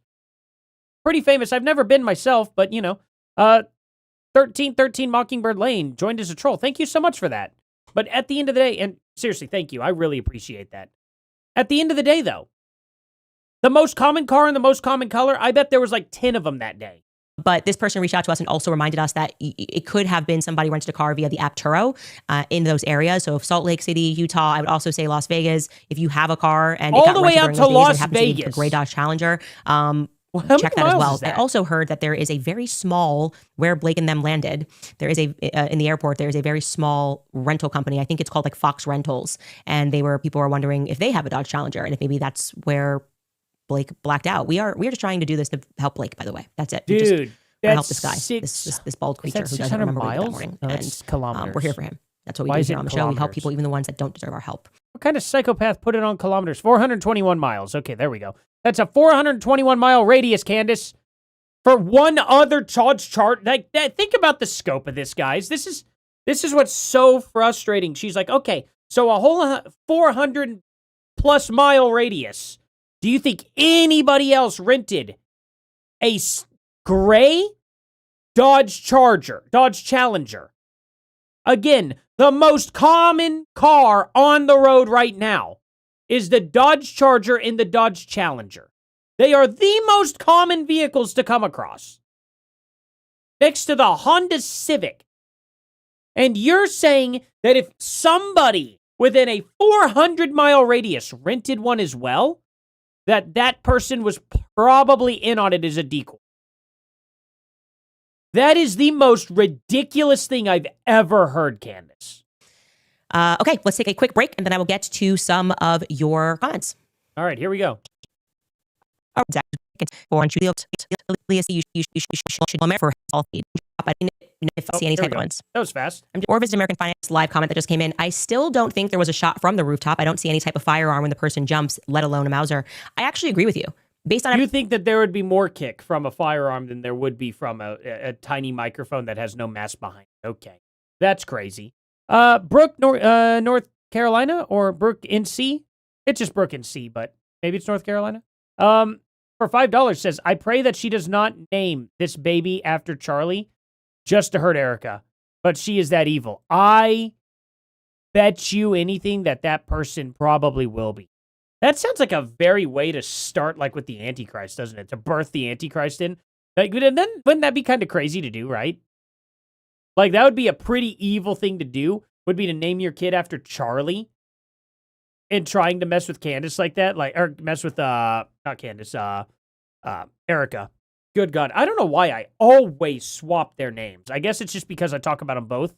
Pretty famous. I've never been myself, but you know, 1313 Mockingbird Lane joined as a troll. Thank you so much for that. But at the end of the day, and seriously, thank you. I really appreciate that. At the end of the day, though, the most common car in the most common color, I bet there was like 10 of them that day. But this person reached out to us and also reminded us that it could have been somebody rented a car via the app Turo in those areas. So if Salt Lake City, Utah, I would also say Las Vegas, if you have a car and all it got the way out to Las Vegas, a gray Dodge Challenger, check that as well. I also heard that there is a very small, where Blake and them landed, there is a, in the airport, there is a very small rental company. I think it's called like Fox Rentals. And people were wondering if they have a Dodge Challenger and if maybe that's where Blake blacked out. We are just trying to do this to help Blake, by the way. That's it. Dude, that's help this guy, this bald creature who doesn't remember what he did that morning. No, that's kilometers. We're here for him. That's what we do here on the show. We help people, even the ones that don't deserve our help. What kind of psychopath put it on kilometers? 421 miles. Okay, there we go. That's a 421-mile radius, Candace. For one other Dodge chart. Think about the scope of this, guys. This is what's so frustrating. She's like, okay, so a whole 400-plus mile radius. Do you think anybody else rented a gray Dodge Challenger? Again, the most common car on the road right now is the Dodge Charger and the Dodge Challenger. They are the most common vehicles to come across, next to the Honda Civic. And you're saying that if somebody within a 400-mile radius rented one as well, that person was probably in on it as a decoy. That is the most ridiculous thing I've ever heard, Candace. Okay, let's take a quick break, and then I will get to some of your comments. All right, here we go. I didn't see any type of ones. That was fast. Or visit American Finance live comment that just came in. I still don't think there was a shot from the rooftop. I don't see any type of firearm when the person jumps, let alone a Mauser. I actually agree with you. Based on you think that there would be more kick from a firearm than there would be from a tiny microphone that has no mass behind it. Okay, that's crazy. Brooke, North Carolina, or Brooke NC? It's just Brooke NC, but maybe it's North Carolina. For $5 says, I pray that she does not name this baby after Charlie just to hurt Erica, but she is that evil. I bet you anything that person probably will be. That sounds like a very way to start, like with the Antichrist, doesn't it? To birth the Antichrist in. Like, and then wouldn't that be kind of crazy to do, right? Like, that would be a pretty evil thing to do, would be to name your kid after Charlie and trying to mess with Candace like that, like, or mess with, not Candace, Erica. Good God. I don't know why I always swap their names. I guess it's just because I talk about them both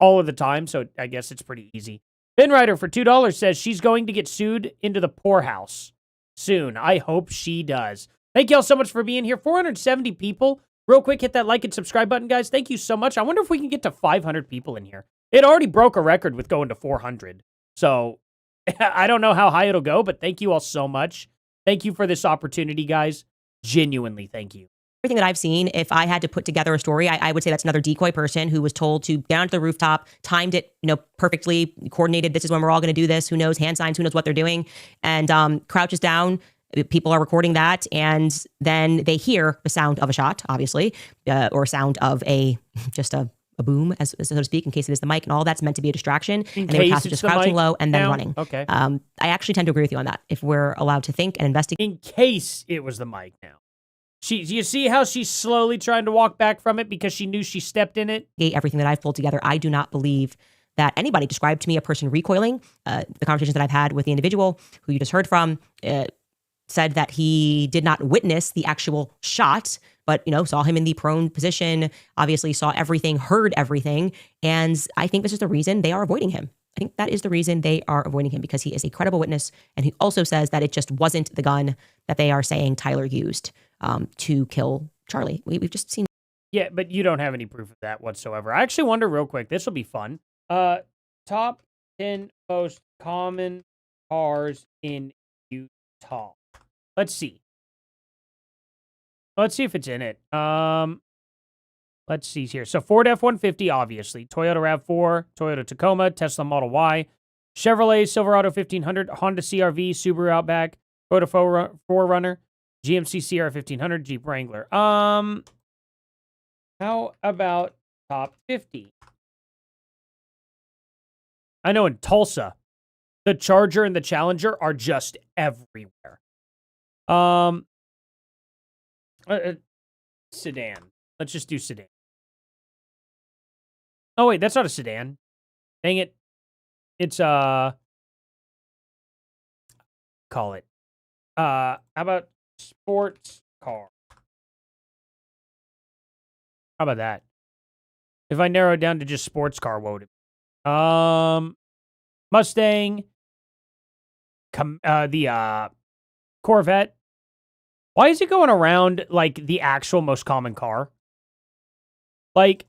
all of the time, so I guess it's pretty easy. Ben Ryder for $2 says she's going to get sued into the poorhouse soon. I hope she does. Thank you all so much for being here. 470 people. Real quick, hit that like and subscribe button, guys. Thank you so much. I wonder if we can get to 500 people in here. It already broke a record with going to 400. So I don't know how high it'll go, but thank you all so much. Thank you for this opportunity, guys. Genuinely, thank you. Everything that I've seen, if I had to put together a story, I would say that's another decoy person who was told to get onto the rooftop, timed it, perfectly, coordinated. This is when we're all going to do this. Who knows? Hand signs. Who knows what they're doing? And crouches down. People are recording that, and then they hear the sound of a shot, obviously, or sound of just a boom, as so to speak, in case it is the mic, and all that's meant to be a distraction. And they were tasked with just crouching low and then running. Okay. I actually tend to agree with you on that. If we're allowed to think and investigate, in case it was the mic now. You see how she's slowly trying to walk back from it because she knew she stepped in it? Everything that I've pulled together, I do not believe that anybody described to me a person recoiling. The conversations that I've had with the individual who you just heard from said that he did not witness the actual shot, but, saw him in the prone position, obviously saw everything, heard everything. And I think this is the reason they are avoiding him. I think that is the reason they are avoiding him, because he is a credible witness. And he also says that it just wasn't the gun that they are saying Tyler used to kill Charlie. We've just seen. Yeah, but you don't have any proof of that whatsoever. I actually wonder real quick. This will be fun. Top 10 most common cars in Utah. Let's see. Let's see if it's in it. Let's see here. So Ford F-150, obviously. Toyota RAV4, Toyota Tacoma, Tesla Model Y, Chevrolet Silverado 1500, Honda CR-V, Subaru Outback, Toyota 4Runner, GMC Sierra 1500, Jeep Wrangler. How about top 50? I know in Tulsa, the Charger and the Challenger are just everywhere. Sedan. Let's just do sedan. Oh, wait, that's not a sedan. Dang it. It's, call it. How about sports car? How about that? If I narrow it down to just sports car, what would it be? Mustang. The Corvette. Why is it going around like the actual most common car? Like,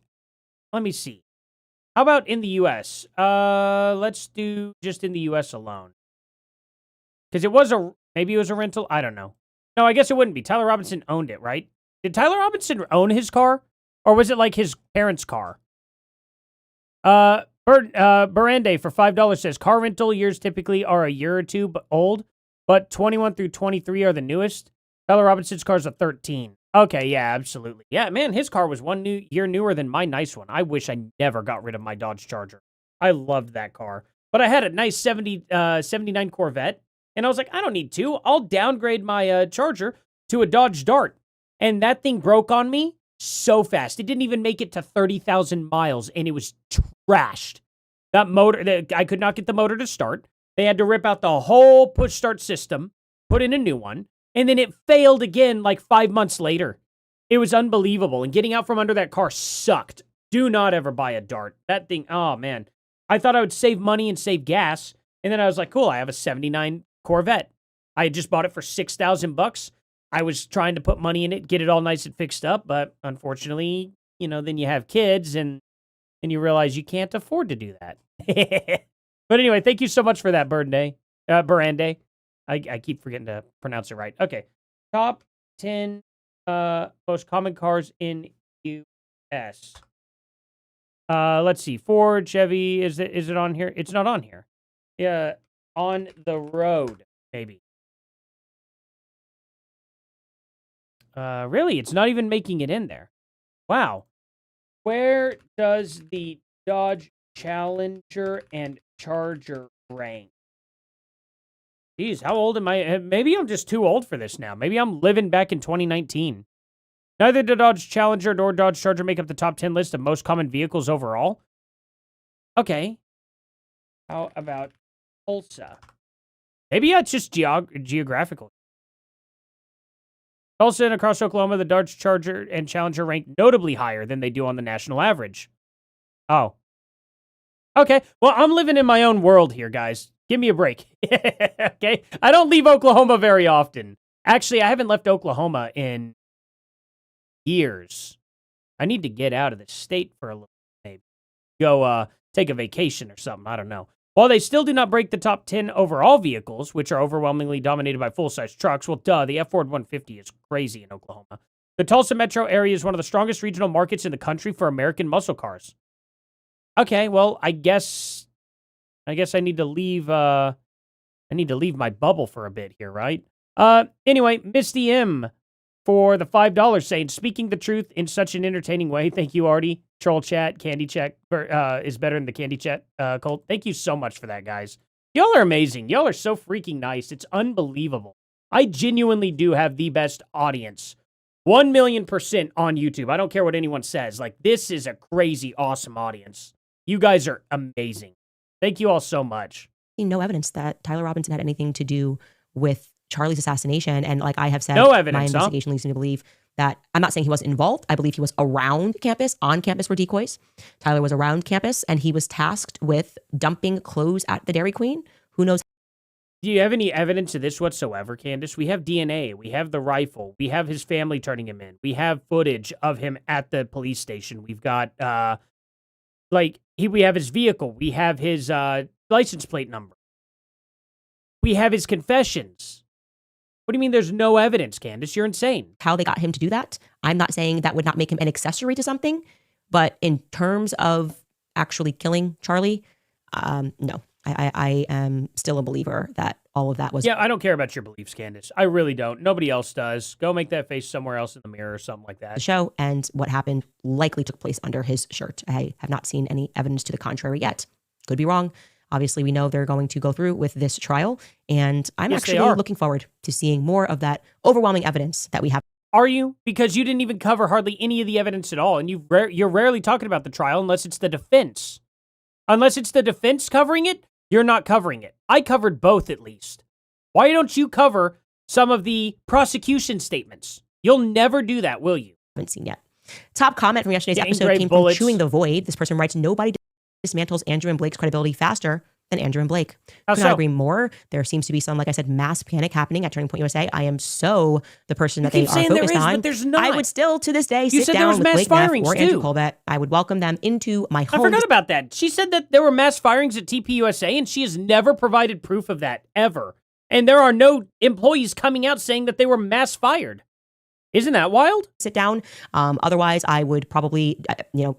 let me see. How about in the U.S.? Let's do just in the U.S. alone. Because maybe it was a rental. I don't know. No, I guess it wouldn't be. Tyler Robinson owned it, right? Did Tyler Robinson own his car? Or was it like his parents' car? Barande for $5 says, car rental years typically are a year or two old, but 21 through 23 are the newest. Tyler Robinson's car's a 13. Okay, yeah, absolutely. Yeah, man, his car was 1 year newer than my nice one. I wish I never got rid of my Dodge Charger. I loved that car. But I had a nice 79 Corvette, and I was like, I don't need to. I'll downgrade my Charger to a Dodge Dart. And that thing broke on me so fast. It didn't even make it to 30,000 miles, and it was trashed. That motor, I could not get the motor to start. They had to rip out the whole push-start system, put in a new one. And then it failed again like 5 months later. It was unbelievable. And getting out from under that car sucked. Do not ever buy a Dart. That thing, oh man. I thought I would save money and save gas. And then I was like, cool, I have a 79 Corvette. I had just bought it for $6,000. I was trying to put money in it, get it all nice and fixed up. But unfortunately, then you have kids and you realize you can't afford to do that. But anyway, thank you so much for that, Barande. I keep forgetting to pronounce it right. Okay. Top 10 most common cars in U.S. Let's see. Ford, Chevy, is it on here? It's not on here. Yeah, on the road, maybe. Really? It's not even making it in there. Wow. Where does the Dodge Challenger and Charger rank. Geez, how old am I? Maybe I'm just too old for this now. Maybe I'm living back in 2019. Neither the Dodge Challenger nor Dodge Charger make up the top 10 list of most common vehicles overall. Okay. How about Tulsa? Maybe it's just geographical. Tulsa and across Oklahoma, the Dodge Charger and Challenger rank notably higher than they do on the national average. Oh. Okay, well, I'm living in my own world here, guys. Give me a break. Okay? I don't leave Oklahoma very often. Actually, I haven't left Oklahoma in years. I need to get out of the state for a little bit, maybe. Go take a vacation or something. I don't know. While they still do not break the top 10 overall vehicles, which are overwhelmingly dominated by full-size trucks, well, duh, the F-Ford 150 is crazy in Oklahoma. The Tulsa metro area is one of the strongest regional markets in the country for American muscle cars. Okay, well, I guess I need to leave my bubble for a bit here, right? Anyway, Misty M for the $5 saying, speaking the truth in such an entertaining way. Thank you, Artie. Troll chat, candy check is better than the candy chat, Colt. Thank you so much for that, guys. Y'all are amazing. Y'all are so freaking nice. It's unbelievable. I genuinely do have the best audience. 1,000,000% on YouTube. I don't care what anyone says. Like, this is a crazy, awesome audience. You guys are amazing. Thank you all so much. No evidence that Tyler Robinson had anything to do with Charlie's assassination. And like I have said, no evidence, my investigation leads me to believe that I'm not saying he wasn't involved. I believe he was around campus. On campus were decoys. Tyler was around campus and he was tasked with dumping clothes at the Dairy Queen. Who knows? Do you have any evidence of this whatsoever, Candace? We have DNA. We have the rifle. We have his family turning him in. We have footage of him at the police station. We've got, we have his vehicle. We have his license plate number. We have his confessions. What do you mean there's no evidence, Candace? You're insane. How they got him to do that, I'm not saying that would not make him an accessory to something, but in terms of actually killing Charlie, no. I am still a believer that all of that was... Yeah, I don't care about your beliefs, Candace. I really don't. Nobody else does. Go make that face somewhere else in the mirror or something like that. The show and what happened likely took place under his shirt. I have not seen any evidence to the contrary yet. Could be wrong. Obviously, we know they're going to go through with this trial, and I'm actually looking forward to seeing more of that overwhelming evidence that we have. Are you? Because you didn't even cover hardly any of the evidence at all, and you're rarely talking about the trial unless it's the defense. Unless it's the defense covering it, you're not covering it. I covered both at least. Why don't you cover some of the prosecution statements? You'll never do that, will you? Haven't seen yet. Top comment from yesterday's episode came from Chewing the Void. This person writes, nobody dismantles Andrew and Blake's credibility faster than Andrew and Blake. How Could not agree more. There seems to be some, like I said, mass panic happening at Turning Point USA. I am so the person that they are focused on. But there's not. I would still, to this day, sit down with Blake Neff or Andrew Colbert. I would welcome them into my home. I forgot about that. She said that there were mass firings at TPUSA, and she has never provided proof of that, ever. And there are no employees coming out saying that they were mass fired. Isn't that wild? Sit down. Otherwise, I would probably,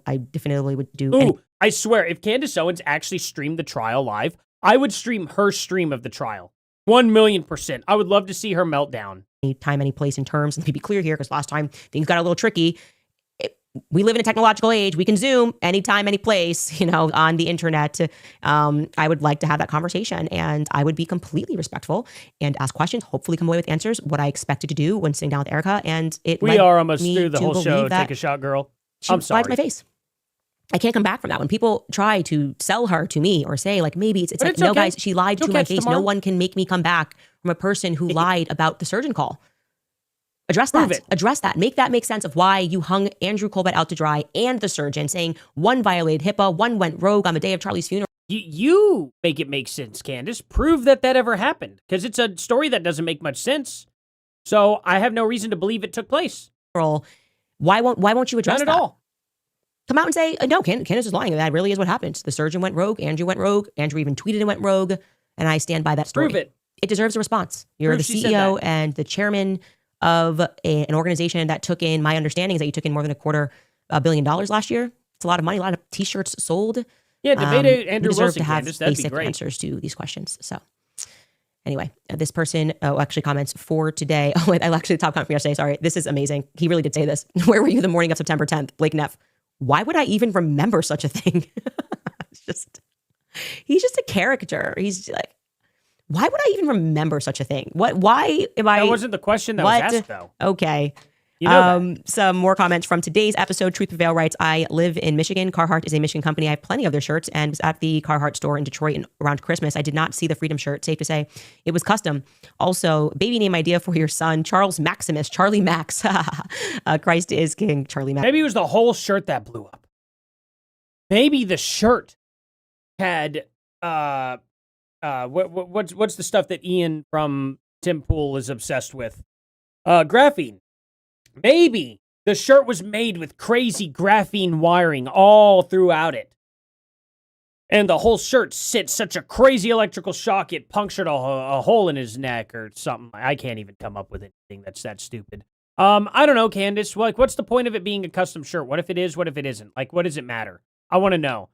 I definitively would do. Ooh, I swear, if Candace Owens actually streamed the trial live, I would stream her stream of the trial. 1,000,000%. I would love to see her meltdown. Any time, any place, in terms. Let me be clear here, because last time things got a little tricky. We live in a technological age. We can Zoom anytime, any place, on the internet. I would like to have that conversation, and I would be completely respectful and ask questions, hopefully come away with answers, what I expected to do when sitting down with Erica. And we are almost through the whole show. Take a shot, girl. I'm sorry. Lied to my face. I can't come back from that. When people try to sell her to me or say, like, maybe it's like, no, guys, she lied to my face. Tomorrow. No one can make me come back from a person who lied about the surgeon call. Address that. Address that. Make that make sense of why you hung Andrew Colbert out to dry and the surgeon, saying one violated HIPAA, one went rogue on the day of Charlie's funeral. You make it make sense, Candace. Prove that ever happened, because it's a story that doesn't make much sense. So I have no reason to believe it took place. Why won't you address that? None at all. Come out and say, no, Candace is lying. That really is what happened. The surgeon went rogue. Andrew went rogue. Andrew even tweeted and went rogue. And I stand by that story. Prove it. It deserves a response. You're Prove the CEO and the chairman of an organization that took in, my understanding is that you took in more than $250 million last year. It's a lot of money, a lot of t-shirts sold. Yeah, debate Andrew deserve Wilson, to have Candace. That'd be basic great. answers to these questions. So anyway, this person actually comments for today. Oh, wait, I actually the top comment from yesterday. Sorry. This is amazing. He really did say this. Where were you the morning of September 10th? Blake Neff. Why would I even remember such a thing? He's just a character. He's like, why would I even remember such a thing? Why am I? That wasn't the question that was asked, though. Okay. You know some more comments from today's episode. Truth Prevail writes, I live in Michigan. Carhartt is a Michigan company. I have plenty of their shirts and was at the Carhartt store in Detroit around Christmas. I did not see the Freedom shirt. Safe to say it was custom. Also, baby name idea for your son, Charles Maximus, Charlie Max. Christ is King, Charlie Max. Maybe it was the whole shirt that blew up. Maybe the shirt had what's the stuff that Ian from Tim Pool is obsessed with? Graphene. Maybe the shirt was made with crazy graphene wiring all throughout it. And the whole shirt sits such a crazy electrical shock, it punctured a hole in his neck or something. I can't even come up with anything that's that stupid. I don't know, Candace. Like, what's the point of it being a custom shirt? What if it is? What if it isn't? Like, what does it matter? I want to know.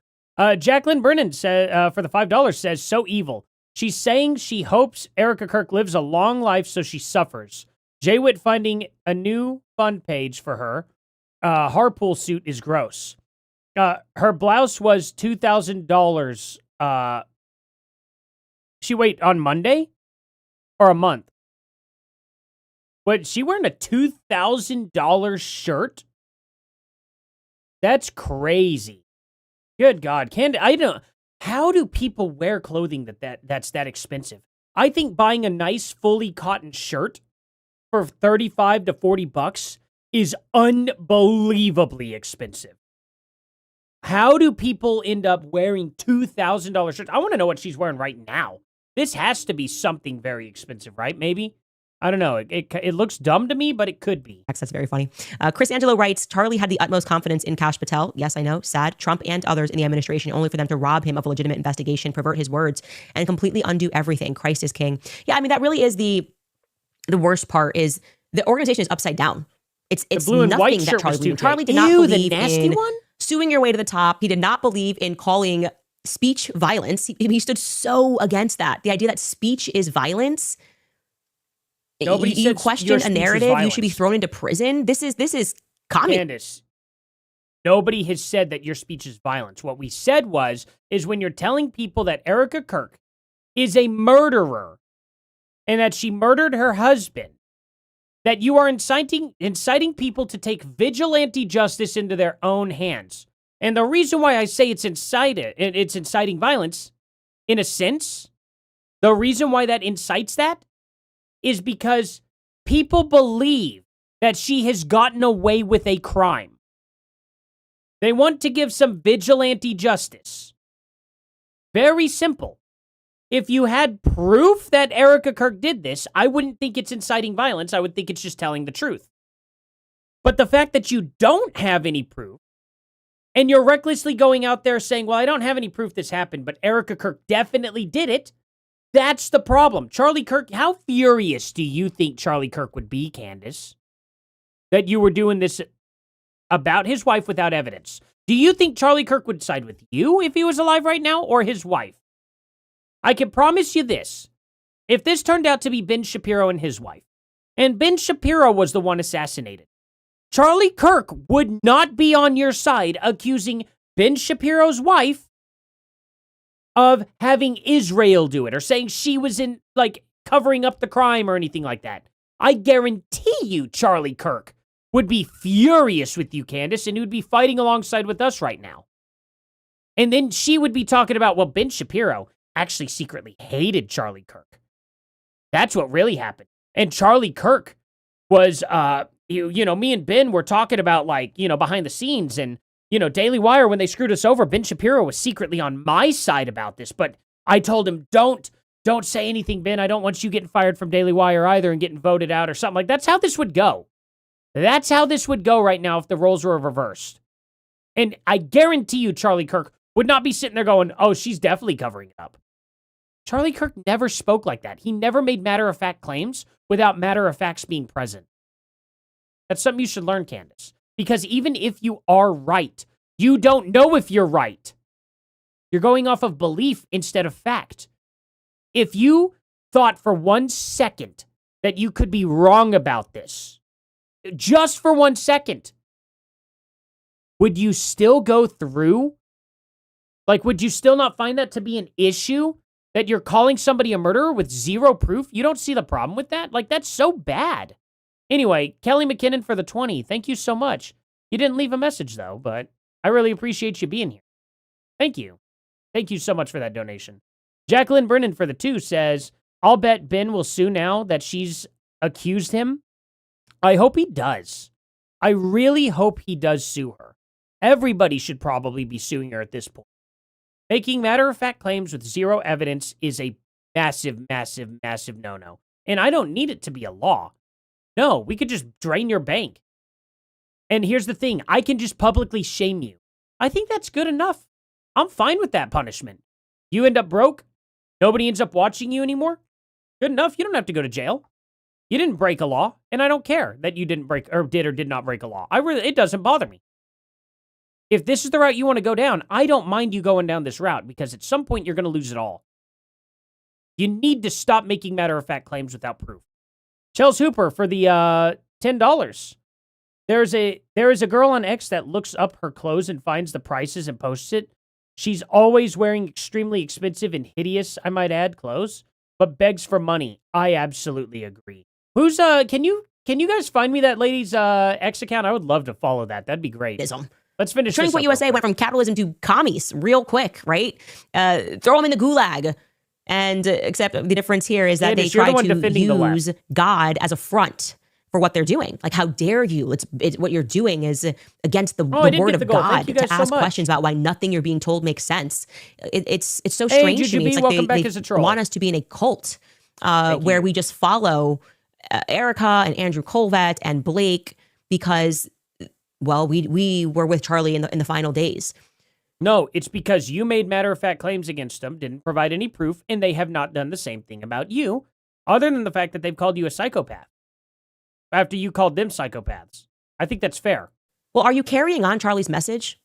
Jacqueline Brennan said, for the $5 says, so evil. She's saying she hopes Erica Kirk lives a long life so she suffers. Jay Witt finding a new fund page for her. Harpool suit is gross. Her blouse was $2,000. She wait on Monday or a month? What, she wearing a $2,000 shirt? That's crazy. Good God, I don't. How do people wear clothing that's that expensive? I think buying a nice fully cotton shirt for $35 to $40 is unbelievably expensive. How do people end up wearing $2,000 shirts? I want to know what she's wearing right now. This has to be something very expensive, right? Maybe. I don't know. It looks dumb to me, but it could be. That's very funny. Chris Angelo writes, Charlie had the utmost confidence in Kash Patel. Yes, I know. Sad. Trump and others in the administration, only for them to rob him of a legitimate investigation, pervert his words, and completely undo everything. Christ is king. Yeah, I mean, that really is the worst part is the organization is upside down. It's blue and white nothing shirt that Charlie was believed. too Charlie did tight. not Ew, believe the nasty in one? suing your way to the top. He did not believe in calling speech violence. He stood so against that. The idea that speech is violence. Nobody you said question your a speech is narrative. You violence. should be thrown into prison. This is comedy. Candace, nobody has said that your speech is violence. What we said is when you're telling people that Erica Kirk is a murderer and that she murdered her husband, that you are inciting people to take vigilante justice into their own hands. And the reason why I say it's inciting violence, in a sense, the reason why that incites that is because people believe that she has gotten away with a crime. They want to give some vigilante justice. Very simple. If you had proof that Erica Kirk did this, I wouldn't think it's inciting violence. I would think it's just telling the truth. But the fact that you don't have any proof, and you're recklessly going out there saying, well, I don't have any proof this happened, but Erica Kirk definitely did it, that's the problem. Charlie Kirk, how furious do you think Charlie Kirk would be, Candace, that you were doing this about his wife without evidence? Do you think Charlie Kirk would side with you if he was alive right now, or his wife? I can promise you this. If this turned out to be Ben Shapiro and his wife, and Ben Shapiro was the one assassinated, Charlie Kirk would not be on your side accusing Ben Shapiro's wife of having Israel do it or saying she was in, like, covering up the crime or anything like that. I guarantee you Charlie Kirk would be furious with you, Candace, and he would be fighting alongside with us right now. And then she would be talking about, well, Ben Shapiro actually secretly hated Charlie Kirk. That's what really happened. And Charlie Kirk was, me and Ben were talking about, like, behind the scenes, and, Daily Wire, when they screwed us over, Ben Shapiro was secretly on my side about this, but I told him, don't say anything, Ben. I don't want you getting fired from Daily Wire either and getting voted out or something. Like, that's how this would go. That's how this would go right now if the roles were reversed. And I guarantee you Charlie Kirk would not be sitting there going, oh, she's definitely covering it up. Charlie Kirk never spoke like that. He never made matter-of-fact claims without matter-of-facts being present. That's something you should learn, Candace. Because even if you are right, you don't know if you're right. You're going off of belief instead of fact. If you thought for 1 second that you could be wrong about this, just for 1 second, would you still go through Like, would you still not find that to be an issue? That you're calling somebody a murderer with zero proof? You don't see the problem with that? Like, that's so bad. Anyway, Kelly McKinnon for the 20. Thank you so much. You didn't leave a message, though, but I really appreciate you being here. Thank you. Thank you so much for that donation. Jacqueline Brennan for the 2 says, I'll bet Ben will sue now that she's accused him. I hope he does. I really hope he does sue her. Everybody should probably be suing her at this point. Making matter-of-fact claims with zero evidence is a massive, massive, massive no-no. And I don't need it to be a law. No, we could just drain your bank. And here's the thing. I can just publicly shame you. I think that's good enough. I'm fine with that punishment. You end up broke. Nobody ends up watching you anymore. Good enough. You don't have to go to jail. You didn't break a law. And I don't care that you didn't break or did not break a law. It doesn't bother me. If this is the route you want to go down, I don't mind you going down this route because at some point you're going to lose it all. You need to stop making matter-of-fact claims without proof. Chels Hooper for the $10. There is a girl on X that looks up her clothes and finds the prices and posts it. She's always wearing extremely expensive and hideous, I might add, clothes, but begs for money. I absolutely agree. Who's can you guys find me that lady's X account? I would love to follow that. That'd be great. Let's finish. Turning Point USA went from capitalism to commies real quick, right? Throw them in the gulag. And except the difference here is that they try to use God as a front for what they're doing. Like, how dare you? What you're doing is against the word of God to ask questions about why nothing you're being told makes sense. It's so strange to me. It's like they want us to be in a cult where we just follow Erica and Andrew Colvett and Blake because, well, we were with Charlie in the final days. No, it's because you made matter-of-fact claims against them, didn't provide any proof, and they have not done the same thing about you, other than the fact that they've called you a psychopath after you called them psychopaths. I think that's fair. Well, are you carrying on Charlie's message?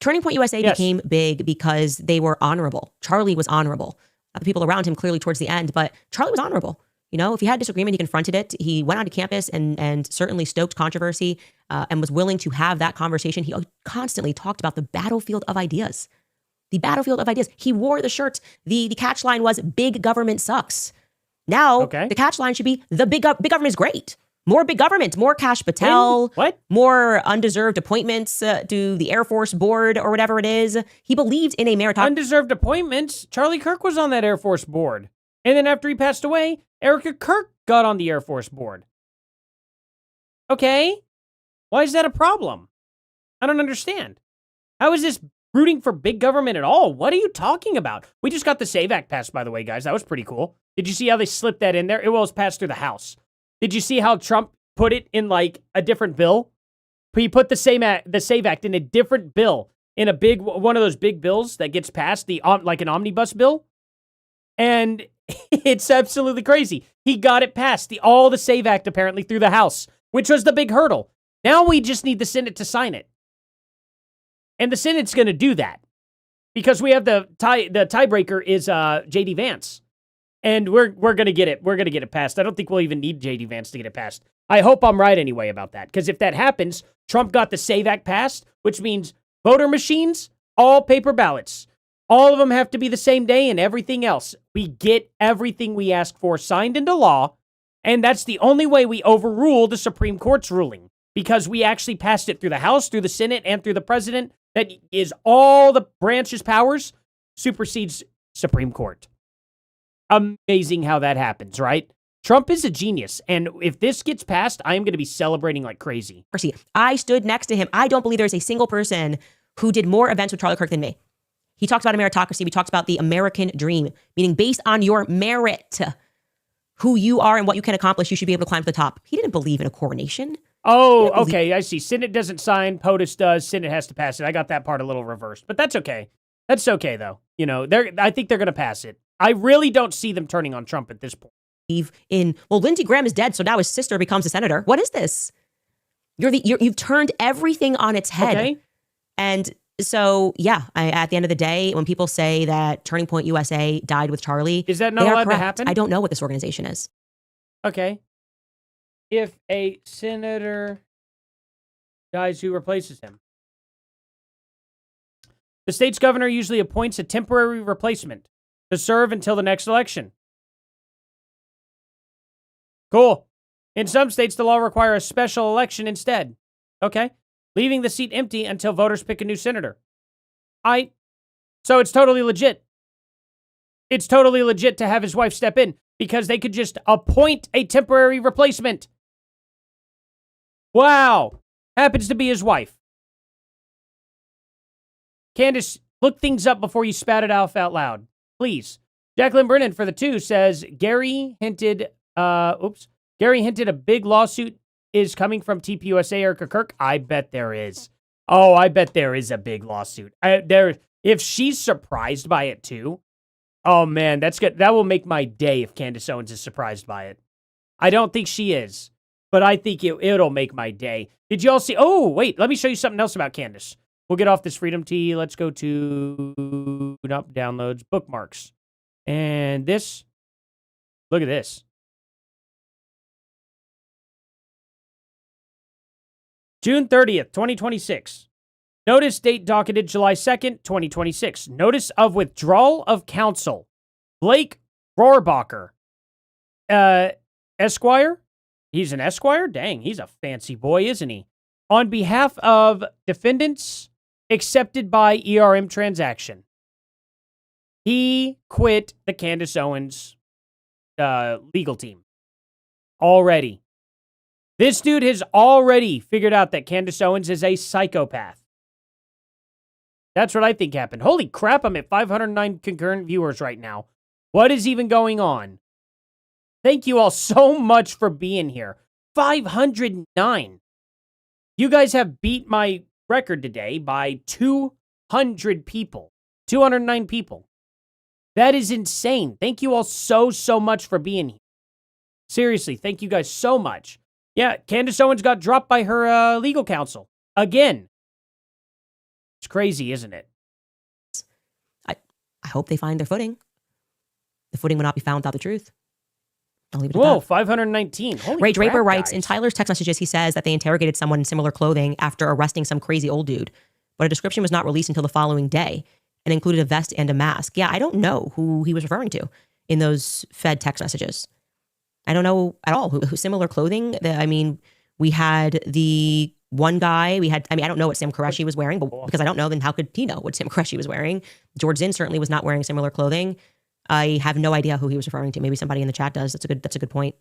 Turning Point USA became big because they were honorable. Charlie was honorable. The people around him clearly towards the end, but Charlie was honorable. You know, if he had disagreement, he confronted it. He went onto campus and certainly stoked controversy and was willing to have that conversation. He constantly talked about the battlefield of ideas. The battlefield of ideas. He wore the shirt. The catch line was "Big government sucks." Now, the catch line should be "The big government is great." More big government, more Kash Patel, more undeserved appointments to the Air Force board or whatever it is. He believed in a meritocracy. Undeserved appointments? Charlie Kirk was on that Air Force board. And then after he passed away, Erica Kirk got on the Air Force board. Okay. Why is that a problem? I don't understand. How is this rooting for big government at all? What are you talking about? We just got the SAVE Act passed, by the way, guys. That was pretty cool. Did you see how they slipped that in there? It was passed through the House. Did you see how Trump put it in like a different bill? He put the SAVE Act in a different bill, in a big one of those big bills that gets passed, like an omnibus bill. And it's absolutely crazy. He got it passed, all the SAVE Act apparently through the House, which was the big hurdle. Now we just need the Senate to sign it. And the Senate's going to do that because we have the tiebreaker is J.D. Vance. And we're going to get it. We're going to get it passed. I don't think we'll even need J.D. Vance to get it passed. I hope I'm right anyway about that. Because if that happens, Trump got the SAVE Act passed, which means voter machines, all paper ballots. All of them have to be the same day and everything else. We get everything we ask for signed into law. And that's the only way we overrule the Supreme Court's ruling. Because we actually passed it through the House, through the Senate, and through the president. That is all the branches' powers supersedes Supreme Court. Amazing how that happens, right? Trump is a genius. And if this gets passed, I am going to be celebrating like crazy. I stood next to him. I don't believe there's a single person who did more events with Charlie Kirk than me. He talks about a meritocracy. We talked about the American dream, meaning based on your merit, who you are and what you can accomplish, you should be able to climb to the top. He didn't believe in a coronation. Oh, okay. I see. Senate doesn't sign. POTUS does. Senate has to pass it. I got that part a little reversed, but that's okay. That's okay, though. You know, I think they're going to pass it. I really don't see them turning on Trump at this point. Lindsey Graham is dead, so now his sister becomes a senator. What is this? You've turned everything on its head. Okay. And so, yeah, at the end of the day, when people say that Turning Point USA died with Charlie, is that not allowed to happen? I don't know what this organization is. Okay. If a senator dies, who replaces him? The state's governor usually appoints a temporary replacement to serve until the next election. Cool. In some states, the law requires a special election instead. Okay. Leaving the seat empty until voters pick a new senator. So it's totally legit. It's totally legit to have his wife step in because they could just appoint a temporary replacement. Wow. Happens to be his wife. Candace, look things up before you spat it out loud. Please. Jacqueline Brennan for the 2 says, Gary hinted a big lawsuit is coming from TPUSA Erica Kirk. I bet there is. Oh, I bet there is a big lawsuit. If she's surprised by it too, oh man, that's good. That will make my day if Candace Owens is surprised by it. I don't think she is, but I think it'll make my day. Did you all see? Oh, wait, let me show you something else about Candace. We'll get off this Freedom Tea. Let's go to downloads, bookmarks. And this, look at this. June 30th, 2026. Notice date docketed July 2nd, 2026. Notice of withdrawal of counsel. Blake Rohrbacher. Esquire? He's an Esquire? Dang, he's a fancy boy, isn't he? On behalf of defendants accepted by ERM transaction. He quit the Candace Owens legal team. Already. This dude has already figured out that Candace Owens is a psychopath. That's what I think happened. Holy crap, I'm at 509 concurrent viewers right now. What is even going on? Thank you all so much for being here. 509. You guys have beat my record today by 200 people. 209 people. That is insane. Thank you all so much for being here. Seriously, thank you guys so much. Yeah, Candace Owens got dropped by her legal counsel. Again. It's crazy, isn't it? I hope they find their footing. The footing will not be found without the truth. I'll leave it at Whoa, that. 519. Holy Ray Draper crap, writes, guys. in Tyler's text messages, he says that they interrogated someone in similar clothing after arresting some crazy old dude. But a description was not released until the following day and included a vest and a mask. Yeah, I don't know who he was referring to in those fed text messages. I don't know at all who similar clothing. I mean, we had the one guy, I don't know what Sam Qureshi was wearing, but because I don't know, then how could he know what Sam Qureshi was wearing? George Zinn certainly was not wearing similar clothing. I have no idea who he was referring to. Maybe somebody in the chat does. That's a good point.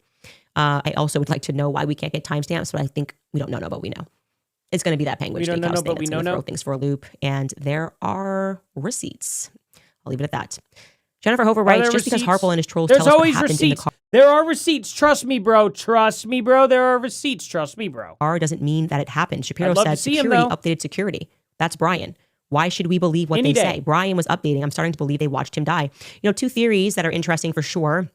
I also would like to know why we can't get timestamps, but I think we don't know, but we know. It's going to be that Penguin Steakhouse thing that's going to throw things for a loop. And there are receipts. I'll leave it at that. Jennifer Hover writes, just because Harple and his trolls tell us what happened in the car. There are receipts. Trust me, bro. Trust me, bro. There are receipts. Trust me, bro. Doesn't mean that it happened. Shapiro said security updated security. That's Brian. Why should we believe what they say? Brian was updating. I'm starting to believe they watched him die. You know, 2 theories that are interesting for sure.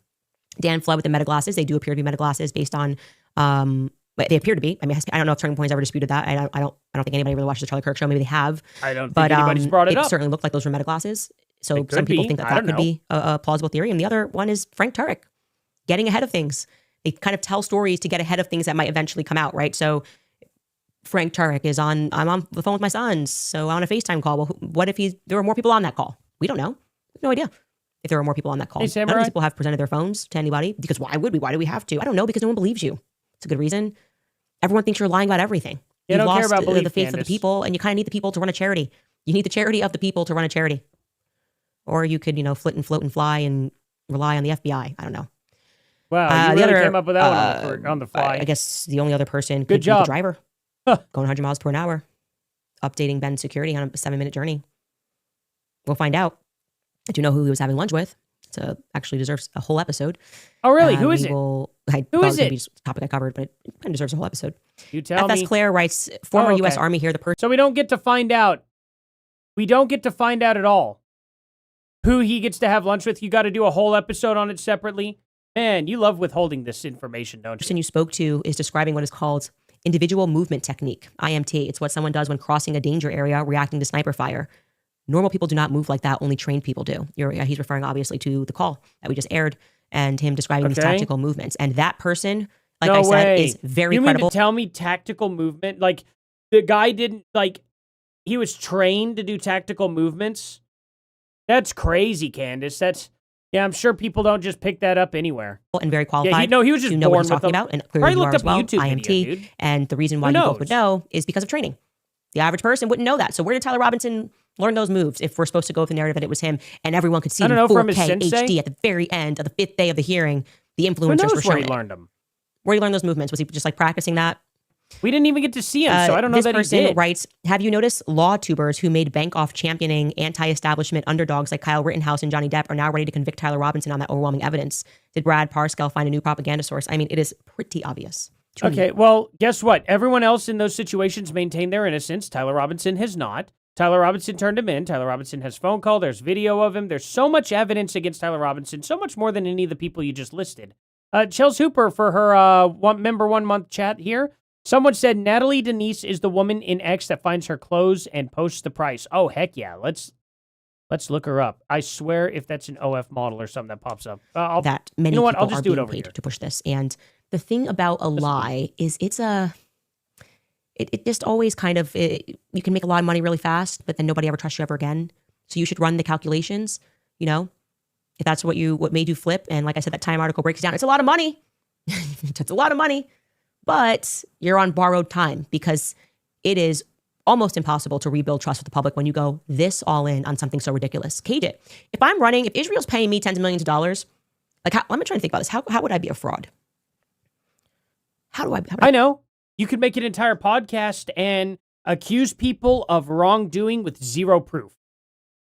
Dan Flood with the meta glasses. They do appear to be meta glasses based on, they appear to be. I mean, I don't know if Turning Point's ever disputed that. I don't think anybody really watches the Charlie Kirk show. Maybe they have. I don't think anybody's brought it up. It certainly looked like those were meta glasses. So some people think that could be a plausible theory. And the other one is Frank Turek getting ahead of things. They kind of tell stories to get ahead of things that might eventually come out, right? So Frank Turek is I'm on the phone with my sons, so on a FaceTime call. Well, what if there were more people on that call? We don't know. We have no idea if there were more people on that call. None of these people have presented their phones to anybody, because why would we? Why do we have to? I don't know, because no one believes you. It's a good reason. Everyone thinks you're lying about everything. You've lost care about the faith of the people, and you kind of need the people to run a charity. You need the charity of the people to run a charity. Or you could, flit and float and fly and rely on the FBI. I don't know. Wow, you really came up with that one on the fly. I guess the only other person could be the driver. Going 100 miles per hour, updating Ben's security on a 7-minute journey. We'll find out. I do know who he was having lunch with. So actually deserves a whole episode. Oh, really? Who is it? Who is it? Just a topic I covered, but it kind of deserves a whole episode. You tell me. FS Claire writes, former U.S. Army here, the person. So we don't get to find out. We don't get to find out at all who he gets to have lunch with. You got to do a whole episode on it separately. Man, you love withholding this information, don't you? The person you spoke to is describing what is called individual movement technique, IMT. It's what someone does when crossing a danger area, reacting to sniper fire. Normal people do not move like that. Only trained people do. He's referring obviously to the call that we just aired and him describing these tactical movements. And that person, like I said, is very credible. You mean to tell me tactical movement? Like the guy didn't he was trained to do tactical movements. That's crazy, Candace. Yeah, I'm sure people don't just pick that up anywhere. And very qualified. Yeah, he was just to know born what he's with talking them. about, and Probably clearly you looked are up as well. YouTube IMT, video, dude. and the reason why Who you both would knows? know is because of training. The average person wouldn't know that. So where did Tyler Robinson learn those moves if we're supposed to go with the narrative that it was him and everyone could see I it in don't know, from his 4K sensei? HD at the very end of the 5th day of the hearing? The Who influencers knows were where showing he it. learned them? Where he learned those movements? Was he just like practicing that? We didn't even get to see him, so I don't know this that he person did. writes, have you noticed law tubers who made bank off championing anti-establishment underdogs like Kyle Rittenhouse and Johnny Depp are now ready to convict Tyler Robinson on that overwhelming evidence? Did Brad Parscale find a new propaganda source? I mean, it is pretty obvious. Okay, well, guess what? Everyone else in those situations maintained their innocence. Tyler Robinson has not. Tyler Robinson turned him in. Tyler Robinson has phone call. There's video of him. There's so much evidence against Tyler Robinson, so much more than any of the people you just listed. Chels Hooper for her member 1 month chat here. Someone said Natalie Denise is the woman in X that finds her clothes and posts the price. Oh, heck yeah. Let's look her up. I swear if that's an OF model or something that pops up. That many you know what? people I'll just are do it being over paid here. to push this. And the thing about a lie is it just always kind of, you can make a lot of money really fast, but then nobody ever trusts you ever again. So you should run the calculations, if that's what made you flip. And like I said, that Time article breaks down. It's a lot of money. It's a lot of money, but you're on borrowed time because it is almost impossible to rebuild trust with the public when you go this all in on something so ridiculous. Cage it. If Israel's paying me tens of millions of dollars, like let me try to think about this. How would I be a fraud? I know. You could make an entire podcast and accuse people of wrongdoing with zero proof.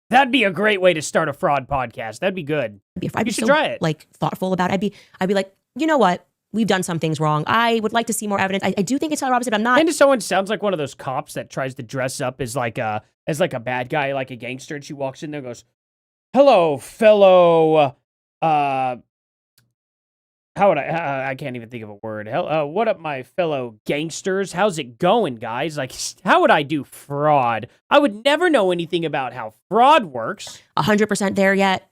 That'd be a great way to start a fraud podcast. That'd be good. I'd be You should so, try it. like thoughtful about it. I'd be like, you know what? We've done some things wrong. I would like to see more evidence. I do think it's Tyler Robinson, but I'm not. Candace Owens sounds like one of those cops that tries to dress up as like a bad guy, like a gangster, and she walks in there and goes, "Hello, fellow how would I can't even think of a word. What up, my fellow gangsters? How's it going, guys? Like, how would I do fraud? I would never know anything about how fraud works. 100% there yet.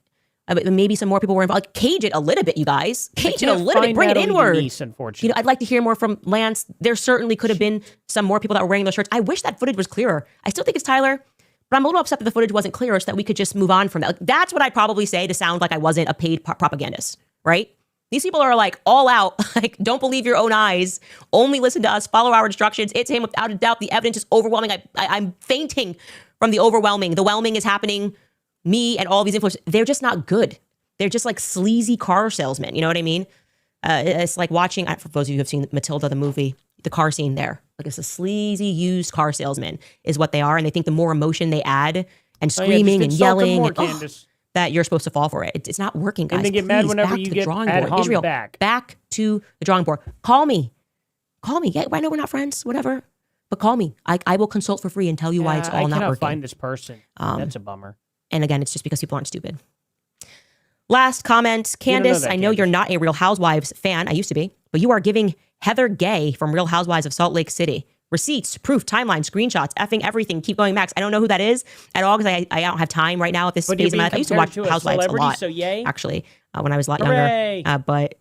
Maybe some more people were involved. Like, cage it a little bit, you guys. Cage it a little bit. Bring it inward. Denise, unfortunately. I'd like to hear more from Lance. There certainly could have been some more people that were wearing those shirts. I wish that footage was clearer. I still think it's Tyler, but I'm a little upset that the footage wasn't clearer so that we could just move on from that. Like, that's what I'd probably say to sound like I wasn't a paid propagandist, right? These people are like all out, like, don't believe your own eyes. Only listen to us. Follow our instructions. It's him without a doubt. The evidence is overwhelming. I'm fainting from the overwhelming. The whelming is happening. Me and all these influencers, they're just not good. They're just like sleazy car salesmen. You know what I mean? It's like watching, for those of you who have seen Matilda, the movie, the car scene there. Like, it's a sleazy used car salesman is what they are. And they think the more emotion they add and screaming and yelling that you're supposed to fall for it. It's not working, guys. And they get mad whenever you get ad hom Israel, back. Back to the drawing board. Call me. Yeah, I know we're not friends, whatever. But call me. I will consult for free and tell you why it's all not working. I cannot find this person. That's a bummer. And again, it's just because people aren't stupid. Last comment. Candace, I know you're not a Real Housewives fan. I used to be. But you are giving Heather Gay from Real Housewives of Salt Lake City receipts, proof, timeline, screenshots, effing everything. Keep going, Max. I don't know who that is at all because I don't have time right now at this phase of my life. I used to watch Housewives a lot, so yay? actually, when I was a lot younger. But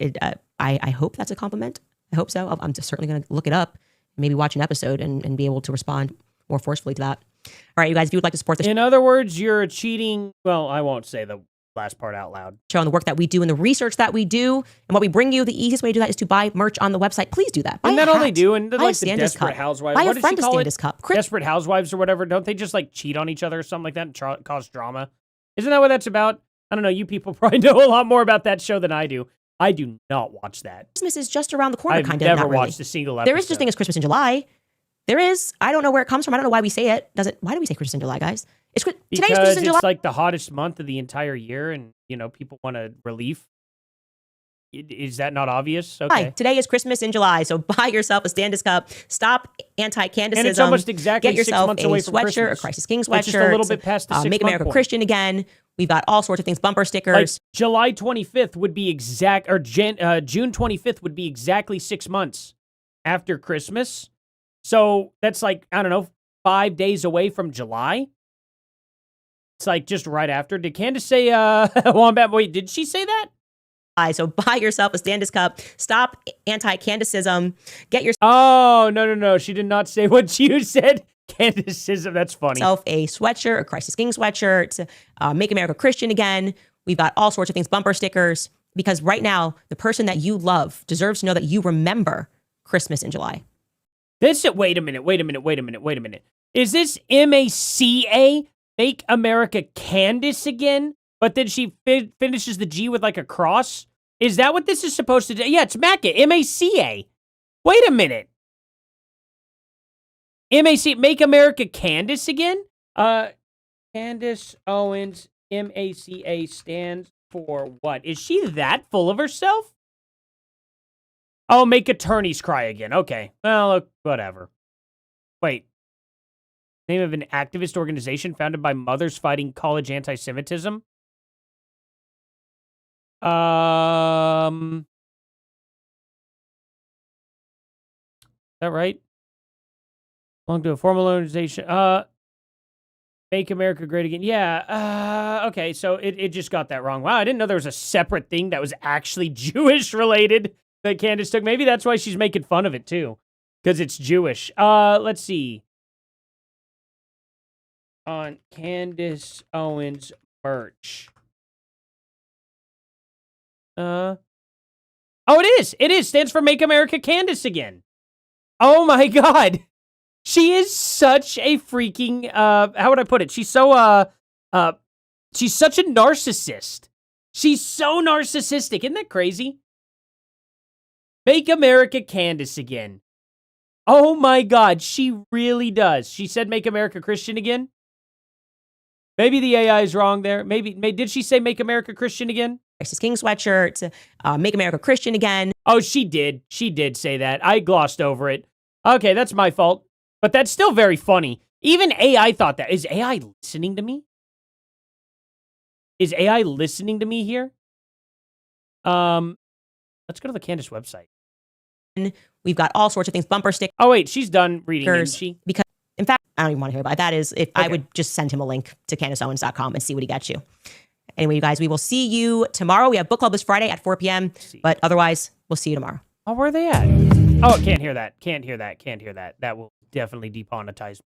I hope that's a compliment. I hope so. I'm just certainly going to look it up, maybe watch an episode and be able to respond more forcefully to that. All right, you guys, if you would like to support this. In other words, you're cheating. Well, I won't say the last part out loud. Showing the work that we do and the research that we do and what we bring you. The easiest way to do that is to buy merch on the website. Please do that. Isn't that all they do? And buy like a the Desperate Housewives. Buy What a does she friend a call it? Standis cup. Desperate Housewives or whatever. Don't they just like cheat on each other or something like that and cause drama? Isn't that what that's about? I don't know. You people probably know a lot more about that show than I do. I do not watch that. Christmas is just around the corner, I've kind of. never not really. watched a single episode. There is such a thing as Christmas in July. There is. I don't know where it comes from. I don't know why we say it. Why do we say Christmas in July, guys? Today's Christmas in July. It's like the hottest month of the entire year, and people want a relief. Is that not obvious? Okay. Hi, today is Christmas in July, so buy yourself a Standis cup. Stop anti-Candaceism. And it's almost exactly Get yourself 6 months away a from sweatshirt, Christmas. a Crisis King sweatshirt. It's just a little bit past the 6 Make America month point. Christian again. We've got all sorts of things. Bumper stickers. Like July 25th would be exact, or June 25th would be exactly 6 months after Christmas. So that's like, I don't know, 5 days away from July. It's like just right after. Did Candace say, Wombat Boy, did she say that? So buy yourself a Standis cup. Stop anti-Candaceism. Get your... Oh, no. She did not say what you said. Candaceism. That's funny. Self a sweatshirt, a Crisis King sweatshirt, Make America Christian Again. We've got all sorts of things, bumper stickers, because right now, the person that you love deserves to know that you remember Christmas in July. Wait a minute. Is this MACA, Make America Candace Again? But then she finishes the G with like a cross? Is that what this is supposed to do? Yeah, it's MACA, M-A-C-A. Wait a minute. M-A-C, Make America Candace Again? Candace Owens, M-A-C-A stands for what? Is she that full of herself? Oh, make attorneys cry again. Okay. Well, look, whatever. Wait. Name of an activist organization founded by mothers fighting college anti-Semitism? Is that right? Belong to a formal organization. Make America Great Again. Yeah. Okay. So it just got that wrong. Wow. I didn't know there was a separate thing that was actually Jewish related that Candace took. Maybe that's why she's making fun of it too, because it's Jewish. Let's see. On Candace Owens merch. Oh, it is. It is. Stands for Make America Candace Again. Oh my God. She is such a freaking, how would I put it? She's so, she's such a narcissist. She's so narcissistic. Isn't that crazy? Make America Candace Again. Oh my God, she really does. She said Make America Christian Again. Maybe the AI is wrong there. Maybe did she say Make America Christian Again? Crisis King sweatshirt, Make America Christian Again. Oh, she did. She did say that. I glossed over it. Okay, that's my fault. But that's still very funny. Even AI thought that. Is AI listening to me? Is AI listening to me here? Let's go to the Candace website. We've got all sorts of things. Bumper stickers. Oh, wait. She's done reading, isn't she? Because, in fact, I don't even want to hear about it. That is, if I would just send him a link to CandaceOwens.com and see what he gets you. Anyway, you guys, we will see you tomorrow. We have book club this Friday at 4 p.m. But otherwise, we'll see you tomorrow. Oh, where are they at? Oh, can't hear that. Can't hear that. Can't hear that. That will definitely demonetize me.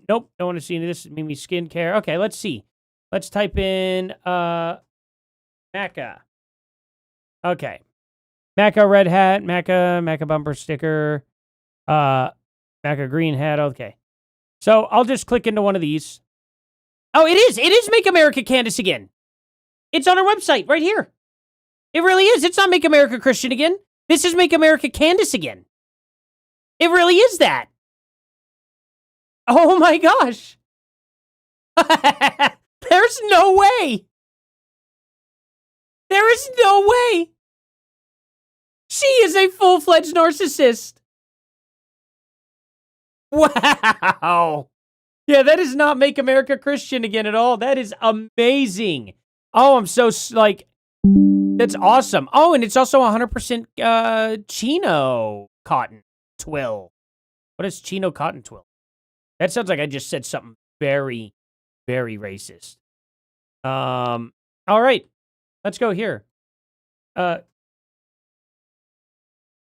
Nope. Don't want to see any of this. Mimi skincare. Okay, let's see. Let's type in Maca. Okay. Maca red hat, Maca bumper sticker, Maca green hat. Okay. So I'll just click into one of these. Oh, it is. It is Make America Candace Again. It's on our website right here. It really is. It's not Make America Christian Again. This is Make America Candace Again. It really is that. Oh my gosh. There's no way. There is no way. She is a full-fledged narcissist. Wow. Yeah, that is not Make America Christian Again at all. That is amazing. Oh, I'm so, like, that's awesome. Oh, and it's also 100% chino cotton twill. What is chino cotton twill? That sounds like I just said something very, very racist. All right. Let's go here.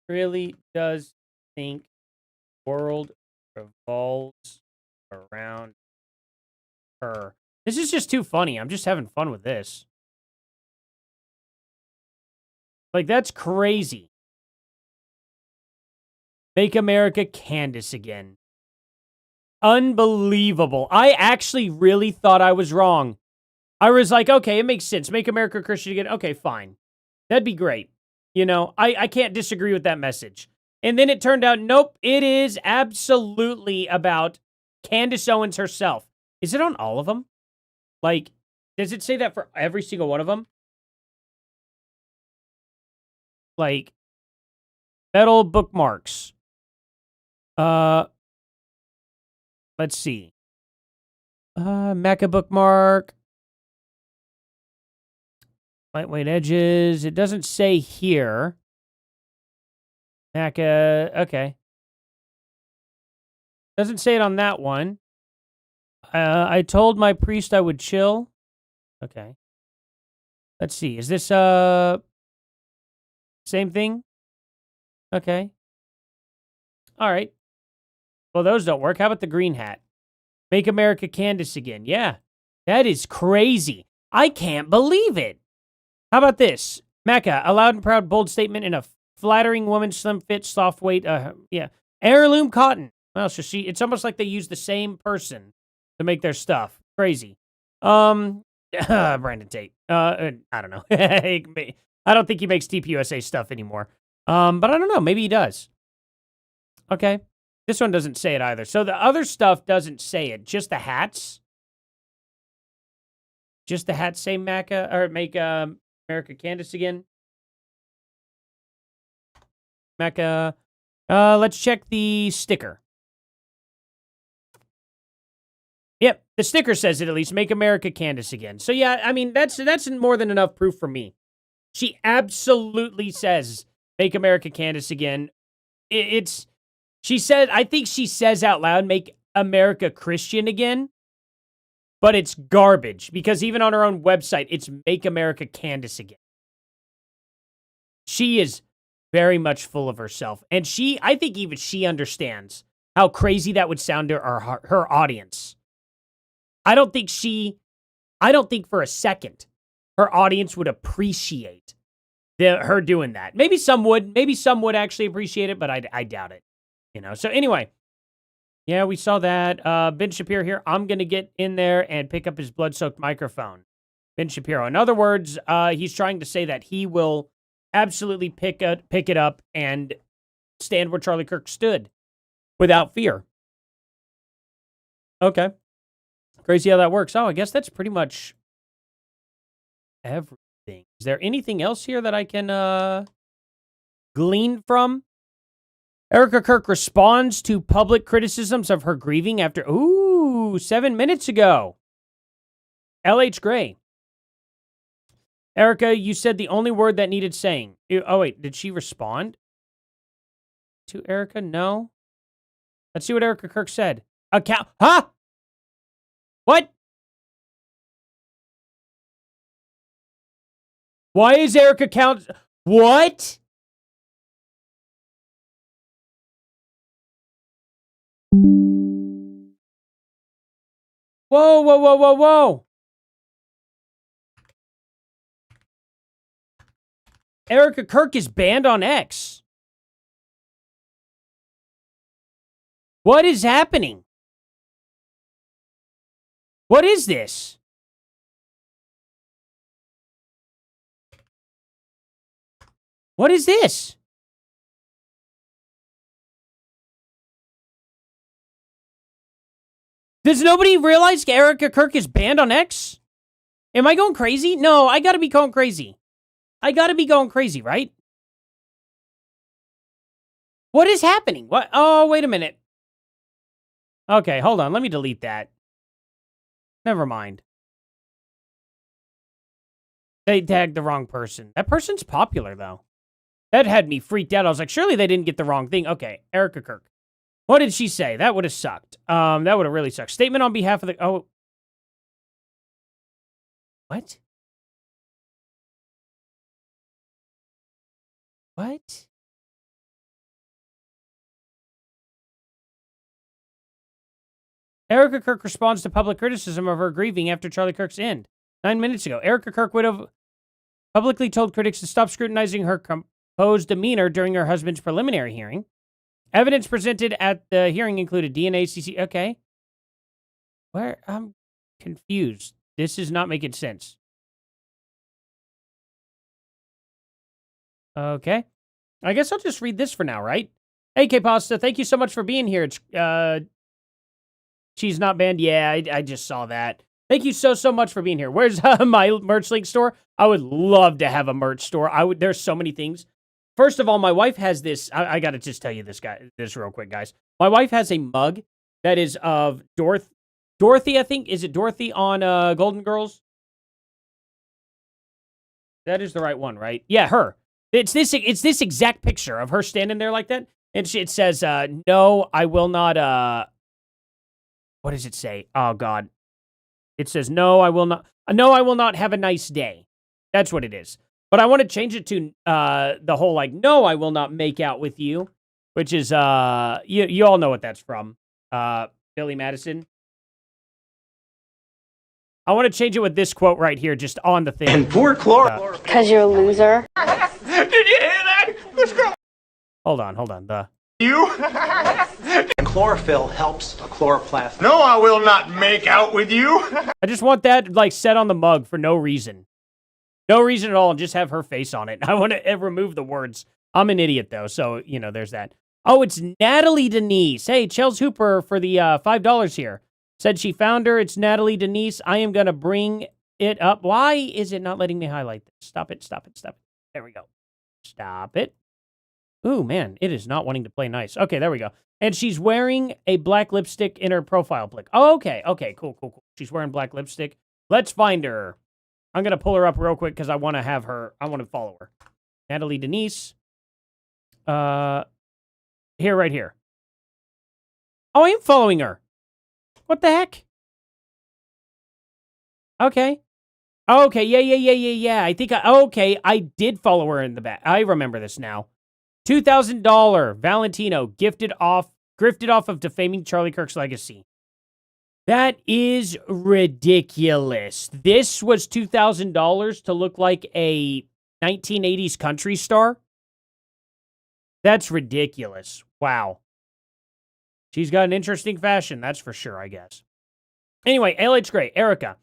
Really does think world revolves around her. This is just too funny. I'm just having fun with this. Like, that's crazy. Make America Candace Again. Unbelievable. I actually really thought I was wrong. I was like, okay, it makes sense. Make America Christian Again. Okay, fine. That'd be great. You know, I can't disagree with that message. And then it turned out, nope, it is absolutely about Candace Owens herself. Is it on all of them? Like, does it say that for every single one of them? Like, metal bookmarks. Let's see. Maca bookmark. Lightweight edges. It doesn't say here. Maca, okay. Doesn't say it on that one. I told my priest I would chill. Okay. Let's see. Is this, same thing? Okay. All right. Well, those don't work. How about the green hat? Make America Candace again. Yeah, that is crazy. I can't believe it. How about this? Mecca, a loud and proud, bold statement in a flattering woman, slim fit, soft weight. Heirloom cotton. Well, so it's almost like they use the same person to make their stuff. Crazy. Brandon Tate. I don't know. I don't think he makes TPUSA stuff anymore. But I don't know. Maybe he does. Okay. This one doesn't say it either. So the other stuff doesn't say it. Just the hats. Just the hats say Mecca or make America Candace again. Mecca. Let's check the sticker. Yep, the sticker says it at least. Make America Candace again. So yeah, I mean that's more than enough proof for me. She absolutely says make America Candace again. I think she says out loud make America Christian again. But it's garbage because even on her own website, it's make America Candace again. She is very much full of herself. And I think even she understands how crazy that would sound to her audience. I don't think for a second her audience would appreciate her doing that. Maybe some would actually appreciate it, but I doubt it. So anyway, yeah, we saw that. Ben Shapiro here. I'm going to get in there and pick up his blood-soaked microphone. Ben Shapiro. In other words, he's trying to say that he will absolutely pick it up and stand where Charlie Kirk stood without fear. Okay. Crazy how that works. Oh, I guess that's pretty much everything. Is there anything else here that I can glean from? Erica Kirk responds to public criticisms of her grieving after, 7 minutes ago. L.H. Gray. Erica, you said the only word that needed saying. Oh, wait, did she respond to Erica? No. Let's see what Erica Kirk said. Huh? What? Why is Erica What? Whoa. Erica Kirk is banned on X. What is happening? What is this? What is this? Does nobody realize Erica Kirk is banned on X? Am I going crazy? No, I gotta be going crazy. Right? What is happening? What? Oh, wait a minute. Okay, hold on. Let me delete that. Never mind. They tagged the wrong person. That person's popular, though. That had me freaked out. I was like, surely they didn't get the wrong thing. Okay, Erica Kirk. What did she say? That would have sucked. That would have really sucked. Statement on behalf of the... Oh. What? What? Erica Kirk responds to public criticism of her grieving after Charlie Kirk's end. 9 minutes ago, Erica Kirk would have publicly told critics to stop scrutinizing her composed demeanor during her husband's preliminary hearing. Evidence presented at the hearing included DNA, CC... Okay. Where? I'm confused. This is not making sense. Okay. I guess I'll just read this for now, right? Hey, K-Pasta, thank you so much for being here. It's, she's not banned. Yeah, I just saw that. Thank you so much for being here. Where's my merch link store? I would love to have a merch store. There's so many things. First of all, my wife has this. I got to just tell you this real quick, guys. My wife has a mug that is of Dorothy, I think. Is it Dorothy on Golden Girls? That is the right one, right? Yeah, her. It's this exact picture of her standing there like that. And it says, no, I will not, what does it say? Oh, God. It says, no, I will not have a nice day. That's what it is. But I want to change it to the whole, like, no, I will not make out with you, which is, you all know what that's from. Billy Madison. I want to change it with this quote right here, just on the thing. And poor chlorophyll. Because you're a loser. Did you hear that? This girl. Hold on. You? And chlorophyll helps a chloroplast. No, I will not make out with you. I just want that like set on the mug for no reason. No reason at all, and just have her face on it. I want to remove the words. I'm an idiot, though, so, there's that. Oh, it's Natalie Denise. Hey, Chels Hooper for the $5 here. Said she found her. It's Natalie Denise. I am going to bring it up. Why is it not letting me highlight this? Stop it. There we go. Stop it. Ooh, man, it is not wanting to play nice. Okay, there we go. And she's wearing a black lipstick in her profile pic. Oh, okay, cool. She's wearing black lipstick. Let's find her. I'm going to pull her up real quick because I want to have her. I want to follow her. Natalie Denise. Right here. Oh, I am following her. What the heck? Okay, yeah. I think I did follow her in the back. I remember this now. $2,000 Valentino grifted off of defaming Charlie Kirk's legacy. That is ridiculous. This was $2,000 to look like a 1980s country star? That's ridiculous. Wow. She's got an interesting fashion, that's for sure, I guess. Anyway, LH Gray, Erica,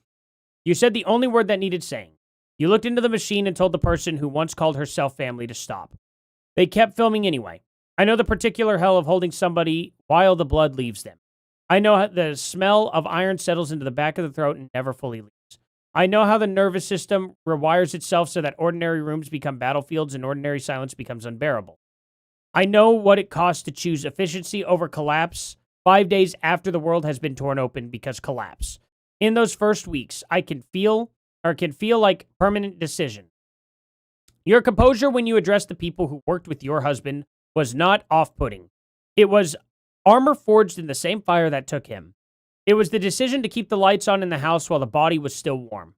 you said the only word that needed saying. You looked into the machine and told the person who once called herself family to stop. They kept filming anyway. I know the particular hell of holding somebody while the blood leaves them. I know how the smell of iron settles into the back of the throat and never fully leaves. I know how the nervous system rewires itself so that ordinary rooms become battlefields and ordinary silence becomes unbearable. I know what it costs to choose efficiency over collapse 5 days after the world has been torn open because collapse. In those first weeks, I can feel like permanent decision. Your composure when you addressed the people who worked with your husband was not off-putting. It was armor forged in the same fire that took him. It was the decision to keep the lights on in the house while the body was still warm.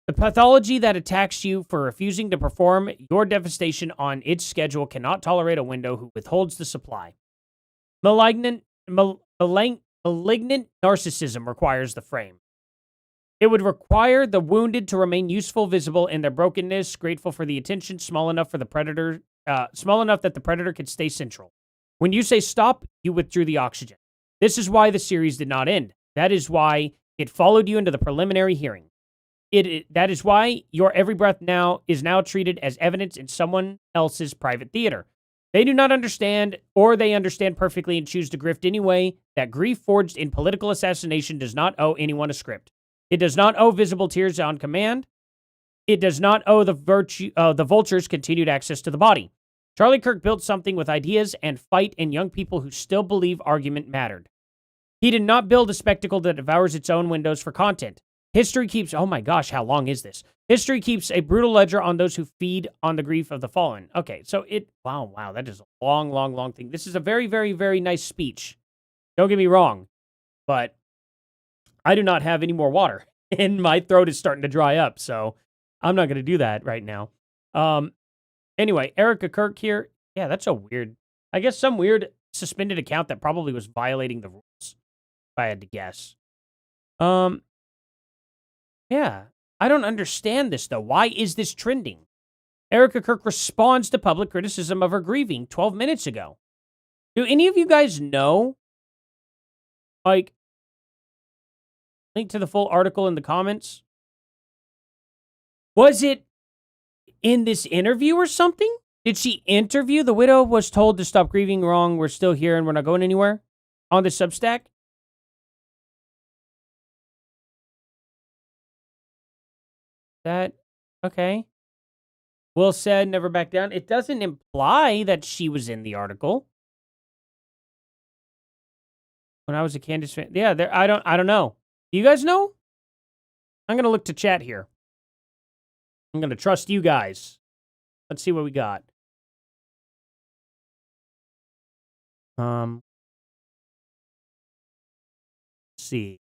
The pathology that attacks you for refusing to perform your devastation on its schedule cannot tolerate a window who withholds the supply. Malignant narcissism requires the frame. It would require the wounded to remain useful, visible in their brokenness, grateful for the attention, small enough that the predator could stay central. When you say stop, you withdrew the oxygen. This is why the series did not end. That is why it followed you into the preliminary hearing. That is why your every breath now is treated as evidence in someone else's private theater. They do not understand, or they understand perfectly and choose to grift anyway. That grief forged in political assassination does not owe anyone a script. It does not owe visible tears on command. It does not owe the vultures continued access to the body. Charlie Kirk built something with ideas and fight in young people who still believe argument mattered. He did not build a spectacle that devours its own windows for content. History keeps, oh my gosh, how long is this? History keeps a brutal ledger on those who feed on the grief of the fallen. Okay, so wow, that is a long thing. This is a very, very, very nice speech. Don't get me wrong, but I do not have any more water, and my throat is starting to dry up, so I'm not going to do that right now. Anyway, Erica Kirk here. Yeah, that's I guess some weird suspended account that probably was violating the rules, if I had to guess. Yeah, I don't understand this, though. Why is this trending? Erica Kirk responds to public criticism of her grieving 12 minutes ago. Do any of you guys know? Like, link to the full article in the comments. Was it in this interview or something? Did she interview? The widow was told to stop grieving. Wrong. We're still here and we're not going anywhere on the Substack. That, okay. Will said, never back down. It doesn't imply that she was in the article. When I was a Candace fan. Yeah, I don't know. Do you guys know? I'm going to look to chat here. I'm going to trust you guys. Let's see what we got. Let's see.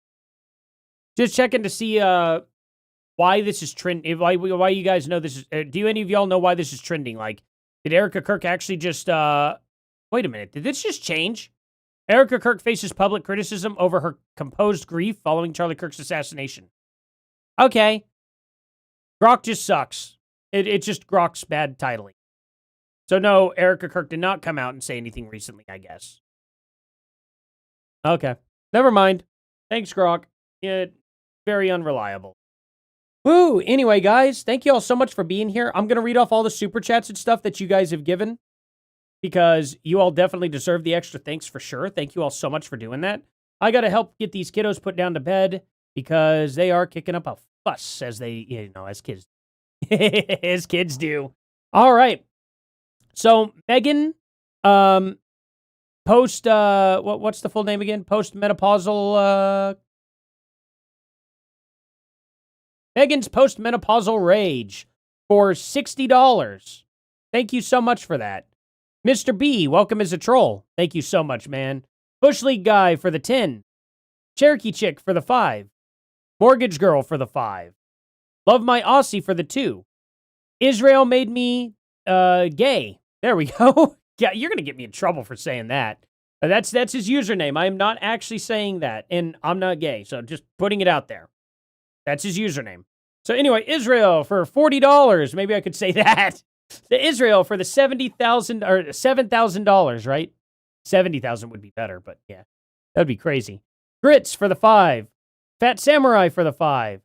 Just checking to see why this is trending. Why you guys know this is. Do any of y'all know why this is trending? Like, did Erica Kirk actually just? Wait a minute. Did this just change? Erica Kirk faces public criticism over her composed grief following Charlie Kirk's assassination. Okay. Grok just sucks. It's just Grok's bad titling. So no, Erica Kirk did not come out and say anything recently, I guess. Okay. Never mind. Thanks, Grok. Very unreliable. Woo! Anyway, guys, thank you all so much for being here. I'm going to read off all the super chats and stuff that you guys have given because you all definitely deserve the extra thanks for sure. Thank you all so much for doing that. I got to help get these kiddos put down to bed because they are kicking up a fuss as as kids as kids do. All right. So, Megan, what's the full name again? Postmenopausal, Megan's postmenopausal rage for $60. Thank you so much for that. Mr. B, welcome as a troll. Thank you so much, man. Bush League guy for the 10. Cherokee chick for the 5. Mortgage girl for the 5. Love my Aussie for the 2. Israel made me gay. There we go. Yeah, you're going to get me in trouble for saying that. That's his username. I am not actually saying that, and I'm not gay, so just putting it out there. That's his username. So anyway, Israel for $40. Maybe I could say that. The Israel for the $70,000 or $7,000, right? 70,000 would be better, but yeah, that'd be crazy. Grits for the 5. Fat Samurai for the 5.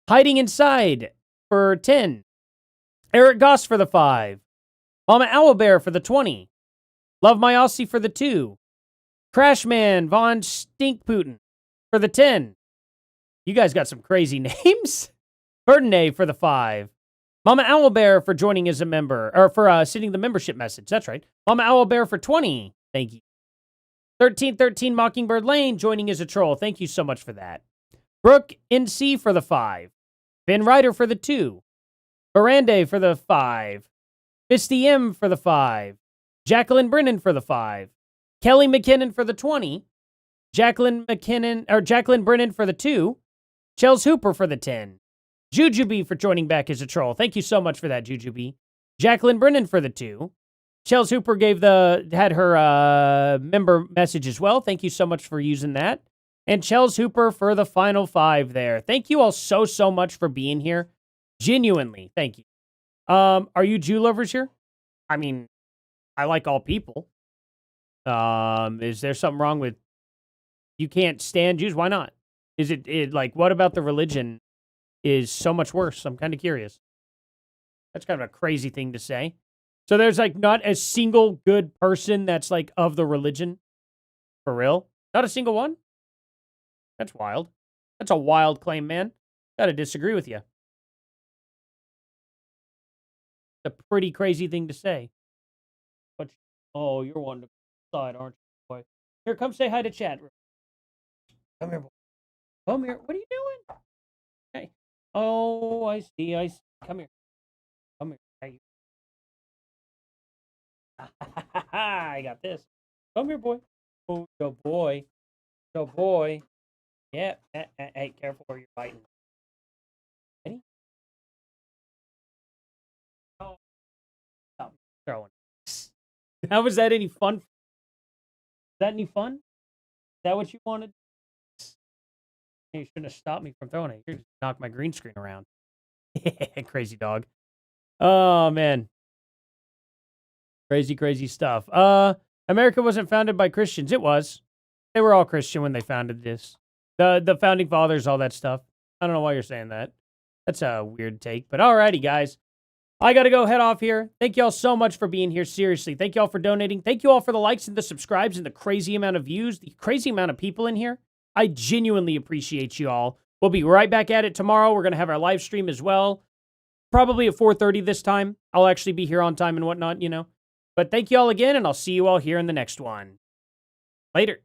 Hiding Inside for 10. Eric Goss for the 5. Mama Owlbear for the 20. Love My Aussie for the 2. Crashman Von Stinkputin for the 10. You guys got some crazy names. Ferdinand for the 5. Mama Owlbear for joining as a member, or for sending the membership message. That's right. Mama Owlbear for 20. Thank you. 1313 Mockingbird Lane joining as a troll. Thank you so much for that. Brooke NC for the 5. Ben Ryder for the 2. Barande for the 5. Misty M for the 5. Jacqueline Brennan for the 5. Kelly McKinnon for the 20. Jacqueline Brennan for the 2. Chels Hooper for the 10. Jujubee for joining back as a troll. Thank you so much for that, Jujubee. Jacqueline Brennan for the 2. Chels Hooper had her member message as well. Thank you so much for using that. And Chels Hooper for the final 5 there. Thank you all so much for being here. Genuinely, thank you. Are you Jew lovers here? I mean, I like all people. Is there something wrong with you can't stand Jews? Why not? Is it like, what about the religion is so much worse? I'm kind of curious. That's kind of a crazy thing to say. So there's like not a single good person that's like of the religion. For real? Not a single one? That's wild. That's a wild claim, man. Gotta disagree with you. It's a pretty crazy thing to say. But, oh, you're one to side, aren't you, boy? Here, come say hi to Chad. Come here, boy. Come here. What are you doing? Hey. Oh, I see. Come here. Come here. Hey. I got this. Come here, boy. Oh, good boy. Good boy. Yeah. Hey, careful where you're biting. Ready? Oh. Stop throwing. How was that any fun? Is that any fun? Is that what you wanted? You shouldn't have stopped me from throwing it. You just knocked my green screen around. Crazy dog. Oh, man. Crazy stuff. America wasn't founded by Christians. It was. They were all Christian when they founded this. The founding fathers, all that stuff. I don't know why you're saying that. That's a weird take. But alrighty, guys. I got to go head off here. Thank you all so much for being here. Seriously. Thank you all for donating. Thank you all for the likes and the subscribes and the crazy amount of views, the crazy amount of people in here. I genuinely appreciate you all. We'll be right back at it tomorrow. We're going to have our live stream as well. Probably at 4:30 this time. I'll actually be here on time and whatnot, you know. But thank you all again, and I'll see you all here in the next one. Later.